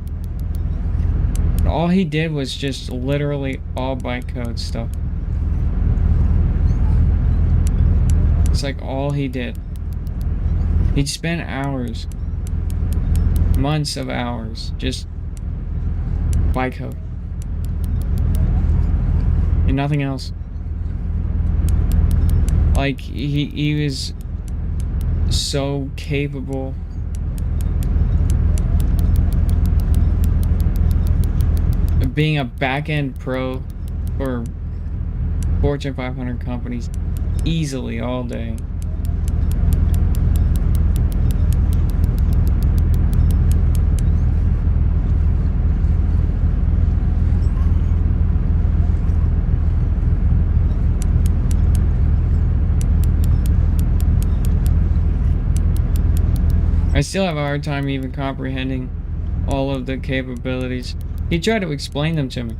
But all he did was just literally all bytecode stuff. It's like all he did. He'd spend hours, months of hours, just bytecode. And nothing else. Like, he was so capable. Of being a back-end pro for Fortune 500 companies easily all day. I still have a hard time even comprehending all of the capabilities. He tried to explain them to me.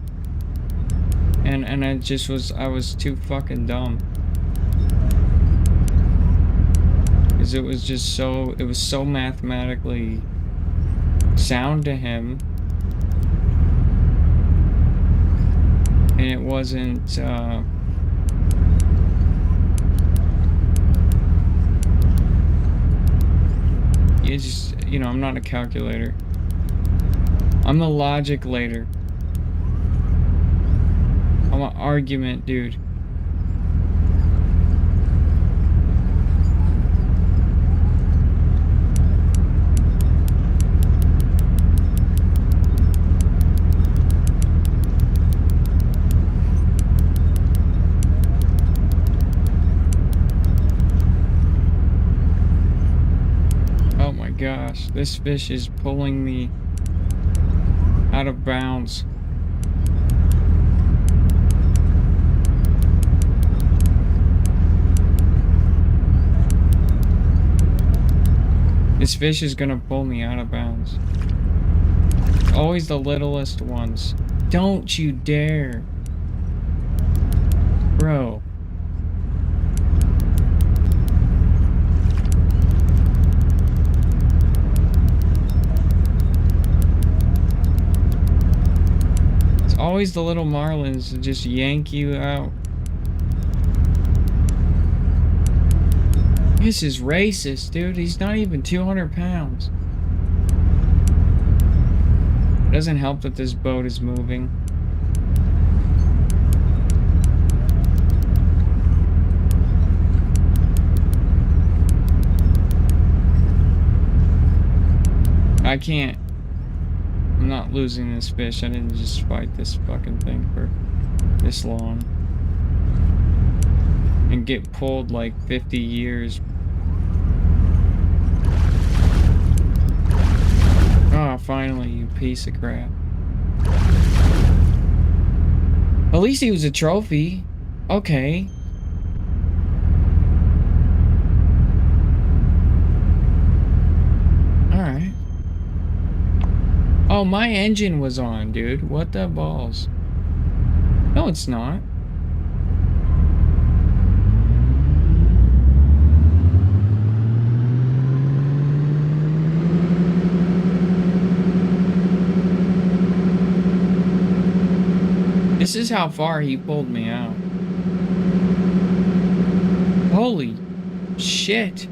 And I was too fucking dumb. Because it was so mathematically sound to him. And it wasn't, it's just, you know, I'm not a calculator. I'm the logic later. I'm an argument dude. Oh my gosh, this fish is pulling me out of bounds. This fish is gonna pull me out of bounds. Always the littlest ones. Don't you dare. Bro. It's always the little marlins that just yank you out. This is racist, dude. He's not even 200 pounds. It doesn't help that this boat is moving. I can't. I'm not losing this fish. I didn't just fight this fucking thing for this long. And get pulled like 50 years. Oh, finally, you piece of crap. At least he was a trophy. Okay. Alright. Oh, my engine was on, dude. What the balls? No, it's not. This is how far he pulled me out. Holy shit.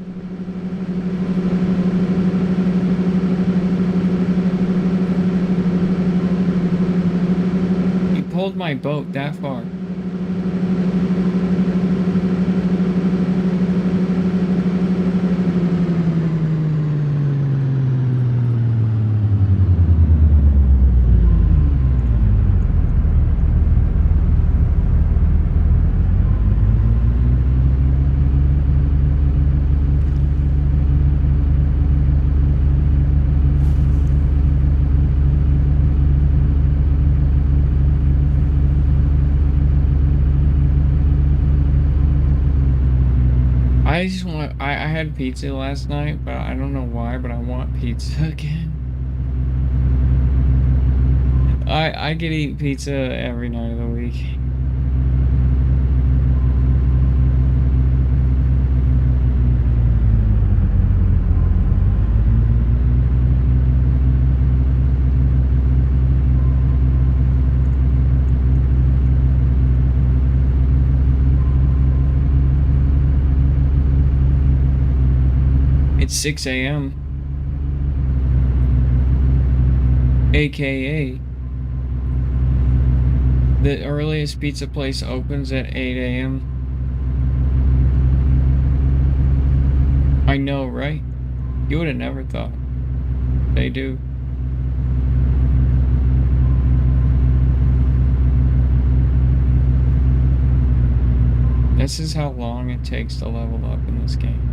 He pulled my boat that far. I just want. I had pizza last night, but I don't know why. But I want pizza again. I could eat pizza every night of the week. It's 6 a.m. AKA the earliest pizza place opens at 8 a.m. I know, right? You would have never thought. They do. This is how long it takes to level up in this game.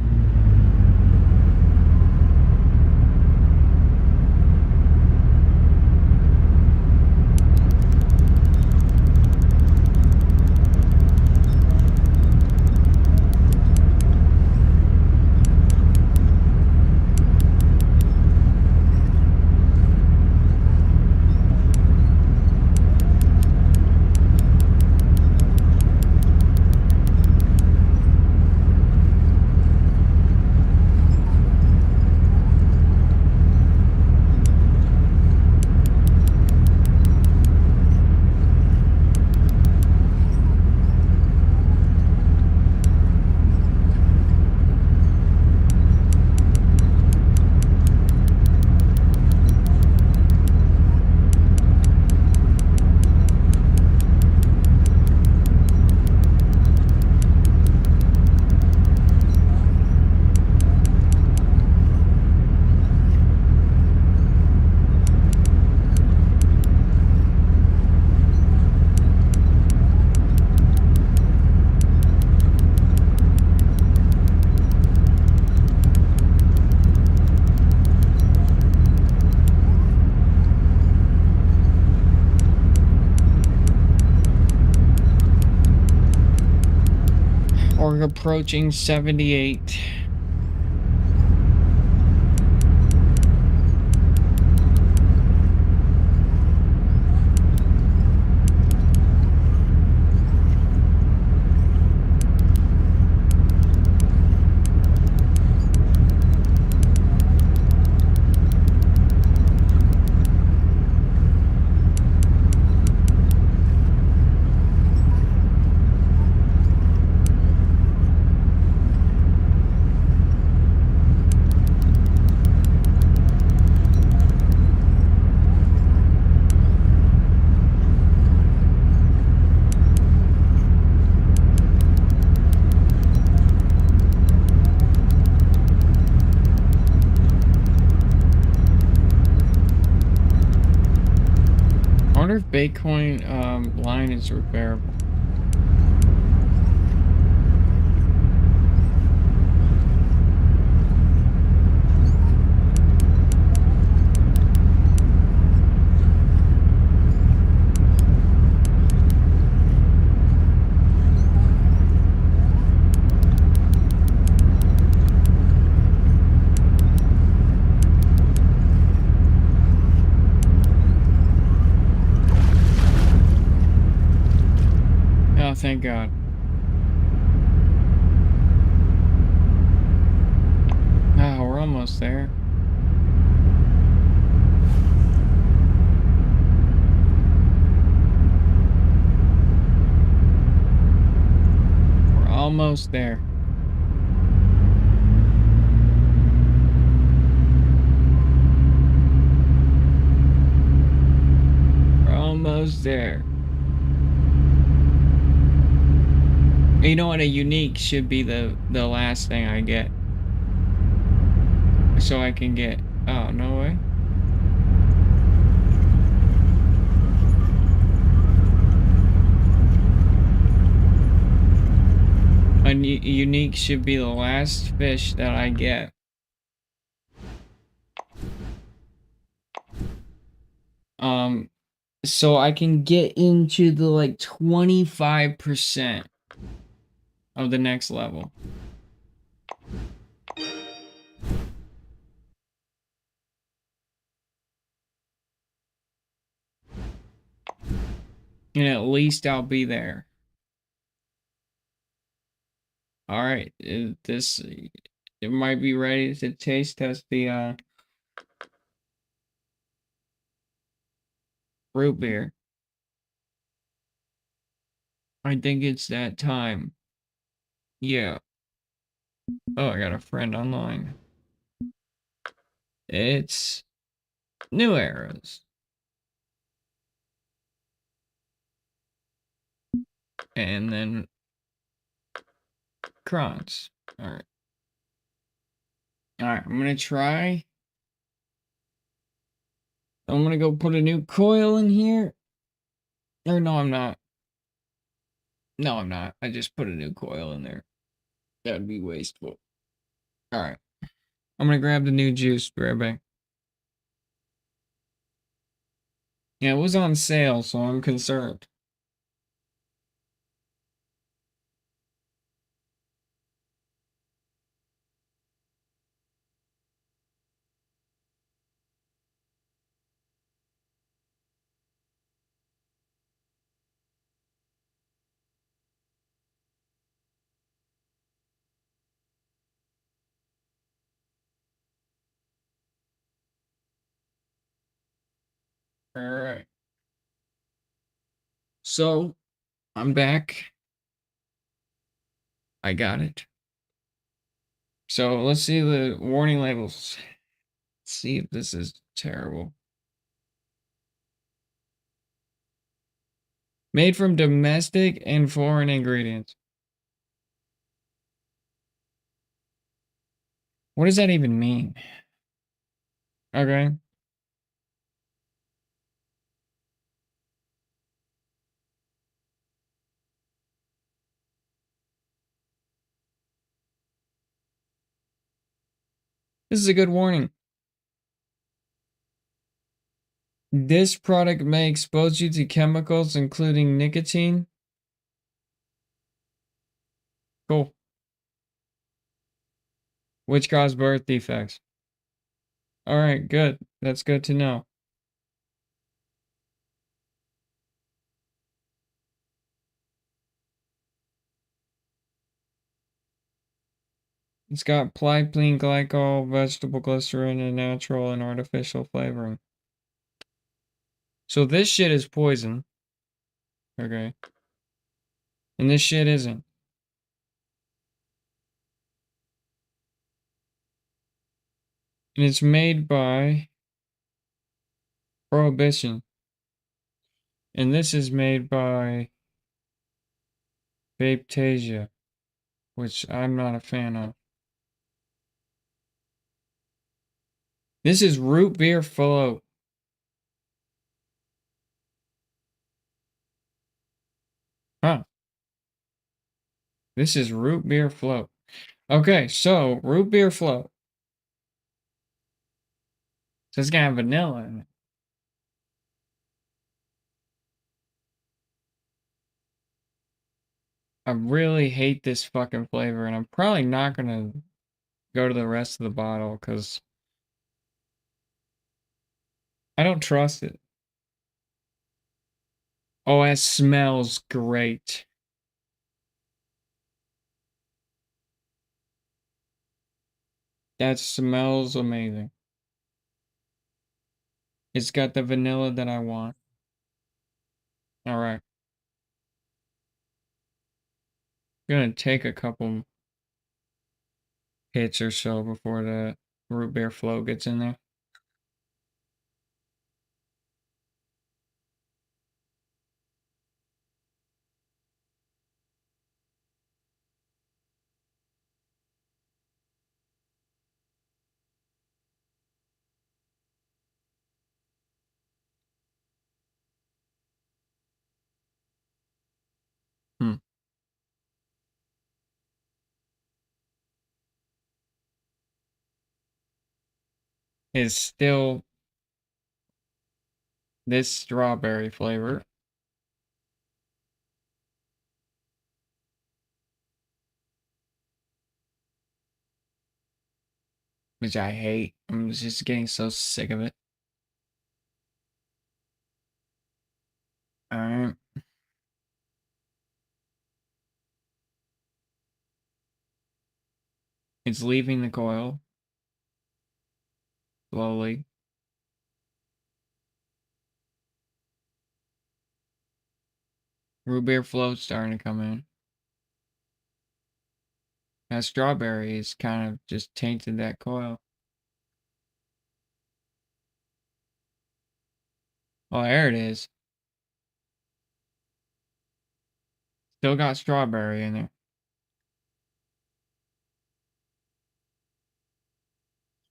We're approaching 78. I wonder if Bitcoin line is repairable. Oh, thank God. Ah, we're almost there. We're almost there. We're almost there. You know what? A unique should be the last thing I get. So I can get... Oh, no way. A unique should be the last fish that I get. So I can get into the like 25% of the next level. And at least I'll be there. All right, this it might be ready to taste test the root beer. I think it's that time. Yeah. Oh, I got a friend online. It's New Eras. And then Crons. Alright. Alright, I'm gonna try. I'm gonna go put a new coil in here. Or no, I'm not. No, I'm not. I just put a new coil in there. That would be wasteful. Alright. I'm gonna grab the new juice. Be right back. Yeah, it was on sale, so I'm concerned. Alright. So, I'm back. I got it. So, let's see the warning labels. Let's see if this is terrible. Made from domestic and foreign ingredients. What does that even mean? Okay. This is a good warning. This product may expose you to chemicals including nicotine. Cool. Which cause birth defects. Alright, good. That's good to know. It's got platinum glycol, vegetable glycerin, and natural and artificial flavoring. So this shit is poison. Okay. And this shit isn't. And it's made by Prohibition. And this is made by Vapetasia, which I'm not a fan of. This is root beer float. Huh. This is root beer float. Okay, so root beer float. So it's gonna have vanilla in it. I really hate this fucking flavor, and I'm probably not gonna go to the rest of the bottle because I don't trust it. Oh, it smells great. That smells amazing. It's got the vanilla that I want. Alright. Gonna take a couple hits or so before the root beer float gets in there. Hmm. It's still this strawberry flavor. Which I hate. I'm just getting so sick of it. Alright. It's leaving the coil. Slowly. Root beer float's starting to come in. That strawberry is kind of just tainted that coil. Oh, there it is. Still got strawberry in there.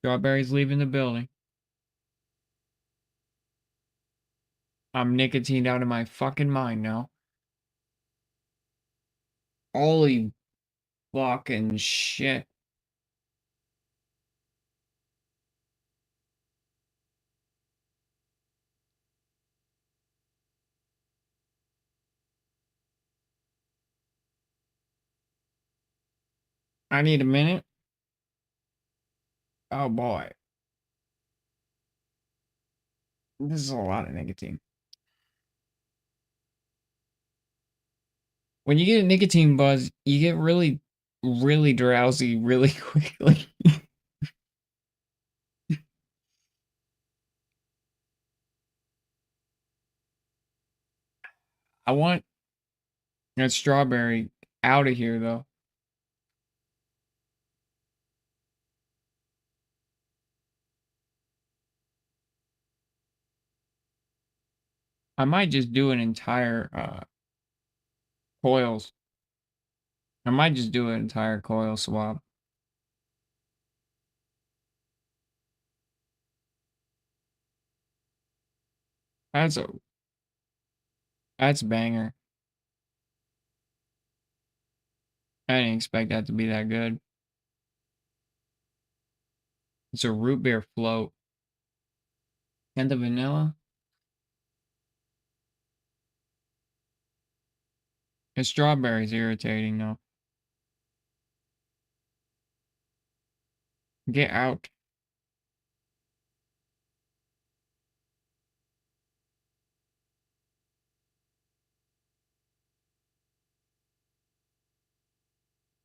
Strawberry's leaving the building. I'm nicotined out of my fucking mind now. Holy fucking shit. I need a minute. Oh boy. This is a lot of nicotine. When you get a nicotine buzz, you get really, really drowsy really quickly. I want that strawberry out of here, though. I might just do an entire coils. I might just do an entire coil swap. That's banger. I didn't expect that to be that good. It's a root beer float. And the vanilla. The strawberry's irritating though. Get out.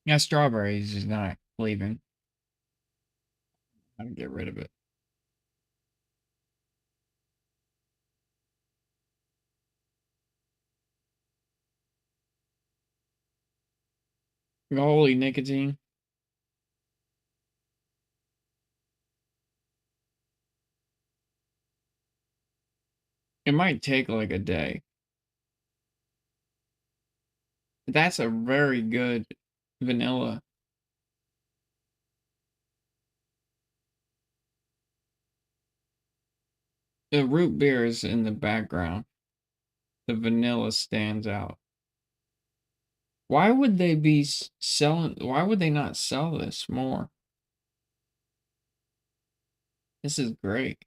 Yeah, strawberries is not leaving. Gotta get rid of it. Holy nicotine. It might take like a day. That's a very good vanilla. The root beer is in the background. The vanilla stands out. Why would they be selling? Why would they not sell this more? This is great.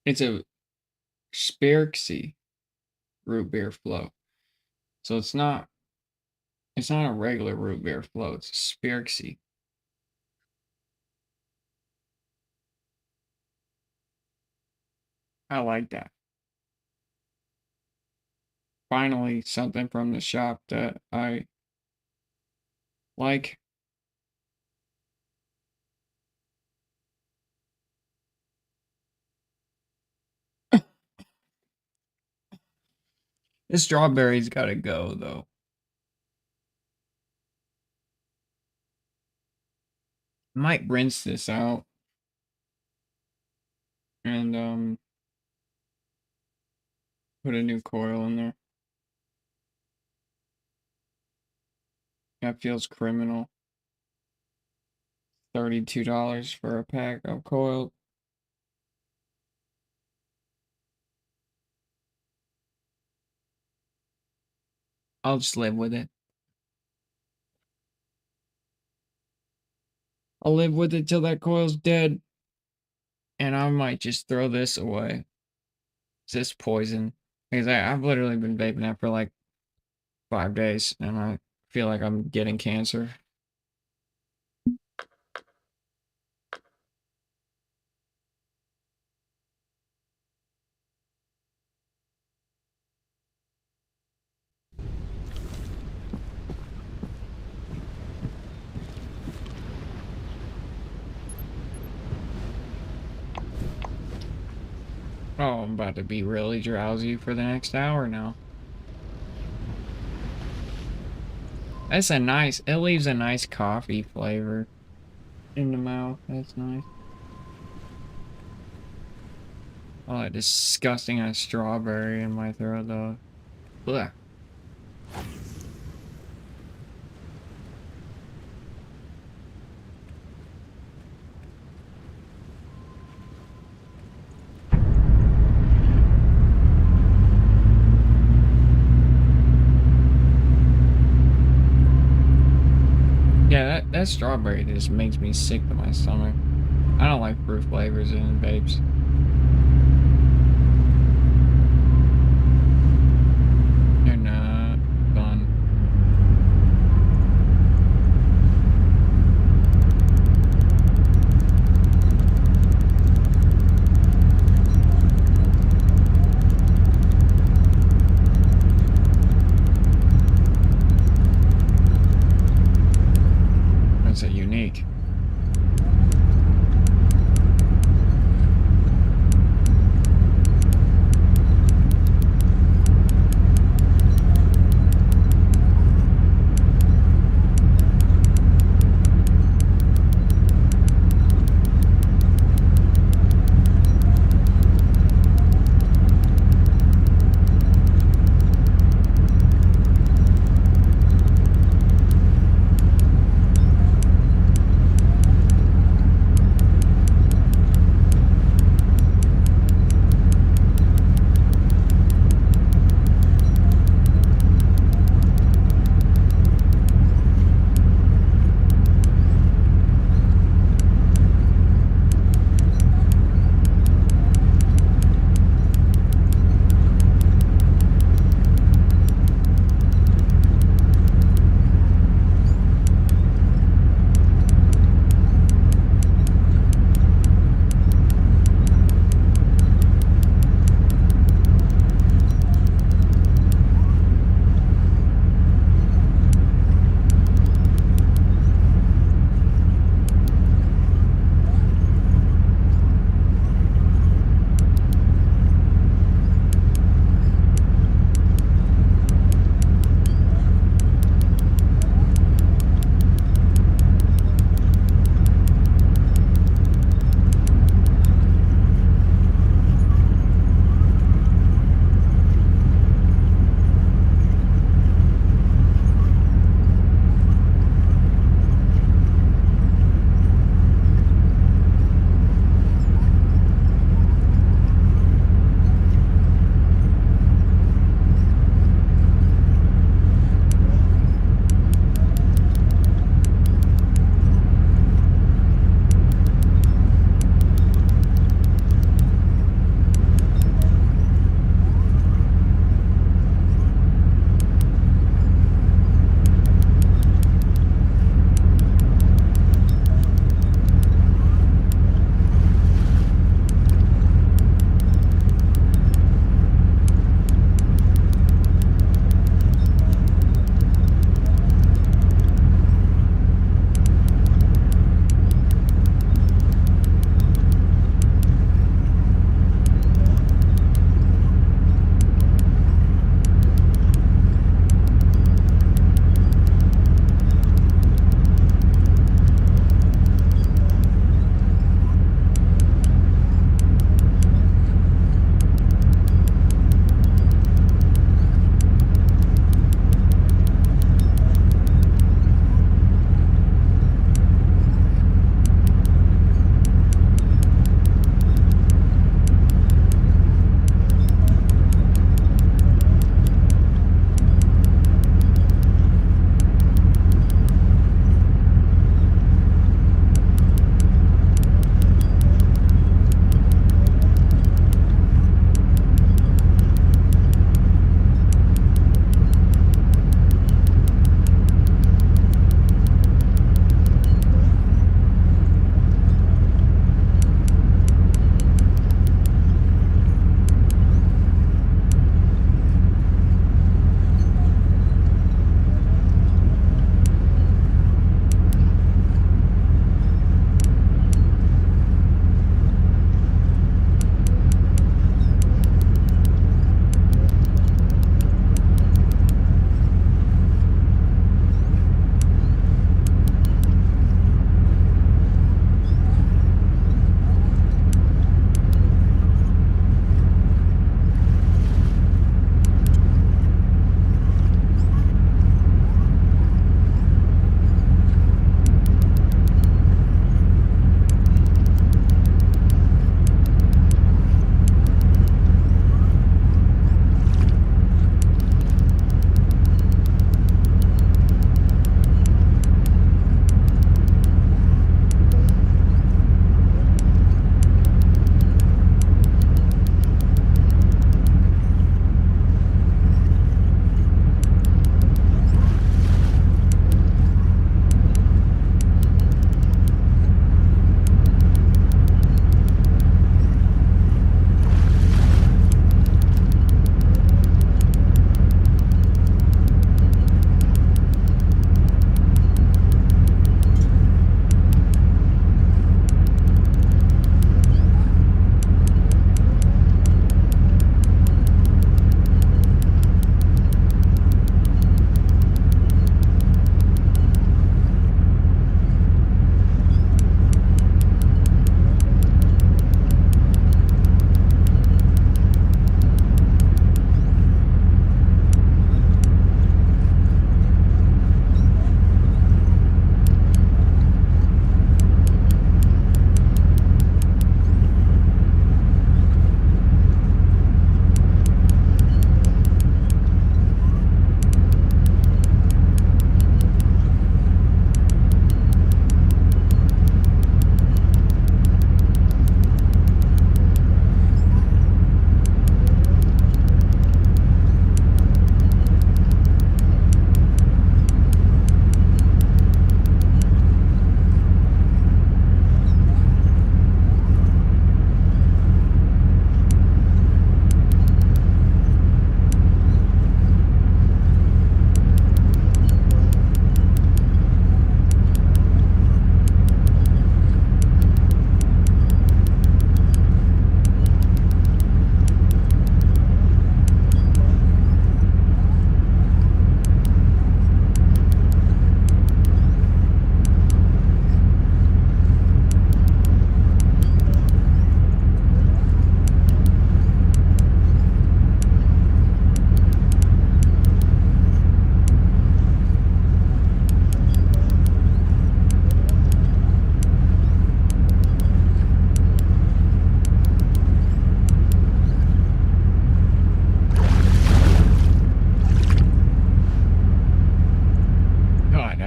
It's a Spirksy root beer float. So it's not a regular root beer float. It's a Spirksy. I like that. Finally, something from the shop that I like. This strawberry's gotta go though. Might rinse this out and put a new coil in there. That feels criminal. $32 for a pack of coil. I'll just live with it. I'll live with it till that coil's dead. And I might just throw this away. Is this poison? Because I've literally been vaping that for like 5 days and I feel like I'm getting cancer. Oh, I'm about to be really drowsy for the next hour now. That's a nice, it leaves a nice coffee flavor in the mouth. That's nice. Oh, that disgusting ass strawberry in my throat though. Ugh. Yeah, that strawberry just makes me sick to my stomach. I don't like fruit flavors in vapes. They're not fun. That's a unique.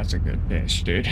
That's a good fish, dude.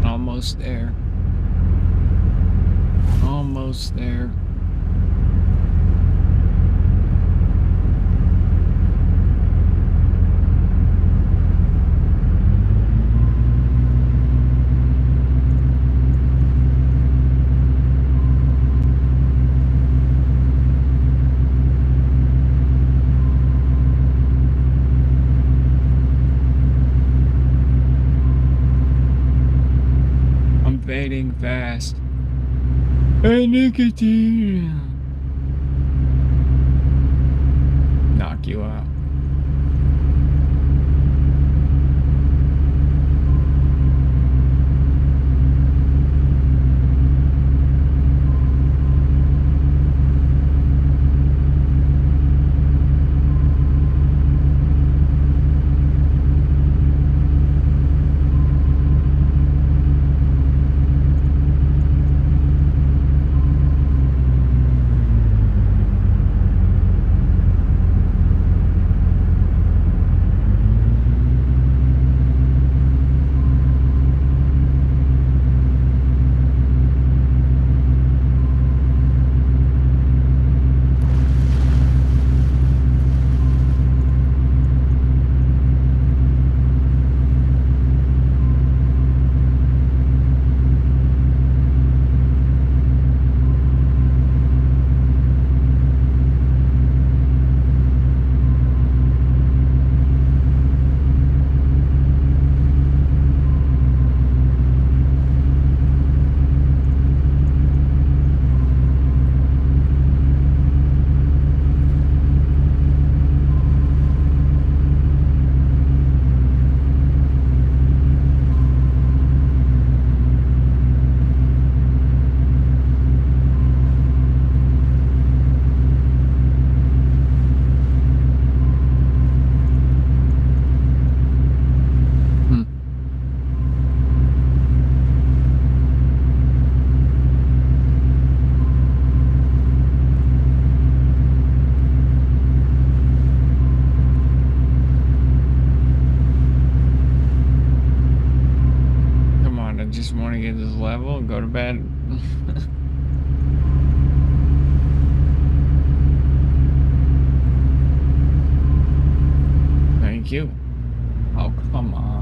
Almost there. Almost there. I'm fading fast. Hey, nicotine. Knock you out. go to bed. Thank you. Oh, come on.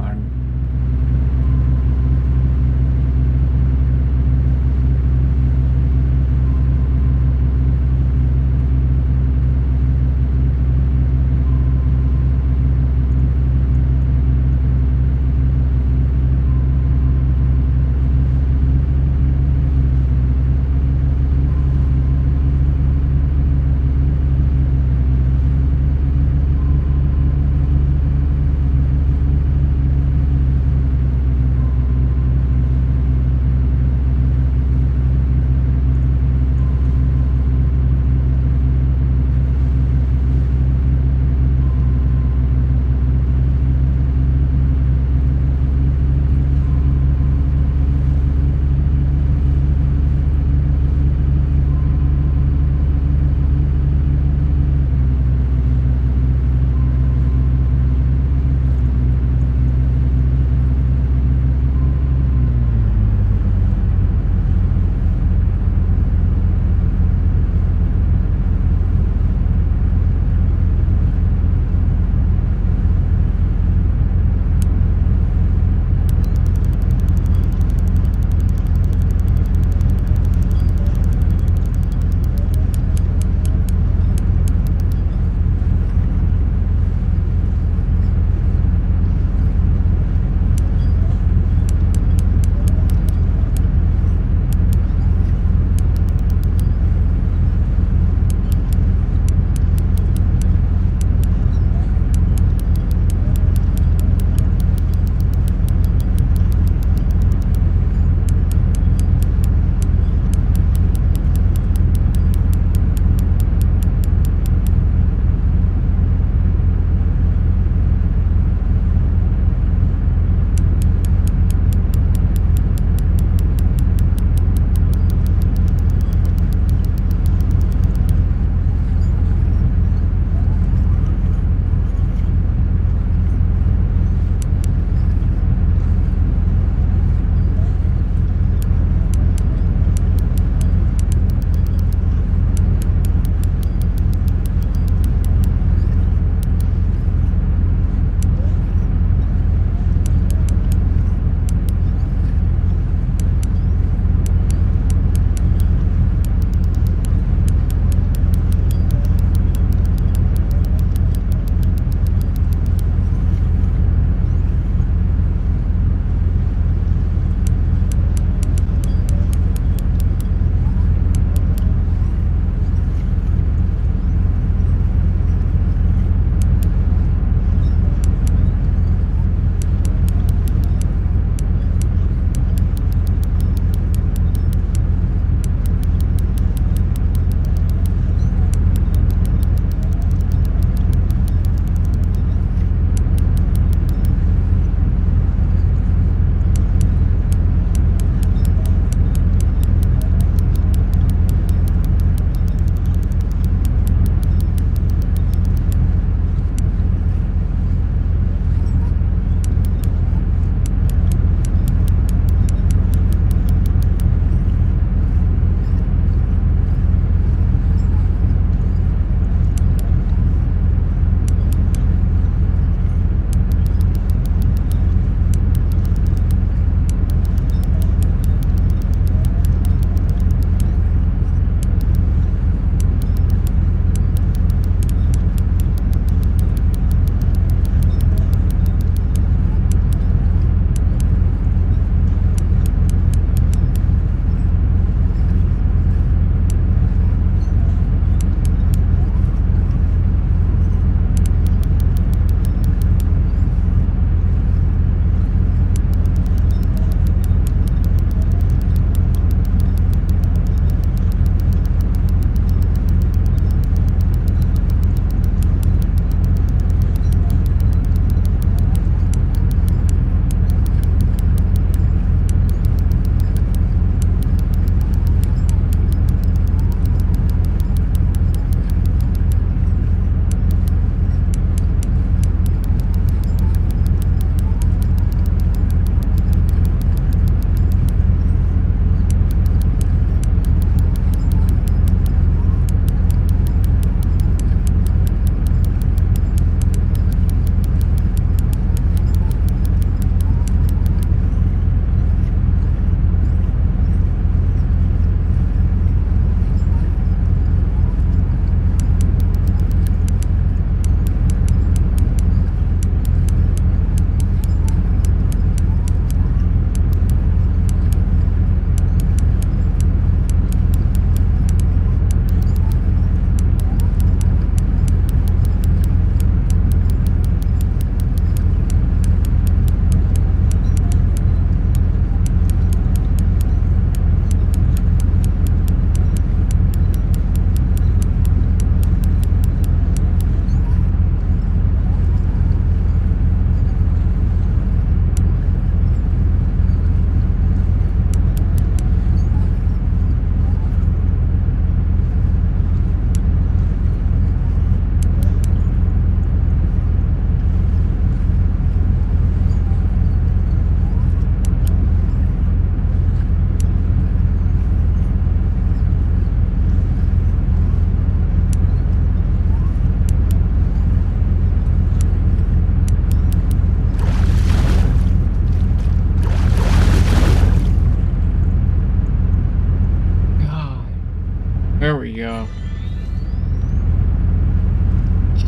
There we go.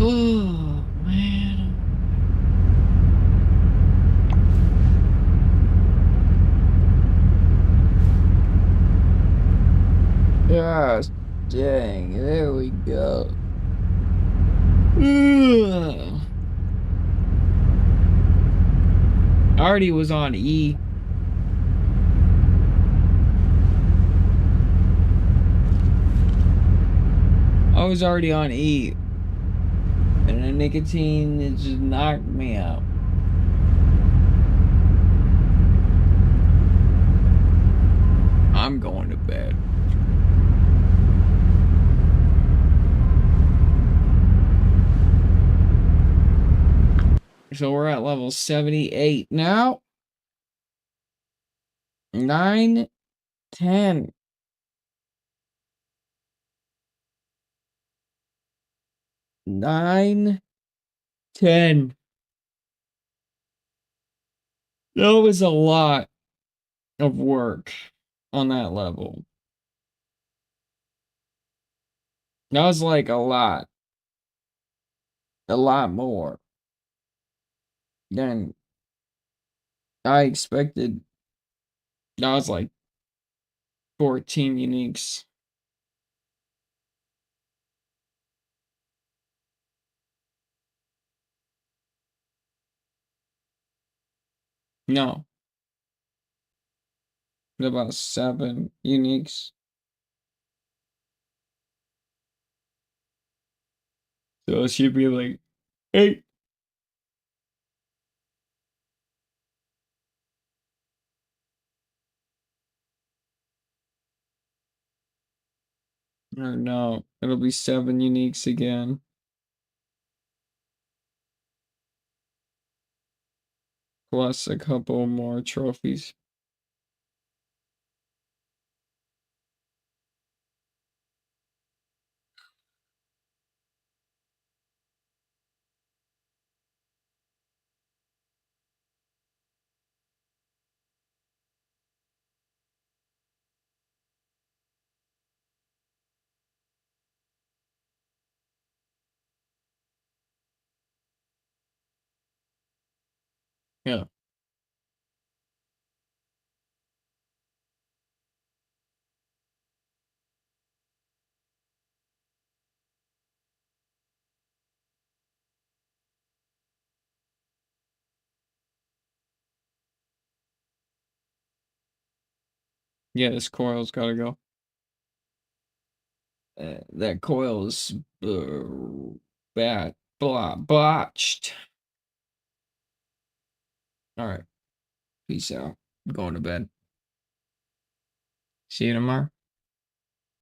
Oh, man. Gosh, dang. There we go. Ugh. I already was on E. I was already on E. And the nicotine, it just knocked me out. I'm going to bed. So we're at level 78 now. 9, 10. 9, 10. That was a lot of work on that level. That was like a lot more than I expected. That was like 14 uniques. No, about 7 uniques. So it should be like 8. Or no, it'll be 7 uniques again. Plus a couple more trophies. Yeah. Yeah, this coil's gotta go. That coil is botched. All right. Peace out. I'm going to bed. See you tomorrow.